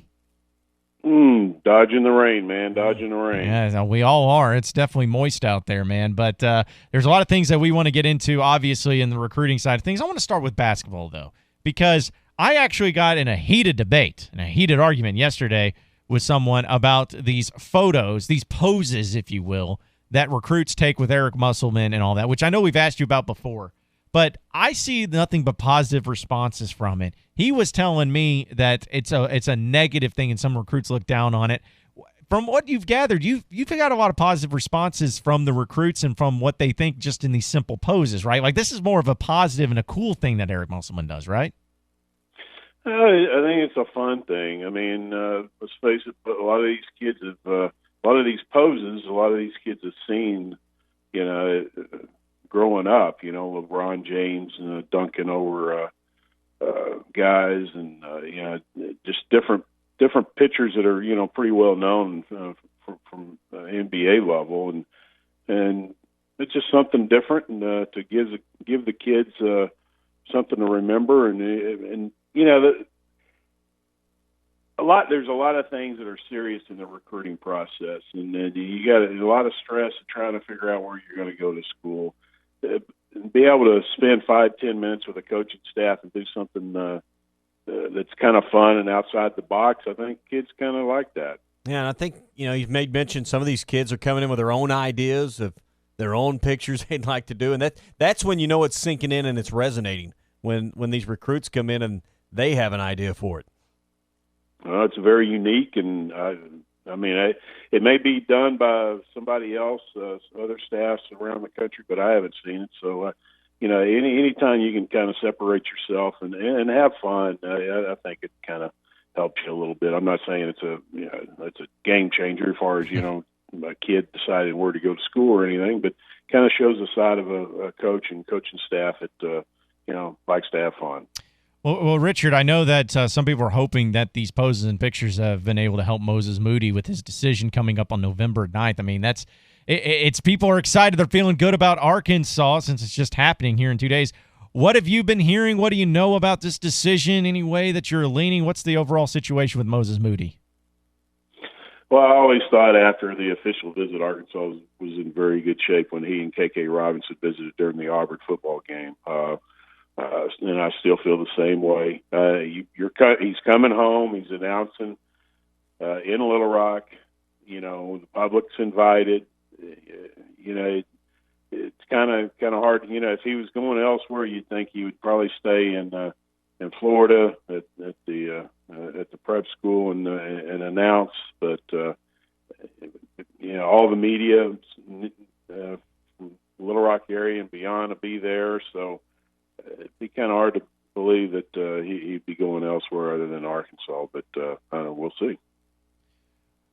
Dodging the rain, man. Dodging the rain. Yeah, we all are. It's definitely moist out there, man. But there's a lot of things that we want to get into, obviously, in the recruiting side of things. I want to start with basketball, though, because I actually got in a heated debate and a heated argument yesterday with someone about these photos, these poses, if you will, that recruits take with Eric Musselman and all that, which I know we've asked you about before. But I see nothing but positive responses from it. He was telling me that it's a negative thing and some recruits look down on it. From what you've gathered, you've got a lot of positive responses from the recruits and from what they think just in these simple poses, right? Like, this is more of a positive and a cool thing that Eric Musselman does, right? I think it's a fun thing. I mean, let's face it, a lot of these kids have a lot of these poses, a lot of these kids have seen, you know, growing up, you know, LeBron James dunking over guys, and you know, just different pictures that are, you know, pretty well known from NBA level, and it's just something different, and to give the kids something to remember, and you know, there's a lot of things that are serious in the recruiting process, and then you got a lot of stress of trying to figure out where you're going to go to school. Be able to spend 5-10 minutes with a coaching staff and do something that's kind of fun and outside the box, I think kids kind of like that. Yeah, and I think, you know, you've made mention some of these kids are coming in with their own ideas of their own pictures they'd like to do, and that's when you know it's sinking in and it's resonating, when these recruits come in and they have an idea for it. It's very unique, and I mean, it may be done by somebody else, other staffs around the country, but I haven't seen it. So, you know, anytime you can kind of separate yourself and have fun, I think it kind of helps you a little bit. I'm not saying it's a game changer as far as, you know, a kid deciding where to go to school or anything, but kind of shows the side of a coach and coaching staff that, you know, likes to have fun. Well, Richard, I know that some people are hoping that these poses and pictures have been able to help Moses Moody with his decision coming up on November 9th. I mean, it's people are excited. They're feeling good about Arkansas since it's just happening here in 2 days. What have you been hearing? What do you know about this decision? Any way that you're leaning? What's the overall situation with Moses Moody? Well, I always thought after the official visit, Arkansas was in very good shape when he and K.K. Robinson visited during the Auburn football game. And I still feel the same way. He's coming home. He's announcing in Little Rock. You know, the public's invited. You know, it's kind of hard. You know, if he was going elsewhere, you'd think he would probably stay in Florida at the prep school and announce. But you know, all the media from Little Rock area and beyond will be there. So it'd be kind of hard to believe that he'd be going elsewhere other than Arkansas, but we'll see.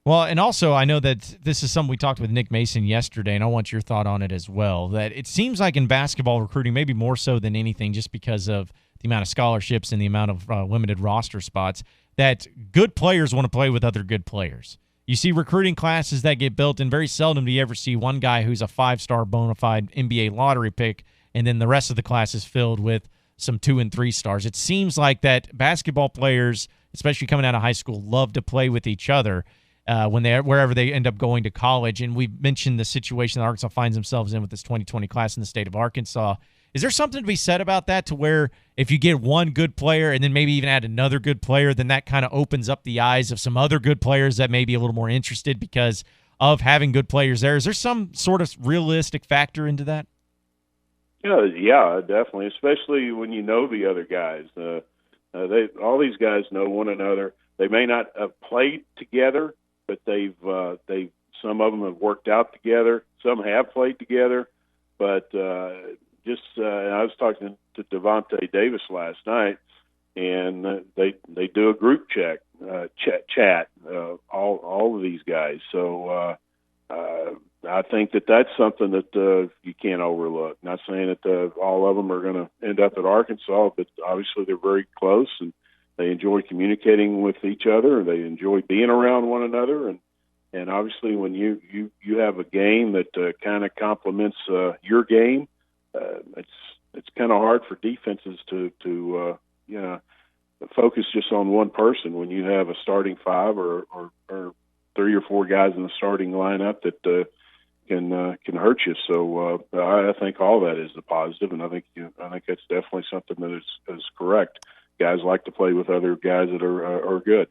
Well, and also I know that this is something we talked with Nick Mason yesterday, and I want your thought on it as well, that it seems like in basketball recruiting, maybe more so than anything, just because of the amount of scholarships and the amount of limited roster spots, that good players want to play with other good players. You see recruiting classes that get built, and very seldom do you ever see one guy who's a 5-star bona fide NBA lottery pick, and then the rest of the class is filled with some 2 and 3 stars. It seems like that basketball players, especially coming out of high school, love to play with each other wherever they end up going to college. And we've mentioned the situation that Arkansas finds themselves in with this 2020 class in the state of Arkansas. Is there something to be said about that, to where if you get one good player and then maybe even add another good player, then that kind of opens up the eyes of some other good players that may be a little more interested because of having good players there? Is there some sort of realistic factor into that? Yeah, definitely, especially when you know the other guys. All these guys know one another. They may not have played together, but they've some of them have worked out together. Some have played together, but I was talking to Devontae Davis last night, and they do a group chat, all of these guys. So I think that's something that you can't overlook. Not saying that all of them are going to end up at Arkansas, but obviously they're very close, and they enjoy communicating with each other, and they enjoy being around one another, and obviously when you have a game that kind of complements your game, it's kind of hard for defenses to focus just on one person when you have a starting 5 or 3 or 4 guys in the starting lineup that can hurt you. So I think all that is the positive, and I think that's definitely something that is correct. Guys like to play with other guys that are good.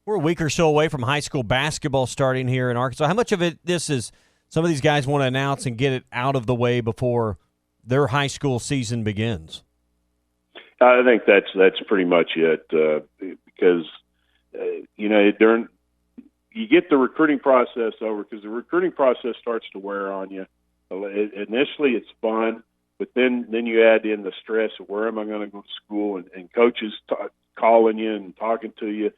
We're a week or so away from high school basketball starting here in Arkansas. How much of this is some of these guys want to announce and get it out of the way before their high school season begins? I think that's pretty much it, because you get the recruiting process over, because the recruiting process starts to wear on you. Initially, it's fun, but then you add in the stress of where am I going to go to school, and coaches calling you and talking to you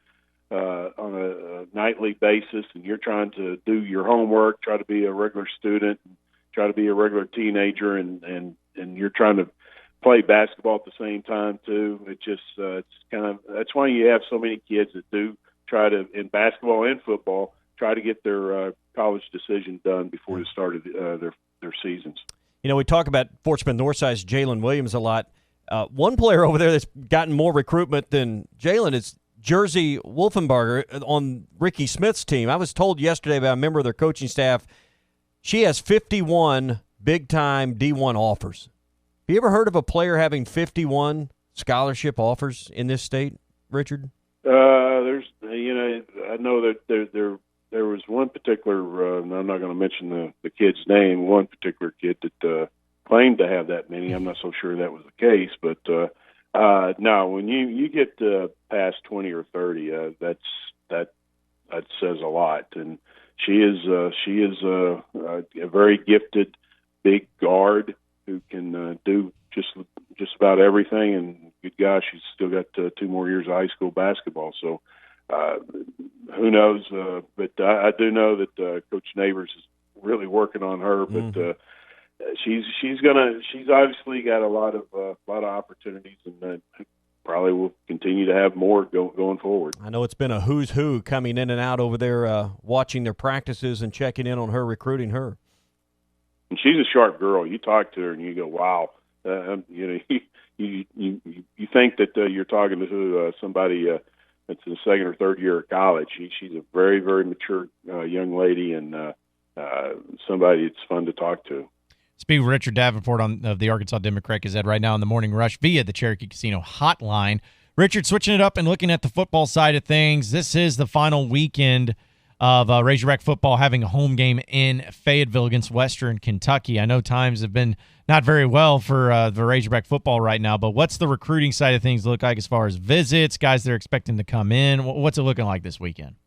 on a nightly basis, and you're trying to do your homework, try to be a regular student, try to be a regular teenager, and you're trying to play basketball at the same time too. It's kind of, that's why you have so many kids that do try to, in basketball and football, try to get their college decision done before the start of their seasons. You know, we talk about Fort Smith Northside's Jalen Williams a lot. One player over there that's gotten more recruitment than Jalen is Jersey Wolfenbarger on Ricky Smith's team. I was told yesterday by a member of their coaching staff she has 51 big-time D1 offers. Have you ever heard of a player having 51 scholarship offers in this state, Richard? I know that there was one particular, I'm not going to mention the kid's name, one particular kid that claimed to have that many. I'm not so sure that was the case, but no, when you get past 20 or 30, that says a lot. And she is a very gifted big guard who can do just about everything. And good gosh, she's still got 2 more years of high school basketball. So who knows? But I do know that Coach Neighbors is really working on her. But she's obviously got a lot of opportunities, and probably will continue to have more going forward. I know it's been a who's who coming in and out over there, watching their practices and checking in on her, recruiting her. And she's a sharp girl. You talk to her and you go, wow. You think that you're talking to somebody that's in the 2nd or 3rd year of college. She's a very, very mature young lady, and somebody it's fun to talk to. Speaking of Richard Davenport of the Arkansas Democrat Gazette right now in the Morning Rush via the Cherokee Casino hotline. Richard, switching it up and looking at the football side of things, this is the final weekend of Razorback football having a home game in Fayetteville against Western Kentucky. I know times have been not very well for the Razorback football right now, but what's the recruiting side of things look like as far as visits, guys that are expecting to come in? What's it looking like this weekend?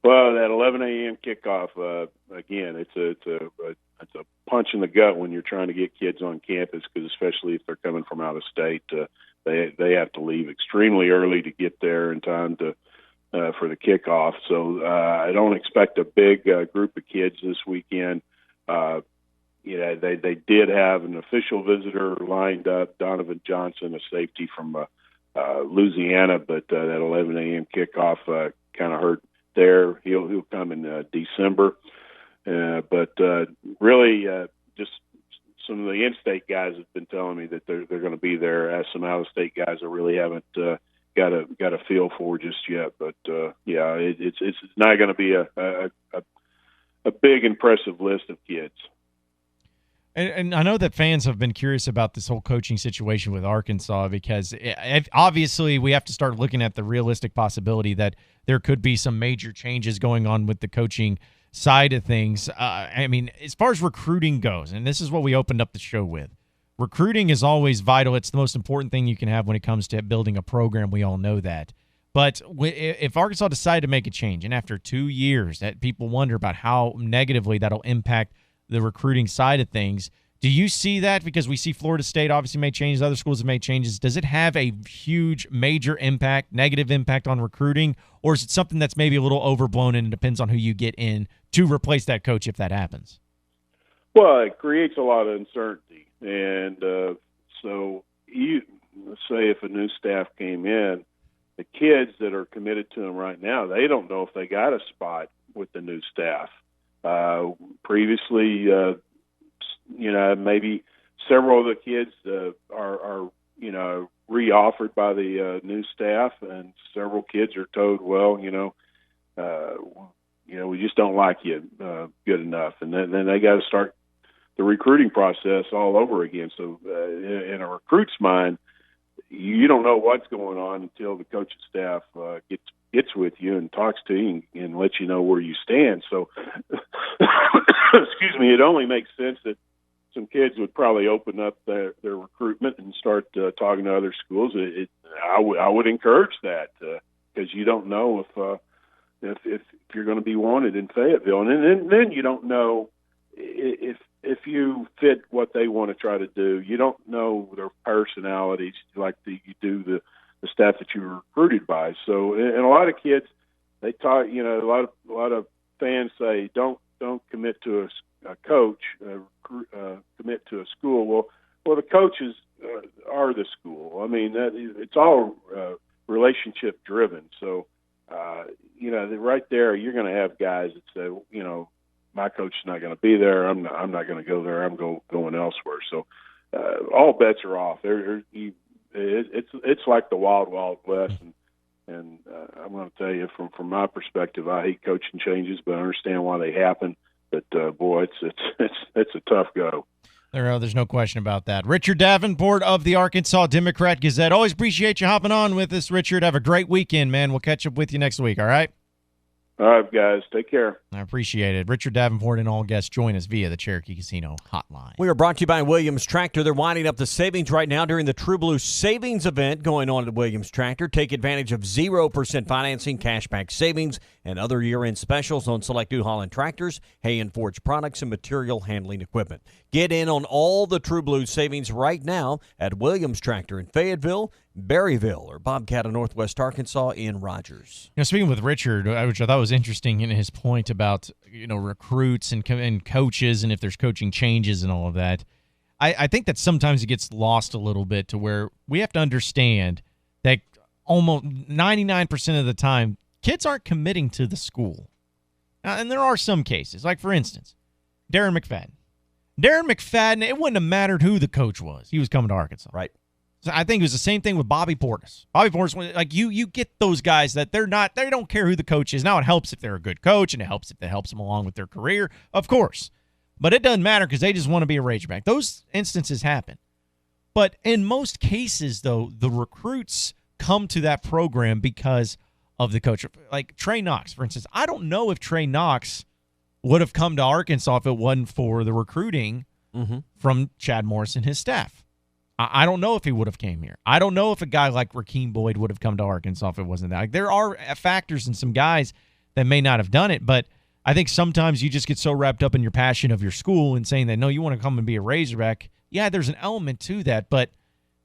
Well, that 11 a.m. kickoff, again, it's a punch in the gut when you're trying to get kids on campus, because especially if they're coming from out of state, they have to leave extremely early to get there in time to for the kickoff. So I don't expect a big group of kids this weekend. They did have an official visitor lined up, Donovan Johnson, a safety from Louisiana, but that 11 a.m. kickoff kind of hurt there. He'll come in December. But really just some of the in-state guys have been telling me that they're going to be there, as some out-of-state guys I really haven't got a feel for just yet. But it's not going to be a big impressive list of kids. And I know that fans have been curious about this whole coaching situation with Arkansas, because obviously we have to start looking at the realistic possibility that there could be some major changes going on with the coaching side of things. I mean, as far as recruiting goes, and this is what we opened up the show with, recruiting is always vital. It's the most important thing you can have when it comes to building a program. We all know that. But if Arkansas decided to make a change, and after 2 years that people wonder about how negatively that'll impact the recruiting side of things, do you see that? Because we see Florida State obviously made changes, other schools have made changes. Does it have a huge, major impact, negative impact on recruiting, or is it something that's maybe a little overblown and it depends on who you get in to replace that coach if that happens? Well, it creates a lot of uncertainty. And so let's say if a new staff came in, the kids that are committed to them right now, they don't know if they got a spot with the new staff. Previously, maybe several of the kids are re-offered by the new staff, and several kids are told, well, we just don't like you good enough, and then they got to start the recruiting process all over again. So in a recruit's mind, you don't know what's going on until the coaching staff gets with you and talks to you and lets you know where you stand. So, excuse me, it only makes sense that some kids would probably open up their recruitment and start talking to other schools. I would encourage that because you don't know if you're going to be wanted in Fayetteville, and then you don't know if you fit what they want to try to do. You don't know their personalities like you do the staff that you were recruited by. So, and a lot of kids, they talk. A lot of fans say, don't commit to a coach, commit to a school. Well, the coaches are the school. I mean, it's all relationship driven. So, right there, you're going to have guys that say, my coach is not going to be there. I'm not going to go there. I'm going elsewhere. So, all bets are off. It's like the wild West, and I'm going to tell you from my perspective, I hate coaching changes, but I understand why they happen. But boy, it's a tough go. There's no question about that. Richard Davenport of the Arkansas Democrat-Gazette. Always appreciate you hopping on with us, Richard. Have a great weekend, man. We'll catch up with you next week. All right. All right, guys. Take care. I appreciate it. Richard Davenport and all guests join us via the Cherokee Casino hotline. We are brought to you by Williams Tractor. They're winding up the savings right now during the True Blue Savings event going on at Williams Tractor. Take advantage of 0% financing, cashback savings, and other year-end specials on select New Holland tractors, hay and forage products, and material handling equipment. Get in on all the True Blue savings right now at Williams Tractor in Fayetteville, Berryville, or Bobcat of Northwest Arkansas in Rogers. Speaking with Richard, which I thought was interesting in his point about recruits and coaches and if there's coaching changes and all of that, I think that sometimes it gets lost a little bit to where we have to understand that almost 99% of the time, kids aren't committing to the school. And there are some cases, like for instance, Darren McFadden. Darren McFadden, it wouldn't have mattered who the coach was. He was coming to Arkansas. Right. So I think it was the same thing with Bobby Portis. Bobby Portis, like you get those guys that they don't care who the coach is. Now it helps if they're a good coach, and it helps if it helps them along with their career, of course. But it doesn't matter because they just want to be a Razorback. Those instances happen. But in most cases, though, the recruits come to that program because of the coach. Like Trey Knox, for instance. I don't know if Trey Knox would have come to Arkansas if it wasn't for the recruiting from Chad Morris and his staff. I don't know if he would have came here. I don't know if a guy like Rakeem Boyd would have come to Arkansas if it wasn't that. Like, there are factors and some guys that may not have done it, but I think sometimes you just get so wrapped up in your passion of your school and saying that, no, you want to come and be a Razorback. Yeah, there's an element to that, but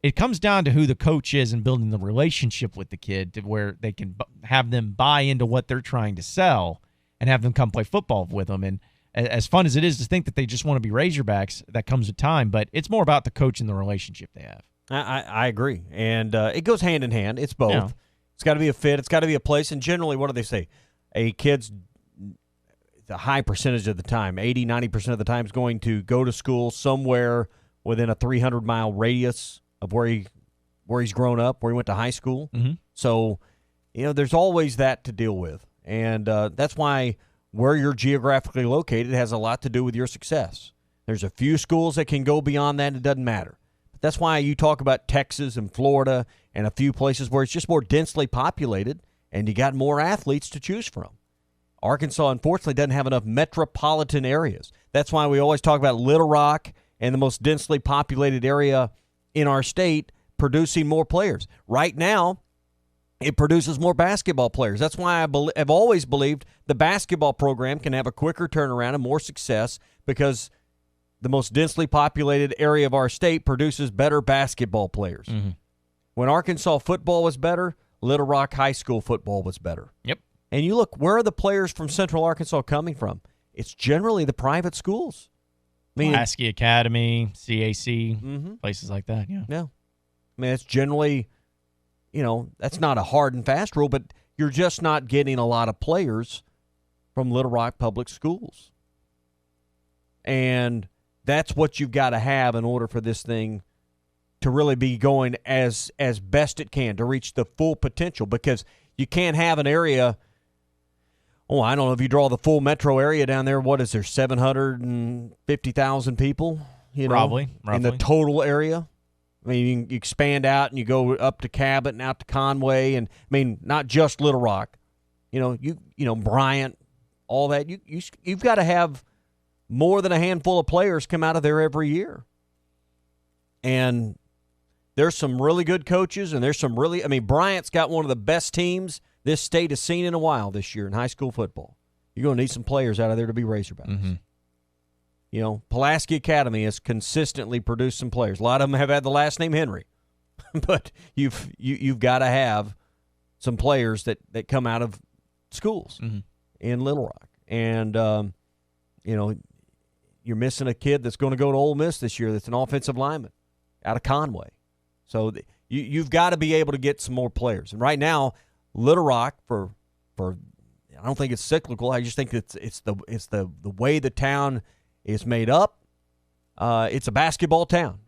it comes down to who the coach is and building the relationship with the kid to where they can have them buy into what they're trying to sell and have them come play football with them. And as fun as it is to think that they just want to be Razorbacks, that comes with time, but it's more about the coach and the relationship they have. I agree, and it goes hand in hand. It's both. Yeah. It's got to be a fit. It's got to be a place, and generally, what do they say? the high percentage of the time, 80, 90% of the time, is going to go to school somewhere within a 300-mile radius of where he's grown up, where he went to high school. Mm-hmm. So, there's always that to deal with. And that's why where you're geographically located has a lot to do with your success. There's a few schools that can go beyond that, and it doesn't matter. But that's why you talk about Texas and Florida and a few places where it's just more densely populated and you got more athletes to choose from. Arkansas, unfortunately, doesn't have enough metropolitan areas. That's why we always talk about Little Rock and the most densely populated area in our state producing more players. Right now, it produces more basketball players. That's why I've always believed the basketball program can have a quicker turnaround and more success because the most densely populated area of our state produces better basketball players. Mm-hmm. When Arkansas football was better, Little Rock High School football was better. Yep. And you look, where are the players from Central Arkansas coming from? It's generally the private schools. Pulaski Academy, CAC, places like that, yeah. Yeah. I mean, it's generally, that's not a hard and fast rule, but you're just not getting a lot of players from Little Rock Public Schools. And that's what you've got to have in order for this thing to really be going as best it can, to reach the full potential, because you can't have an area. I don't know, if you draw the full metro area down there, what is there, 750,000 people? Roughly. In the total area? I mean, you expand out and you go up to Cabot and out to Conway, and not just Little Rock. Bryant, all that. You've got to have more than a handful of players come out of there every year. And there's some really good coaches, and there's some Bryant's got one of the best teams this state has seen in a while this year in high school football. You're going to need some players out of there to be Razorbacks. Mm-hmm. Pulaski Academy has consistently produced some players. A lot of them have had the last name Henry, but you've got to have some players that come out of schools in Little Rock, and you're missing a kid that's going to go to Ole Miss this year. That's an offensive lineman out of Conway. So you've got to be able to get some more players. And right now, Little Rock for I don't think it's cyclical. I just think it's the way the town is made up. It's a basketball town,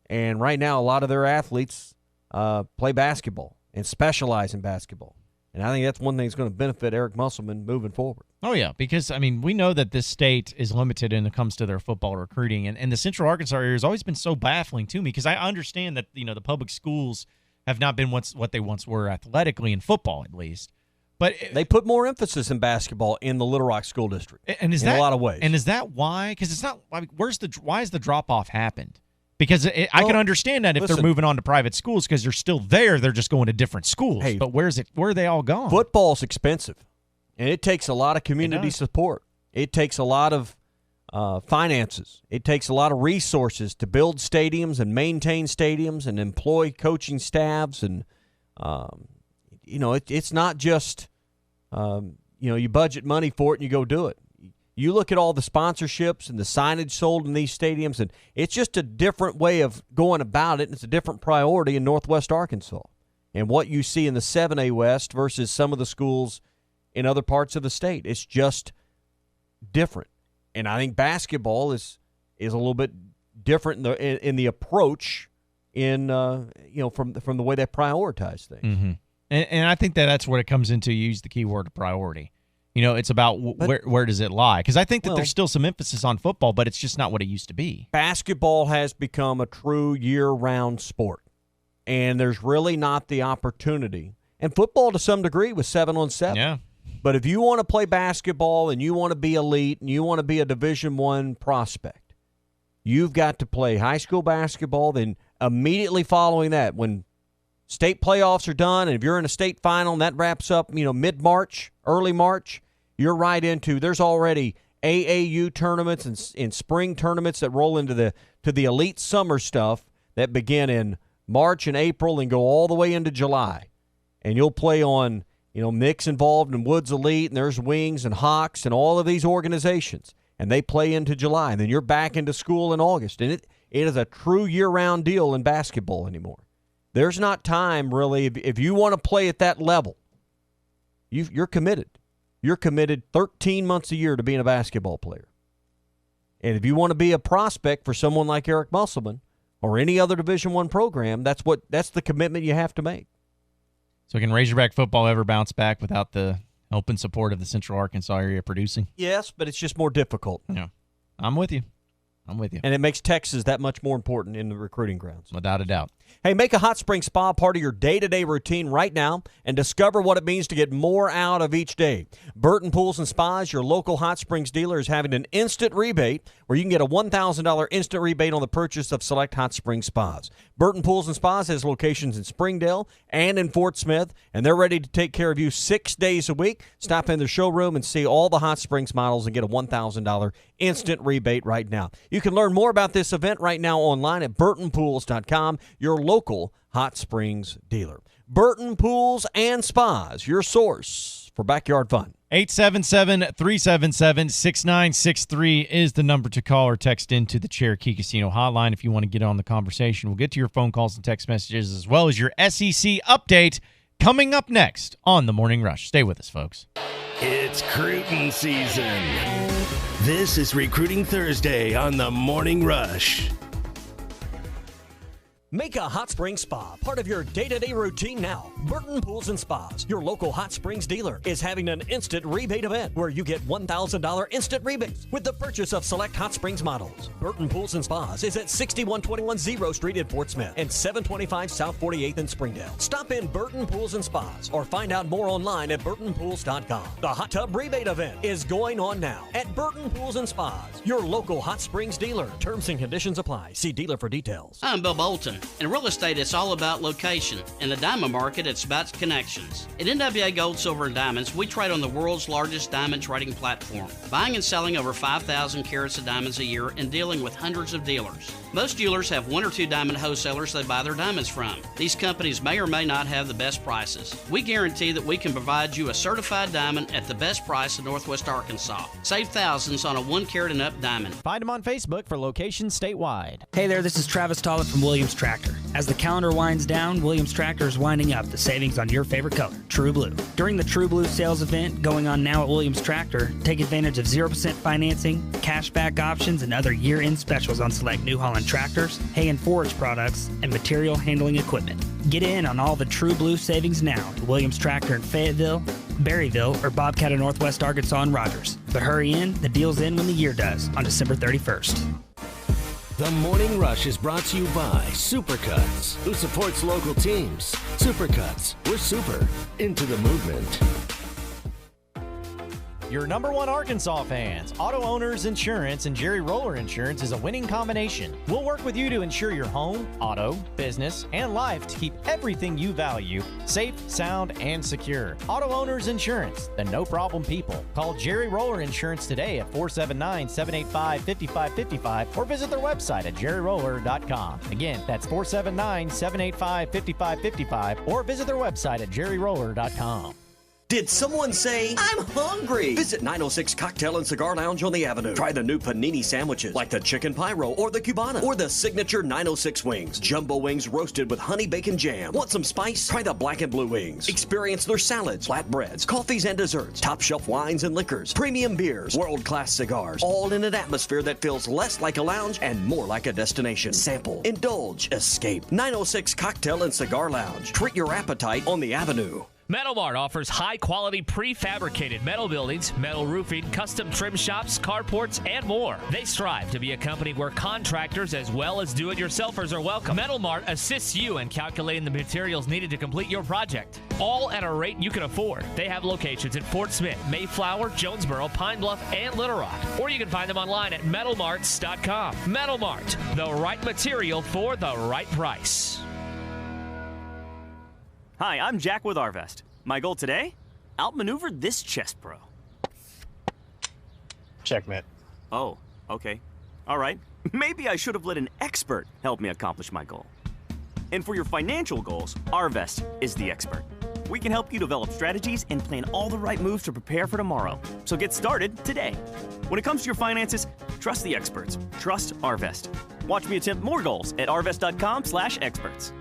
and right now a lot of their athletes play basketball and specialize in basketball. And I think that's one thing that's going to benefit Eric Musselman moving forward. Oh, yeah, because, we know that this state is limited when it comes to their football recruiting. And the Central Arkansas area has always been so baffling to me because I understand that, the public schools have not been what they once were athletically in football, at least. But they put more emphasis in basketball in the Little Rock School District and in a lot of ways. And is that why? Because it's not why has the drop-off happened? Because I can understand that if they're moving on to private schools because they're still there, they're just going to different schools. Hey, but where are they all gone? Football's expensive, and it takes a lot of community support. It takes a lot of finances. It takes a lot of resources to build stadiums and maintain stadiums and employ coaching staffs. And, it's not just, you budget money for it and you go do it. You look at all the sponsorships and the signage sold in these stadiums, and it's just a different way of going about it, and it's a different priority in Northwest Arkansas. And what you see in the 7A West versus some of the schools in other parts of the state, it's just different. And I think basketball is a little bit different in the approach from the way they prioritize things. Mm-hmm. And I think that's what it comes into. You use the key word priority. It's about where does it lie? Because I think that there's still some emphasis on football, but it's just not what it used to be. Basketball has become a true year-round sport, and there's really not the opportunity. And football, to some degree, was 7-on-7. Yeah. But if you want to play basketball and you want to be elite and you want to be a Division I prospect, you've got to play high school basketball. Then immediately following that, when state playoffs are done, and if you're in a state final and that wraps up, mid-March, early March, you're right into. There's already AAU tournaments and spring tournaments that roll into the elite summer stuff that begin in March and April and go all the way into July, and you'll play on. Nick's involved in Woods Elite, and there's Wings and Hawks and all of these organizations, and they play into July, and then you're back into school in August, and it is a true year-round deal in basketball anymore. There's not time, really, if you want to play at that level, you're committed. you're committed 13 months a year to being a basketball player. And if you want to be a prospect for someone like Eric Musselman or any other Division I program, that's the commitment you have to make. So can Razorback football ever bounce back without the help and support of the Central Arkansas area producing? Yes, but it's just more difficult. Yeah, I'm with you. And it makes Texas that much more important in the recruiting grounds. Without a doubt. Hey, make a hot spring spa part of your day-to-day routine right now and discover what it means to get more out of each day. Burton Pools and Spas, your local hot springs dealer, is having an instant rebate where you can get a $1,000 instant rebate on the purchase of select hot spring spas. Burton Pools and Spas has locations in Springdale and in Fort Smith, and they're ready to take care of you 6 days a week. Stop in their showroom and see all the hot springs models and get a $1,000 instant rebate right now. You can learn more about this event right now online at burtonpools.com, your local hot springs dealer. Burton Pools and Spas, your source for backyard fun. 877-377-6963 is the number to call or text into the Cherokee Casino hotline if you want to get on the conversation. We'll get to your phone calls and text messages as well as your SEC update coming up next on The Morning Rush. Stay with us, folks. It's recruiting season. This is Recruiting Thursday on The Morning Rush. Make a hot spring spa part of your day-to-day routine now. Burton Pools and Spas, your local hot springs dealer, is having an instant rebate event where you get $1,000 instant rebates with the purchase of select hot springs models. Burton Pools and Spas is at 6121 Zero Street in Fort Smith and 725 South 48th in Springdale. Stop in Burton Pools and Spas or find out more online at burtonpools.com. The hot tub rebate event is going on now at Burton Pools and Spas, your local hot springs dealer. Terms and conditions apply. See dealer for details. I'm Bill Bolton. In real estate, it's all about location. In the diamond market, it's about connections. At NWA Gold, Silver, and Diamonds, we trade on the world's largest diamond trading platform, buying and selling over 5,000 carats of diamonds a year and dealing with hundreds of dealers. Most jewelers have one or two diamond wholesalers they buy their diamonds from. These companies may or may not have the best prices. We guarantee that we can provide you a certified diamond at the best price in Northwest Arkansas. Save thousands on a 1 carat and up diamond. Find them on Facebook for locations statewide. Hey there, this is Travis Tollett from Williams Tractor. As the calendar winds down, Williams Tractor is winding up the savings on your favorite color, True Blue. During the True Blue sales event going on now at Williams Tractor, take advantage of 0% financing, cashback options, and other year-end specials on select New Holland tractors, hay and forage products, and material handling equipment. Get in on all the True Blue savings now at Williams Tractor in Fayetteville, Berryville, or Bobcat in Northwest Arkansas and Rogers. But hurry in, the deal's in when the year does, on December 31st. The Morning Rush is brought to you by Supercuts, who supports local teams. Supercuts, we're super into the movement. Your number one Arkansas fans, Auto Owners Insurance and Jerry Roller Insurance is a winning combination. We'll work with you to insure your home, auto, business, and life to keep everything you value safe, sound, and secure. Auto Owners Insurance, the no-problem people. Call Jerry Roller Insurance today at 479-785-5555 or visit their website at jerryroller.com. Again, that's 479-785-5555 or visit their website at jerryroller.com. Did someone say, I'm hungry? Visit 906 Cocktail and Cigar Lounge on the Avenue. Try the new panini sandwiches like the Chicken Pyro or the Cubana or the signature 906 wings. Jumbo wings roasted with honey bacon jam. Want some spice? Try the black and blue wings. Experience their salads, flatbreads, coffees and desserts, top shelf wines and liquors, premium beers, world-class cigars, all in an atmosphere that feels less like a lounge and more like a destination. Sample, indulge, escape. 906 Cocktail and Cigar Lounge. Treat your appetite on the Avenue. Metal Mart offers high-quality prefabricated metal buildings, metal roofing, custom trim shops, carports, and more. They strive to be a company where contractors as well as do-it-yourselfers are welcome. Metal Mart assists you in calculating the materials needed to complete your project, all at a rate you can afford. They have locations in Fort Smith, Mayflower, Jonesboro, Pine Bluff, and Little Rock. Or you can find them online at metalmarts.com. Metal Mart, the right material for the right price. Hi, I'm Jack with Arvest. My goal today? Outmaneuver this chess pro. Checkmate. Oh, okay. All right. Maybe I should have let an expert help me accomplish my goal. And for your financial goals, Arvest is the expert. We can help you develop strategies and plan all the right moves to prepare for tomorrow. So get started today. When it comes to your finances, trust the experts. Trust Arvest. Watch me attempt more goals at arvest.com/experts.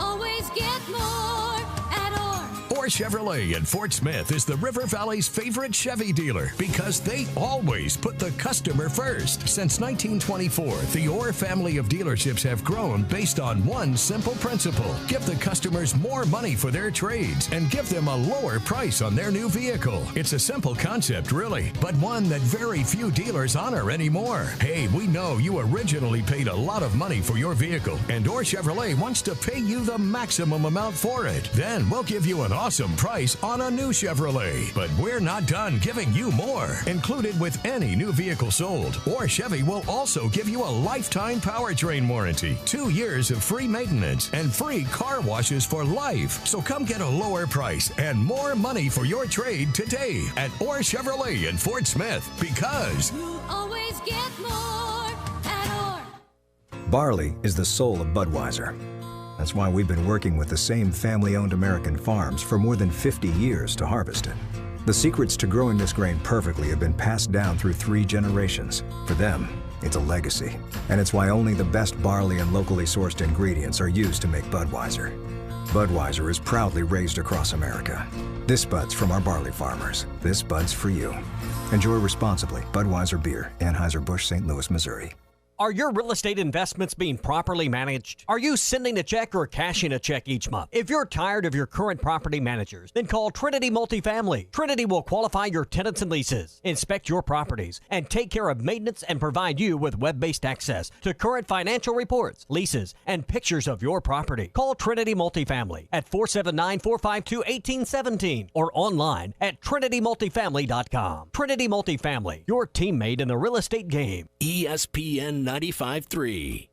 Always get more at OR. Chevrolet in Fort Smith is the River Valley's favorite Chevy dealer because they always put the customer first. Since 1924, the Orr family of dealerships have grown based on one simple principle. Give the customers more money for their trades and give them a lower price on their new vehicle. It's a simple concept, really, but one that very few dealers honor anymore. Hey, we know you originally paid a lot of money for your vehicle, and Orr Chevrolet wants to pay you the maximum amount for it. Then we'll give you an awesome price on a new Chevrolet. But we're not done giving you more. Included with any new vehicle sold, Orr Chevy will also give you a lifetime powertrain warranty, 2 years of free maintenance, and free car washes for life. So come get a lower price and more money for your trade today at Orr Chevrolet in Fort Smith, because you always get more at Orr. Barley is the soul of Budweiser. That's why we've been working with the same family-owned American farms for more than 50 years to harvest it. The secrets to growing this grain perfectly have been passed down through 3 generations. For them, it's a legacy. And it's why only the best barley and locally sourced ingredients are used to make Budweiser. Budweiser is proudly raised across America. This Bud's from our barley farmers. This Bud's for you. Enjoy responsibly. Budweiser Beer, Anheuser-Busch, St. Louis, Missouri. Are your real estate investments being properly managed? Are you sending a check or cashing a check each month? If you're tired of your current property managers, then call Trinity Multifamily. Trinity will qualify your tenants and leases, inspect your properties, and take care of maintenance and provide you with web-based access to current financial reports, leases, and pictures of your property. Call Trinity Multifamily at 479-452-1817 or online at trinitymultifamily.com. Trinity Multifamily, your teammate in the real estate game. ESPN 95.3.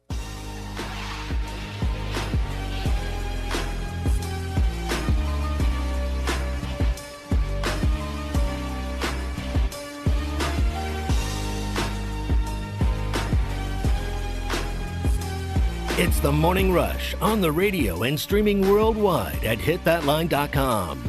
It's the Morning Rush on the radio and streaming worldwide at hitthatline.com.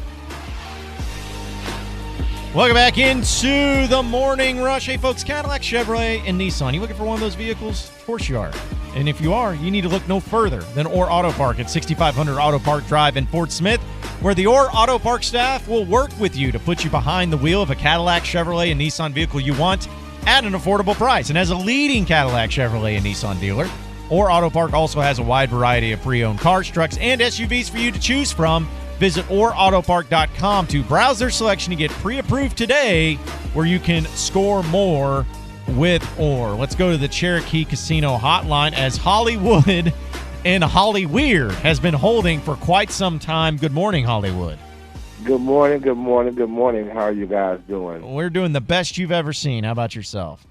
Welcome back into the Morning Rush. Hey, folks, Cadillac, Chevrolet, and Nissan. You looking for one of those vehicles? Of course you are. And if you are, you need to look no further than Orr Auto Park at 6500 Auto Park Drive in Fort Smith, where the Orr Auto Park staff will work with you to put you behind the wheel of a Cadillac, Chevrolet, and Nissan vehicle you want at an affordable price. And as a leading Cadillac, Chevrolet, and Nissan dealer, Orr Auto Park also has a wide variety of pre-owned cars, trucks, and SUVs for you to choose from. Visit OrAutopark.com to browse their selection to get pre-approved today, where you can score more with Orr. Let's go to the Cherokee Casino hotline as Hollywood and Hollyweird has been holding for quite some time. Good morning, Hollywood. Good morning, good morning, good morning. How are you guys doing? We're doing the best you've ever seen. How about yourself?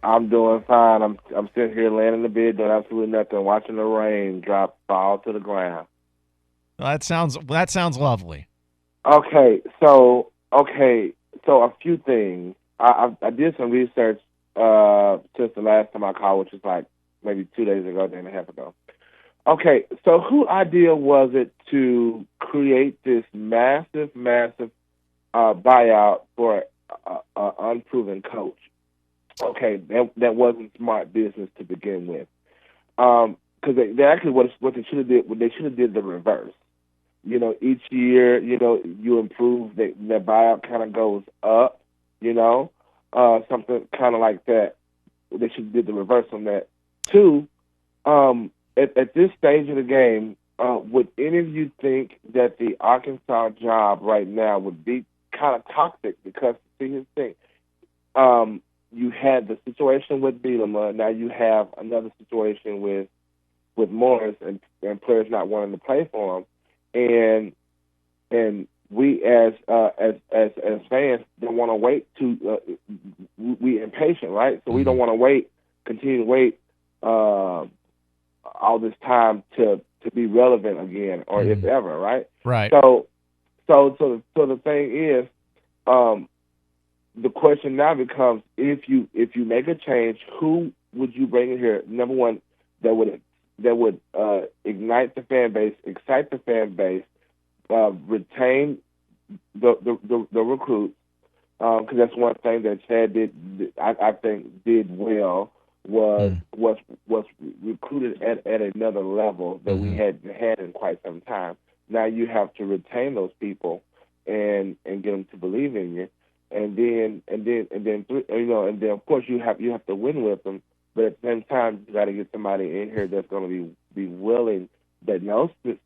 I'm doing fine. I'm sitting here laying in the bed doing absolutely nothing, watching the rain fall to the ground. That sounds lovely. Okay, so a few things. I did some research since the last time I called, which was like maybe 2 days ago, day and a half ago. Okay, so whose idea was it to create this massive buyout for an unproven coach? Okay, that wasn't smart business to begin with. Because they actually what they should have did, they should have did the reverse. You know, each year, you know, you improve, the buyout kind of goes up, you know, something kind of like that. They should have did the reverse on that. 2, at this stage of the game, would any of you think that the Arkansas job right now would be kind of toxic? Because, see, here's the thing. You had the situation with Bielema. Now you have another situation with Morris and players not wanting to play for him. And we as fans don't want to wait we impatient, right? So we don't want to continue to wait all this time to be relevant again, or if ever, right? Right. So the thing is, the question now becomes, if you make a change, who would you bring in here? Number one, that would ignite the fan base, excite the fan base, retain the recruits, because that's one thing that Chad I think did well was recruited at another level that we had in quite some time. Now you have to retain those people. and get them to believe in you, and then of course you have to win with them, but at the same time you got to get somebody in here that's going to be willing, that knows the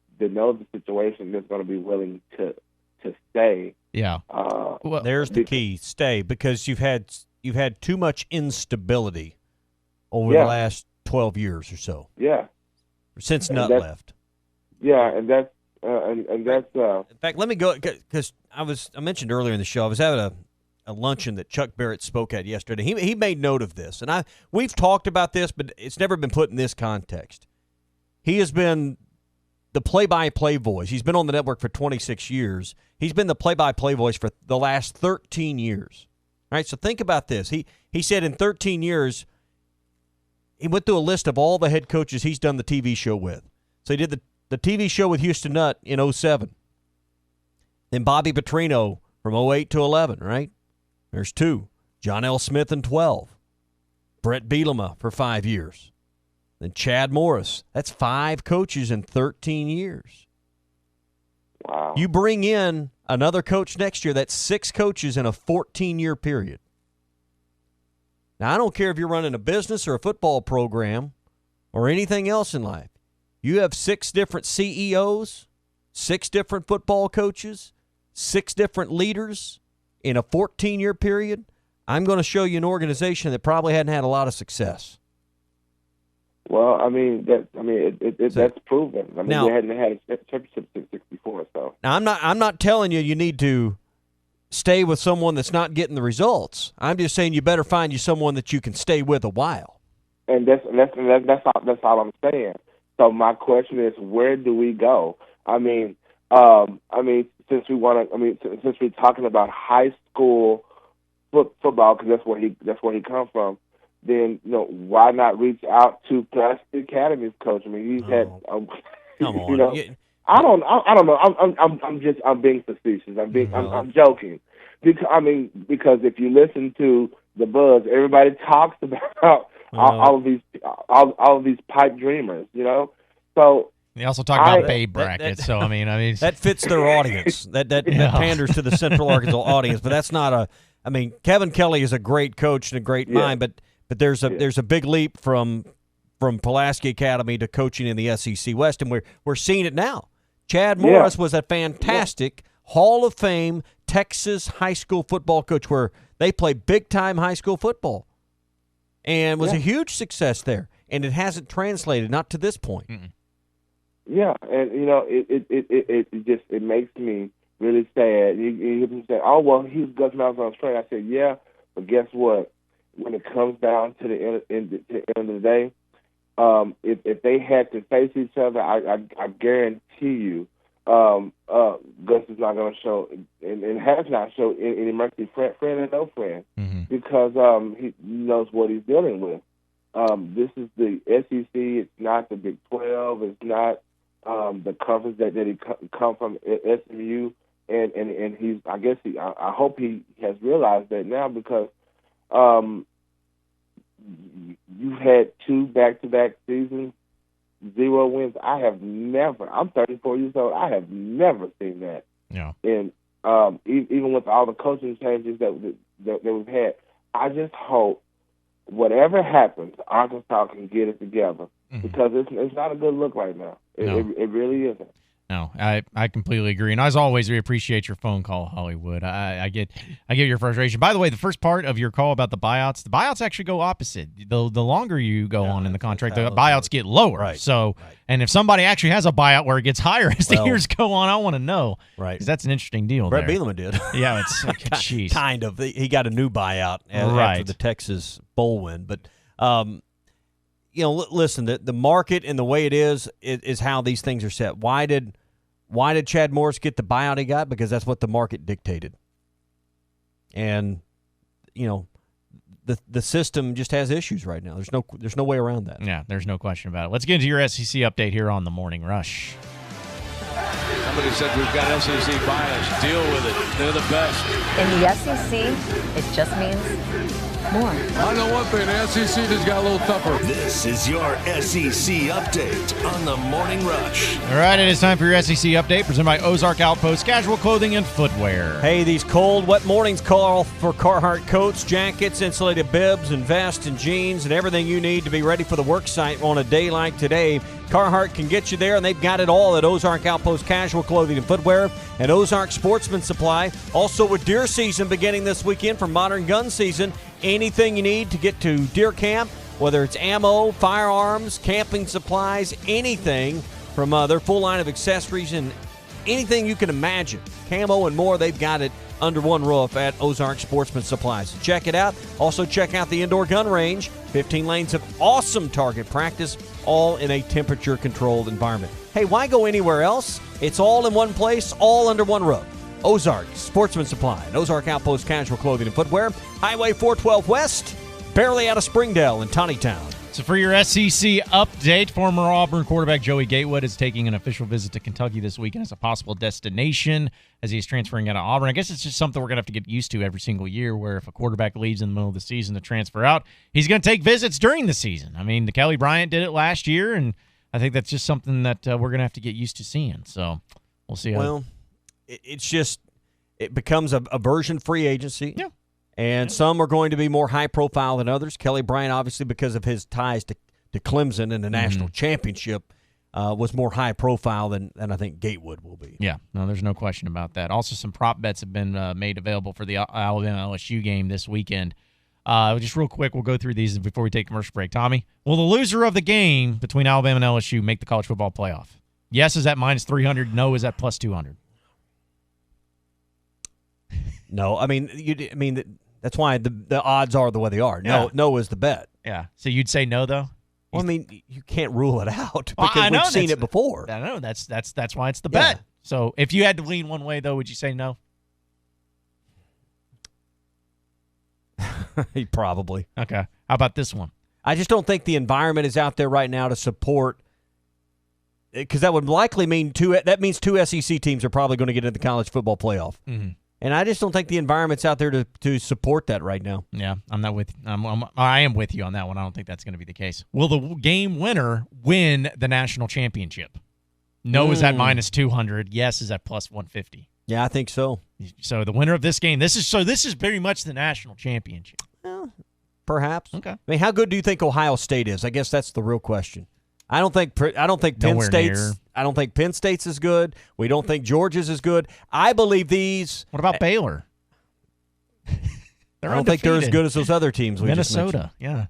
situation, that's going to be willing to stay. Yeah. Well, there's the key: stay, because you've had too much instability over the last 12 years or so. Yeah. Since Nutt left. Yeah, and that's in fact, let me go, because I mentioned earlier in the show, I was having a luncheon that Chuck Barrett spoke at yesterday. He made note of this, and we've talked about this, but it's never been put in this context. He has been the play-by-play voice. He's been on the network for 26 years. He's been the play-by-play voice for the last 13 years. All right, so think about this. He said in 13 years, he went through a list of all the head coaches he's done the TV show with. So he did the TV show with Houston Nutt in 2007. Then Bobby Petrino from 2008 to 2011, right? There's 2. John L. Smith in 2012. Brett Bielema for 5 years. Then Chad Morris. That's 5 coaches in 13 years. Wow. You bring in another coach next year, that's 6 coaches in a 14-year period. Now, I don't care if you're running a business or a football program or anything else in life. You have 6 different CEOs, 6 different football coaches, 6 different leaders in a 14-year period. I'm going to show you an organization that probably hadn't had a lot of success. Well, that's proven. I mean, they hadn't had a championship since '64. So now, I'm not telling you need to stay with someone that's not getting the results. I'm just saying you better find you someone that you can stay with a while. And that's all I'm saying. So my question is, where do we go? Since we're talking about high school football, because that's where he comes from. Then why not reach out to Pulaski Academy's coach? I mean, he's had. Come on. I don't know. I'm being facetious. I'm joking. Because if you listen to the buzz, everybody talks about all of these pipe dreamers. So they also talk about Bay brackets. So that fits their audience. That panders to the Central Arkansas audience. But that's not a. I mean, Kevin Kelly is a great coach and a great mind, but there's a big leap from Pulaski Academy to coaching in the SEC West, and we're seeing it now. Chad Morris was a fantastic Hall of Fame Texas high school football coach where they play big-time high school football and was a huge success there, and it hasn't translated, not to this point. Mm-mm. Yeah, and it makes me really sad. You hear people say, "Oh, well, he's Gus Malzahn's friend." I said, "Yeah, but guess what? When it comes down to the end of the day, if they had to face each other, I guarantee you, Gus is not going to show, and has not shown any mercy, friend or no friend, because he knows what he's dealing with. This is the SEC. It's not the Big 12. It's not the conference that he come from, SMU, and he's. I hope he has realized that now, because you've had 2 back-to-back seasons, 0 wins. I'm 34 years old. I have never seen that. Yeah. And even with all the coaching changes that we've had, I just hope whatever happens, Arkansas can get it together, because it's not a good look right now. It really isn't. No, I completely agree. And as always, we appreciate your phone call, Hollywood. I get your frustration. By the way, the first part of your call about the buyouts actually go opposite. The longer you go on in the contract, the buyouts get lower. Right. So, and if somebody actually has a buyout where it gets higher as the years go on, I want to know. Right. Because that's an interesting deal. Brett there. Bielema did. Yeah, it's jeez. Kind of. He got a new buyout after the Texas Bowl win, but. Listen, the market and the way it is how these things are set. Why did Chad Morris get the buyout he got? Because that's what the market dictated. And, the system just has issues right now. There's no way around that. Yeah, there's no question about it. Let's get into your SEC update here on the Morning Rush. Somebody said we've got SEC bias. Deal with it. They're the best. In the SEC, it just means more. I know one thing, the SEC just got a little tougher. This is your SEC update on the Morning Rush. All right, it is time for your SEC update presented by Ozark Outpost Casual Clothing and Footwear. Hey, these cold, wet mornings call for Carhartt coats, jackets, insulated bibs, and vests and jeans, and everything you need to be ready for the work site on a day like today. Carhartt can get you there, and they've got it all at Ozark Outpost Casual Clothing and Footwear and Ozark Sportsman Supply. Also with deer season beginning this weekend for modern gun season, anything you need to get to deer camp, whether it's ammo, firearms, camping supplies, anything from their full line of accessories and anything you can imagine, camo and more, they've got it under one roof at Ozark Sportsman Supply. So check it out. Also check out the indoor gun range. 15 lanes of awesome target practice, all in a temperature-controlled environment. Hey, why go anywhere else? It's all in one place, all under one roof. Ozark Sportsman Supply and Ozark Outpost Casual Clothing and Footwear. Highway 412 West, barely out of Springdale in Tawnytown. So for your SEC update, former Auburn quarterback Joey Gatewood is taking an official visit to Kentucky this weekend as a possible destination as he's transferring out of Auburn. I guess it's just something we're going to have to get used to every single year, where if a quarterback leaves in the middle of the season to transfer out, he's going to take visits during the season. I mean, the Kelly Bryant did it last year, and I think that's just something that we're going to have to get used to seeing. So we'll see. Well, it's just it becomes a version-free agency. Yeah. And some are going to be more high-profile than others. Kelly Bryant, obviously, because of his ties to Clemson and the national championship, was more high-profile than I think Gatewood will be. Yeah, no, there's no question about that. Also, some prop bets have been made available for the Alabama-LSU game this weekend. Just real quick, we'll go through these before we take commercial break. Tommy, will the loser of the game between Alabama and LSU make the college football playoff? Yes is at minus 300. No is at plus 200. No, I mean, that's why the odds are the way they are. No is the bet. Yeah. So you'd say no, though? Well, I mean, you can't rule it out because we've seen it before. I know. That's why it's the bet. So if you had to lean one way, though, would you say no? Probably. Okay. How about this one? I just don't think the environment is out there right now to support, because that would likely mean two SEC teams are probably going to get into the college football playoff. Mm-hmm. And I just don't think the environment's out there to support that right now. Yeah, I'm not with. I am with you on that one. I don't think that's going to be the case. Will the game winner win the national championship? No is at minus 200. Yes is at plus 150. Yeah, I think so. So the winner of this game, this is very much the national championship. Well, perhaps. Okay. I mean, how good do you think Ohio State is? I guess that's the real question. I don't think Penn State's. I don't think Penn State's is good. We don't think Georgia's is good. I believe these. What about Baylor? I don't think they're as good as those other teams. Minnesota. Yeah.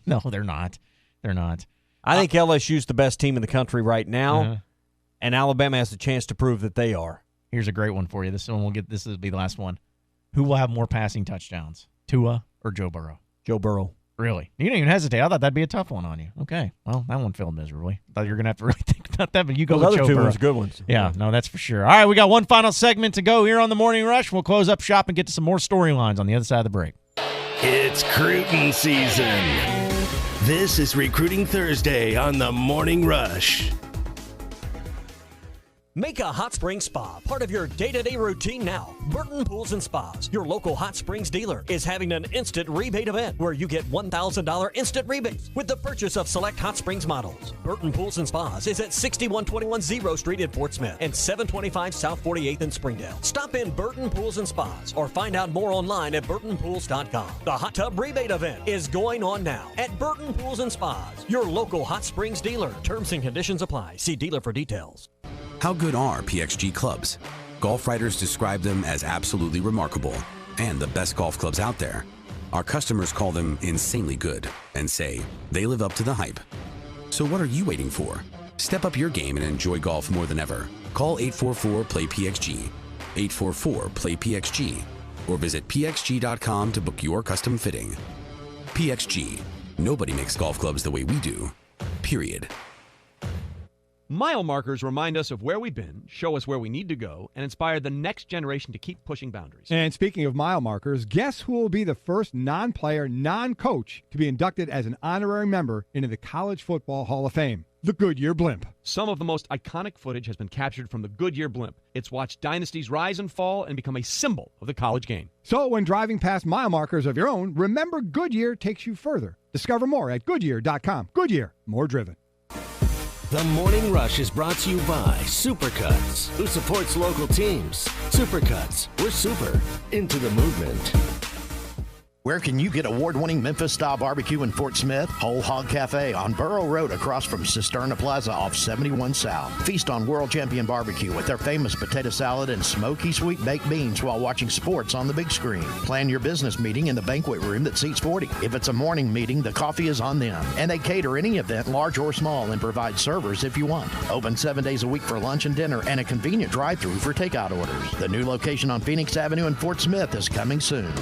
No, they're not. They're not. I think LSU's the best team in the country right now, and Alabama has a chance to prove that they are. Here's a great one for you. This will be the last one. Who will have more passing touchdowns, Tua or Joe Burrow? Joe Burrow. Really? You didn't even hesitate. I thought that'd be a tough one on you. Okay. Well, that one failed miserably. I thought you were going to have to really think about that, but you go with Joe Burrow. Those other two were good ones. Yeah, no, that's for sure. All right, we got one final segment to go here on the Morning Rush. We'll close up shop and get to some more storylines on the other side of the break. It's recruiting season. This is Recruiting Thursday on the Morning Rush. Make a hot spring spa part of your day-to-day routine now. Burton Pools and Spas, your local hot springs dealer, is having an instant rebate event where you get $1,000 instant rebates with the purchase of select hot springs models. Burton Pools and Spas is at 6121 Zero Street in Fort Smith and 725 South 48th in Springdale. Stop in Burton Pools and Spas or find out more online at burtonpools.com. The hot tub rebate event is going on now at Burton Pools and Spas, your local hot springs dealer. Terms and conditions apply. See dealer for details. How good are PXG clubs? Golf writers describe them as absolutely remarkable and the best golf clubs out there. Our customers call them insanely good and say they live up to the hype. So what are you waiting for? Step up your game and enjoy golf more than ever. Call 844-PLAY-PXG, 844-PLAY-PXG, or visit pxg.com to book your custom fitting. PXG. Nobody makes golf clubs the way we do. Period. Mile markers remind us of where we've been, show us where we need to go, and inspire the next generation to keep pushing boundaries. And speaking of mile markers, guess who will be the first non-player, non-coach to be inducted as an honorary member into the College Football Hall of Fame? the Goodyear blimp. Some of the most iconic footage has been captured from the Goodyear blimp. It's watched dynasties rise and fall and become a symbol of the college game. So when driving past mile markers of your own, remember Goodyear takes you further. Discover more at Goodyear.com. Goodyear, more driven. The Morning Rush is brought to you by Supercuts, who supports local teams. Supercuts, we're super into the movement. Where can you get award-winning Memphis-style barbecue in Fort Smith? Whole Hog Cafe on Burrow Road across from Cisterna Plaza off 71 South. Feast on world champion barbecue with their famous potato salad and smoky sweet baked beans while watching sports on the big screen. Plan your business meeting in the banquet room that seats 40. If it's a morning meeting, the coffee is on them. And they cater any event, large or small, and provide servers if you want. Open 7 days a week for lunch and dinner and a convenient drive-thru for takeout orders. The new location on Phoenix Avenue in Fort Smith is coming soon.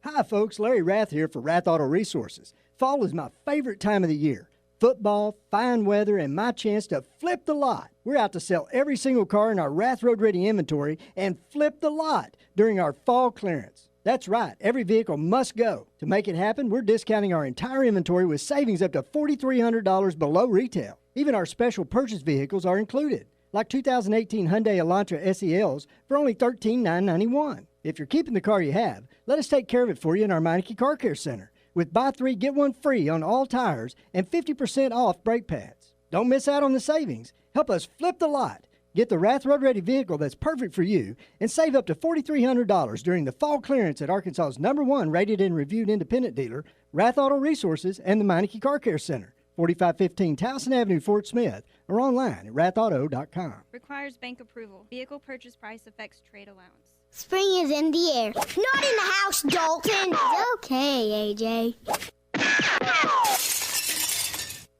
Hi folks, Larry Rath here for Rath Auto Resources. Fall is my favorite time of the year. Football, fine weather, and my chance to flip the lot. We're out to sell every single car in our Rath Road Ready inventory and flip the lot during our fall clearance. That's right, every vehicle must go. To make it happen, we're discounting our entire inventory with savings up to $4,300 below retail. Even our special purchase vehicles are included, like 2018 Hyundai Elantra SELs for only $13,991. If you're keeping the car you have, let us take care of it for you in our Meineke Car Care Center with buy 3, get 1 free on all tires and 50% off brake pads. Don't miss out on the savings. Help us flip the lot. Get the Rath Road Ready vehicle that's perfect for you and save up to $4,300 during the fall clearance at Arkansas's #1 rated and reviewed independent dealer, Rath Auto Resources, and the Meineke Car Care Center, 4515 Towson Avenue, Fort Smith, or online at rathauto.com. Requires bank approval. Vehicle purchase price affects trade allowance. Spring is in the air. Not in the house, Dalton. It's okay, AJ.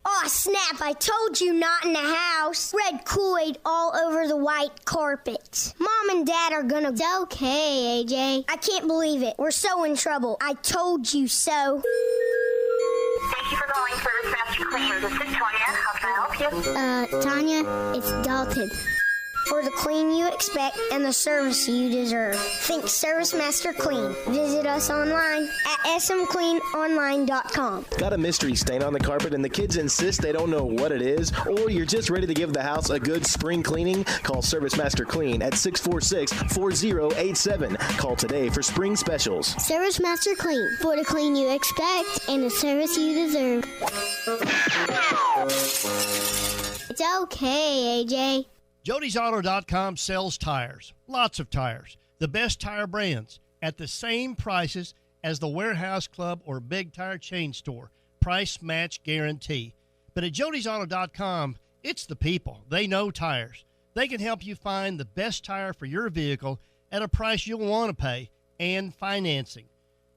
Aw, snap, I told you not in the house. Red Kool-Aid all over the white carpet. Mom and Dad are gonna... It's okay, AJ. I can't believe it. We're so in trouble. I told you so. Thank you for calling Service Master Clean. This is Tanya. How can I help you? Tanya, it's Dalton. For the clean you expect and the service you deserve. Think Service Master Clean. Visit us online at smcleanonline.com. Got a mystery stain on the carpet and the kids insist they don't know what it is? Or you're just ready to give the house a good spring cleaning? Call Service Master Clean at 646-4087. Call today for spring specials. Service Master Clean. For the clean you expect and the service you deserve. It's okay, AJ. Jody'sAuto.com sells tires, lots of tires, the best tire brands at the same prices as the Warehouse Club or Big Tire Chain Store. Price match guarantee. But at Jody'sAuto.com, it's the people. They know tires. They can help you find the best tire for your vehicle at a price you'll want to pay and financing.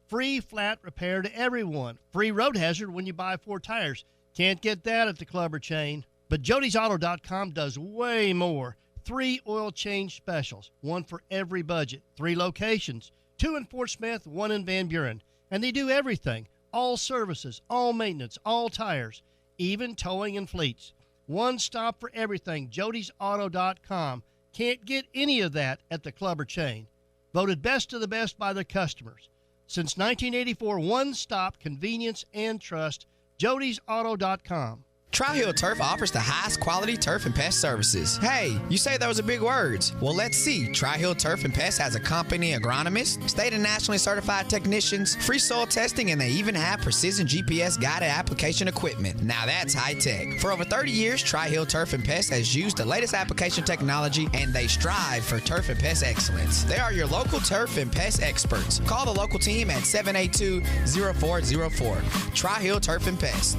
Free flat repair to everyone. Free road hazard when you buy 4 tires. Can't get that at the club or chain. But Jody'sAuto.com does way more. 3 oil change specials, 1 for every budget. 3 locations, 2 in Fort Smith, 1 in Van Buren. And they do everything, all services, all maintenance, all tires, even towing and fleets. One stop for everything, Jody'sAuto.com. Can't get any of that at the club or chain. Voted best of the best by their customers. Since 1984, one stop, convenience and trust, Jody'sAuto.com. Tri-Hill Turf offers the highest quality turf and pest services. Hey, you say those are big words. Well, let's see. Tri-Hill Turf and Pest has a company agronomist, state and nationally certified technicians, free soil testing, and they even have precision GPS guided application equipment. Now that's high tech. For over 30 years, Tri-Hill Turf and Pest has used the latest application technology, and they strive for turf and pest excellence. They are your local turf and pest experts. Call the local team at 782-0404. Tri-Hill Turf and Pest.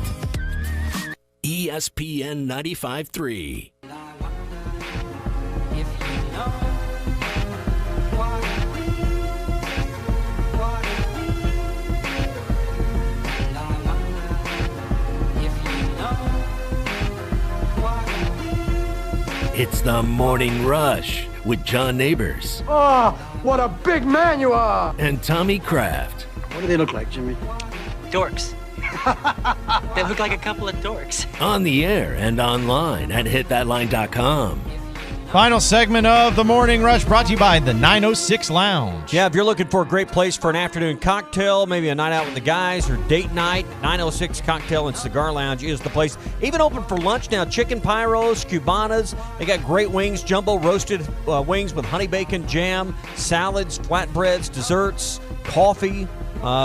ESPN 95.3. It's the Morning Rush with John Neighbors. Oh, what a big man you are! And Tommy Kraft. What do they look like, Jimmy? Dorks. They look like a couple of dorks. On the air and online at hitthatline.com. Final segment of the Morning Rush brought to you by the 906 Lounge. Yeah, if you're looking for a great place for an afternoon cocktail, maybe a night out with the guys or date night, 906 Cocktail and Cigar Lounge is the place. Even open for lunch now. Chicken pyros, cubanas. They got great wings, jumbo roasted wings with honey bacon, jam, salads, flatbreads, desserts, coffee.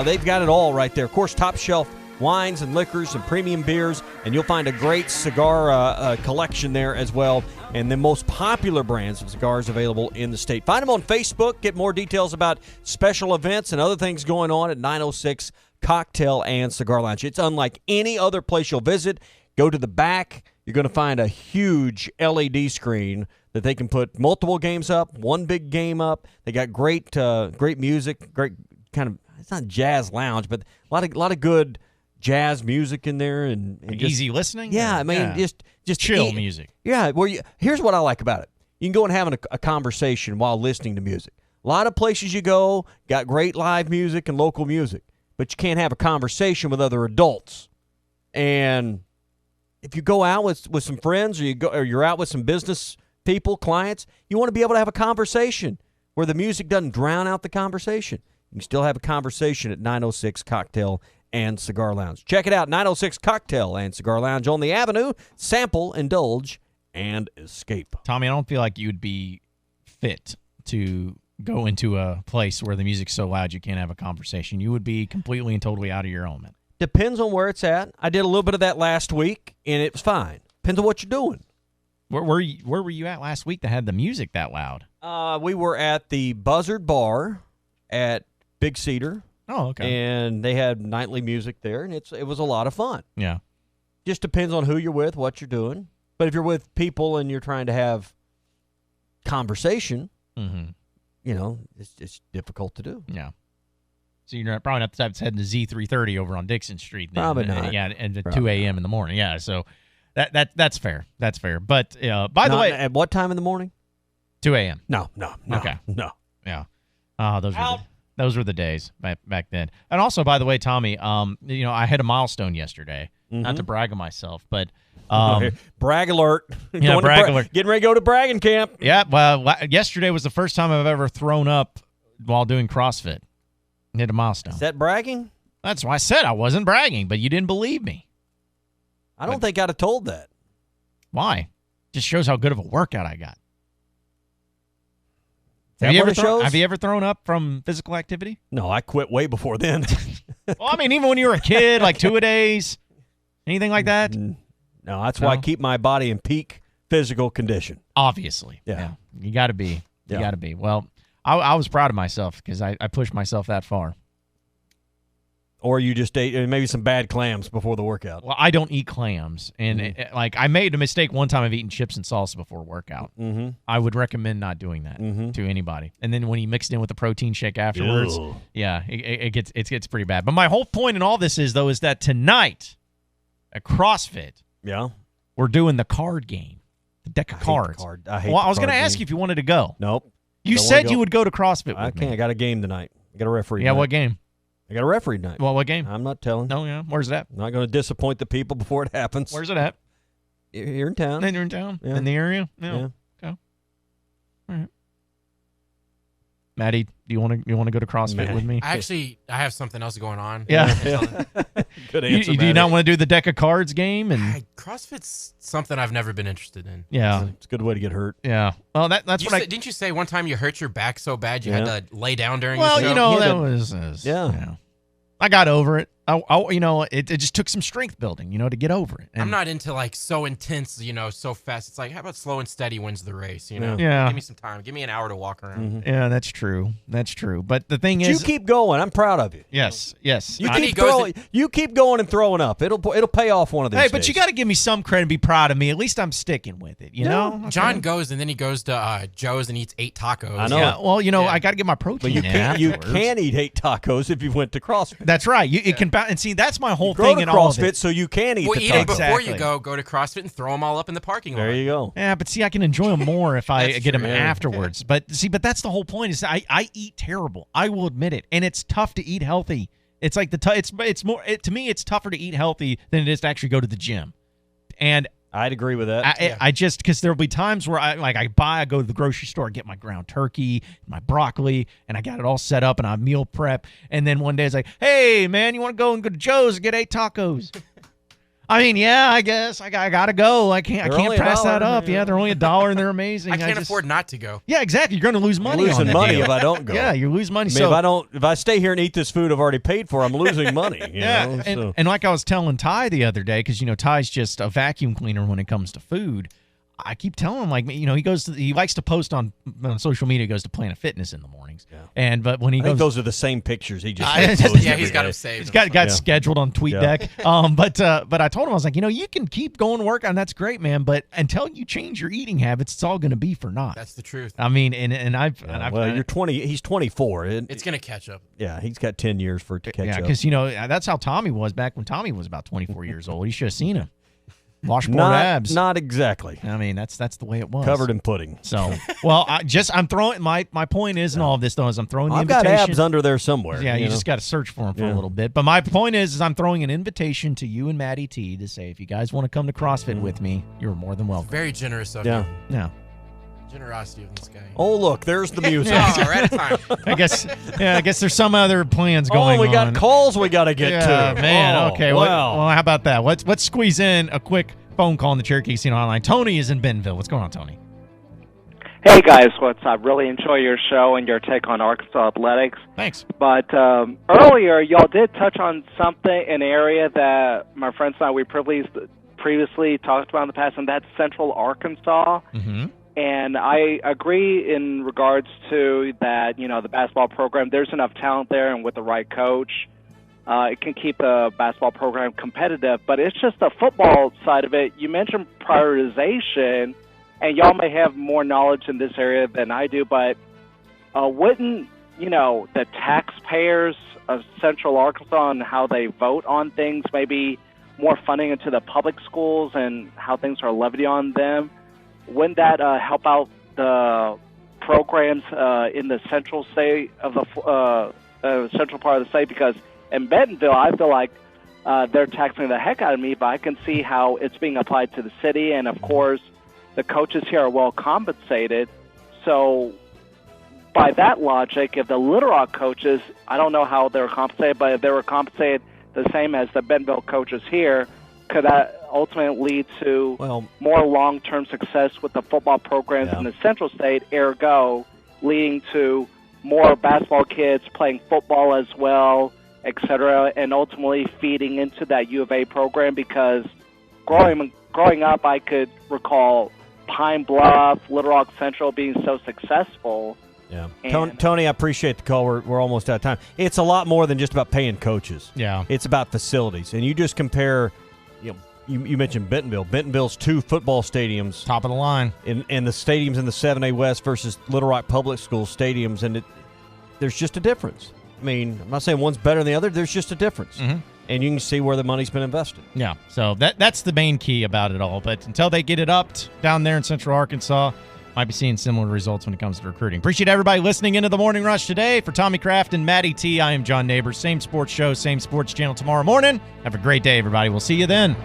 They've got it all right there. Of course, top shelf wines and liquors and premium beers, and you'll find a great cigar collection there as well, and the most popular brands of cigars available in the state. Find them on Facebook. Get more details about special events and other things going on at 906 Cocktail and Cigar Lounge. It's unlike any other place you'll visit. Go to the back. You're going to find a huge LED screen that they can put multiple games up, one big game up. They got great music, great kind of, it's not jazz lounge, but a lot of good jazz music in there, and just, easy listening. Yeah, I mean, just chill music. Yeah, well, here's what I like about it. You can go and have a conversation while listening to music. A lot of places you go got great live music and local music, but you can't have a conversation with other adults. And if you go out with some friends, or you're out with some business people, clients, you want to be able to have a conversation where the music doesn't drown out the conversation. You can still have a conversation at 906 Cocktail and Cigar Lounge. Check it out, 906 Cocktail and Cigar Lounge on the Avenue. Sample, indulge, and escape. Tommy, I don't feel like you'd be fit to go into a place where the music's so loud you can't have a conversation. You would be completely and totally out of your element. Depends on where it's at. I did a little bit of that last week, and it was fine. Depends on what you're doing. Where were you at last week that had the music that loud? We were at the Buzzard Bar at Big Cedar. Oh, okay. And they had nightly music there, and it was a lot of fun. Yeah. Just depends on who you're with, what you're doing. But if you're with people and you're trying to have conversation, it's difficult to do. Yeah. So you're probably not the type that's heading to Z330 over on Dixon Street. Then. Probably not. Yeah, and at 2 a.m. in the morning. Yeah, so that's fair. That's fair. But by the way, at what time in the morning? 2 a.m. No. Okay. No. Yeah. Those were the days back then. And also, by the way, Tommy, I hit a milestone yesterday. Not to brag on myself, but brag alert. Yeah, brag alert. Getting ready to go to bragging camp. Yeah. Well, yesterday was the first time I've ever thrown up while doing CrossFit. Hit a milestone. Is that bragging? That's why I said I wasn't bragging, but you didn't believe me. I don't think I'd have told that. Why? Just shows how good of a workout I got. Have you ever thrown up from physical activity? No, I quit way before then. Well, I mean, even when you were a kid, like 2-a-days, anything like that? No, that's why I keep my body in peak physical condition. Obviously. Yeah. You got to be. You got to be. Well, I was proud of myself because I pushed myself that far. Or you just ate maybe some bad clams before the workout. Well, I don't eat clams. And I made a mistake one time of eating chips and salsa before workout. Mm-hmm. I would recommend not doing that to anybody. And then when you mix it in with the protein shake afterwards, it gets pretty bad. But my whole point in all this is that tonight at CrossFit, we're doing the card game, the deck of cards. I was going to ask you if you wanted to go. Nope. You said you would go to CrossFit with I can't. I got a game tonight. I got a referee. Yeah, tonight. what game? I got a referee tonight. Well, what game? I'm not telling. No, yeah. Where's it at? I'm not going to disappoint the people before it happens. Where's it at? Here in town. You're in town? Yeah. In the area? Yeah. Okay. All right. Maddie, do you want to go to CrossFit with me? I have something else going on. Yeah. Good answer. Do you not want to do the deck of cards game? And CrossFit's something I've never been interested in. Yeah. It's a good way to get hurt. Yeah. Well, that's didn't you say one time you hurt your back so bad you had to lay down during the show? Well, that was I got over it. It just took some strength building, to get over it. And I'm not into so intense, so fast. It's like, how about slow and steady wins the race, Yeah. Give me some time. Give me an hour to walk around. Mm-hmm. Yeah, that's true. That's true. But the thing is, you keep going. I'm proud of you. Yes. You keep going and throwing up. It'll pay off one of these days. But you got to give me some credit and be proud of me. At least I'm sticking with it, you know? Okay. John goes and then he goes to Joe's and eats 8 tacos. I know. Yeah, well, I got to get my protein. But you can eat 8 tacos if you went to CrossFit. That's right. It can and see, that's my whole you thing in all of CrossFit it. So you can eat the eat tacos. it before you go to CrossFit and throw them all up in the parking lot. There you go. Yeah, but see, I can enjoy them more if I get them afterwards. Yeah. But that's the whole point is I eat terrible. I will admit it. And it's tough to eat healthy. It's like to me, it's tougher to eat healthy than it is to actually go to the gym. And I'd agree with that. I just, because there'll be times where I go to the grocery store, get my ground turkey, my broccoli, and I got it all set up and I meal prep. And then one day it's like, hey, man, you want to go to Joe's and get 8 tacos? I mean, yeah, I guess I gotta go. I can't pass that up. Yeah, they're only $1 and they're amazing. I can't afford not to go. Yeah, exactly. You're going to lose money. I'm losing money if I don't go. Yeah, you lose money. I mean, if I stay here and eat this food I've already paid for, I'm losing money. You know? And like I was telling Ty the other day, because Ty's just a vacuum cleaner when it comes to food. I keep telling him, he likes to post on social media. He goes to Planet Fitness in the mornings. Yeah. But when he goes, those are the same pictures he just he's got them saved. He's got scheduled on TweetDeck. But I told him, I was like, you can keep going to work and that's great, man. But until you change your eating habits, it's all going to be for naught. That's the truth. I mean, you're 20. He's 24. It's going to catch up. Yeah, he's got 10 years for it to catch up. Yeah, because that's how Tommy was back when Tommy was about 24 years old. You should have seen him. Washboard abs. Not exactly. I mean, that's the way it was. Covered in pudding. So, I'm throwing my point is in all of this though is I'm throwing the invitation. I've got abs under there somewhere. Yeah, you just got to search for them for a little bit. But my point is I'm throwing an invitation to you and Maddie T to say if you guys want to come to CrossFit with me, you're more than welcome. Very generous of you. Yeah. Generosity of this guy. Oh, look, there's the music. Right at time. I guess there's some other plans going on. We got calls we got to get to. Man, okay. Well, how about that? Let's squeeze in a quick phone call on the Cherokee Casino Hotline. Tony is in Bentonville. What's going on, Tony? Hey, guys. What's up? Really enjoy your show and your take on Arkansas athletics. Thanks. But earlier, y'all did touch on something, an area that my friends and I, we previously talked about in the past, and that's Central Arkansas. Mm-hmm. And I agree in regards to that, the basketball program, there's enough talent there, and with the right coach, it can keep the basketball program competitive. But it's just the football side of it. You mentioned prioritization, and y'all may have more knowledge in this area than I do, but wouldn't, the taxpayers of Central Arkansas and how they vote on things, maybe more funding into the public schools and how things are levied on them, wouldn't that help out the programs in the central state of the central part of the state? Because in Bentonville, I feel like they're taxing the heck out of me, but I can see how it's being applied to the city. And, of course, the coaches here are well compensated. So by that logic, if the Little Rock coaches, I don't know how they're compensated, but if they were compensated the same as the Bentonville coaches here, could that ultimately lead to more long-term success with the football programs in the central state, ergo leading to more basketball kids playing football as well, et cetera, and ultimately feeding into that U of A program? Because growing up, I could recall Pine Bluff, Little Rock Central being so successsul. Yeah, Tony, I appreciate the call. We're almost out of time. It's a lot more than just about paying coaches. Yeah, it's about facilities, and you just compare. You mentioned Bentonville. Bentonville's 2 football stadiums, top of the line, and the stadiums in the 7A West versus Little Rock Public School stadiums, and there's just a difference. I mean, I'm not saying one's better than the other. There's just a difference, and you can see where the money's been invested. Yeah, so that's the main key about it all. But until they get it upped down there in Central Arkansas, might be seeing similar results when it comes to recruiting. Appreciate everybody listening into the Morning Rush today. For Tommy Kraft and Maddie T, I am John Neighbors. Same sports show, same sports channel tomorrow morning. Have a great day, everybody. We'll see you then.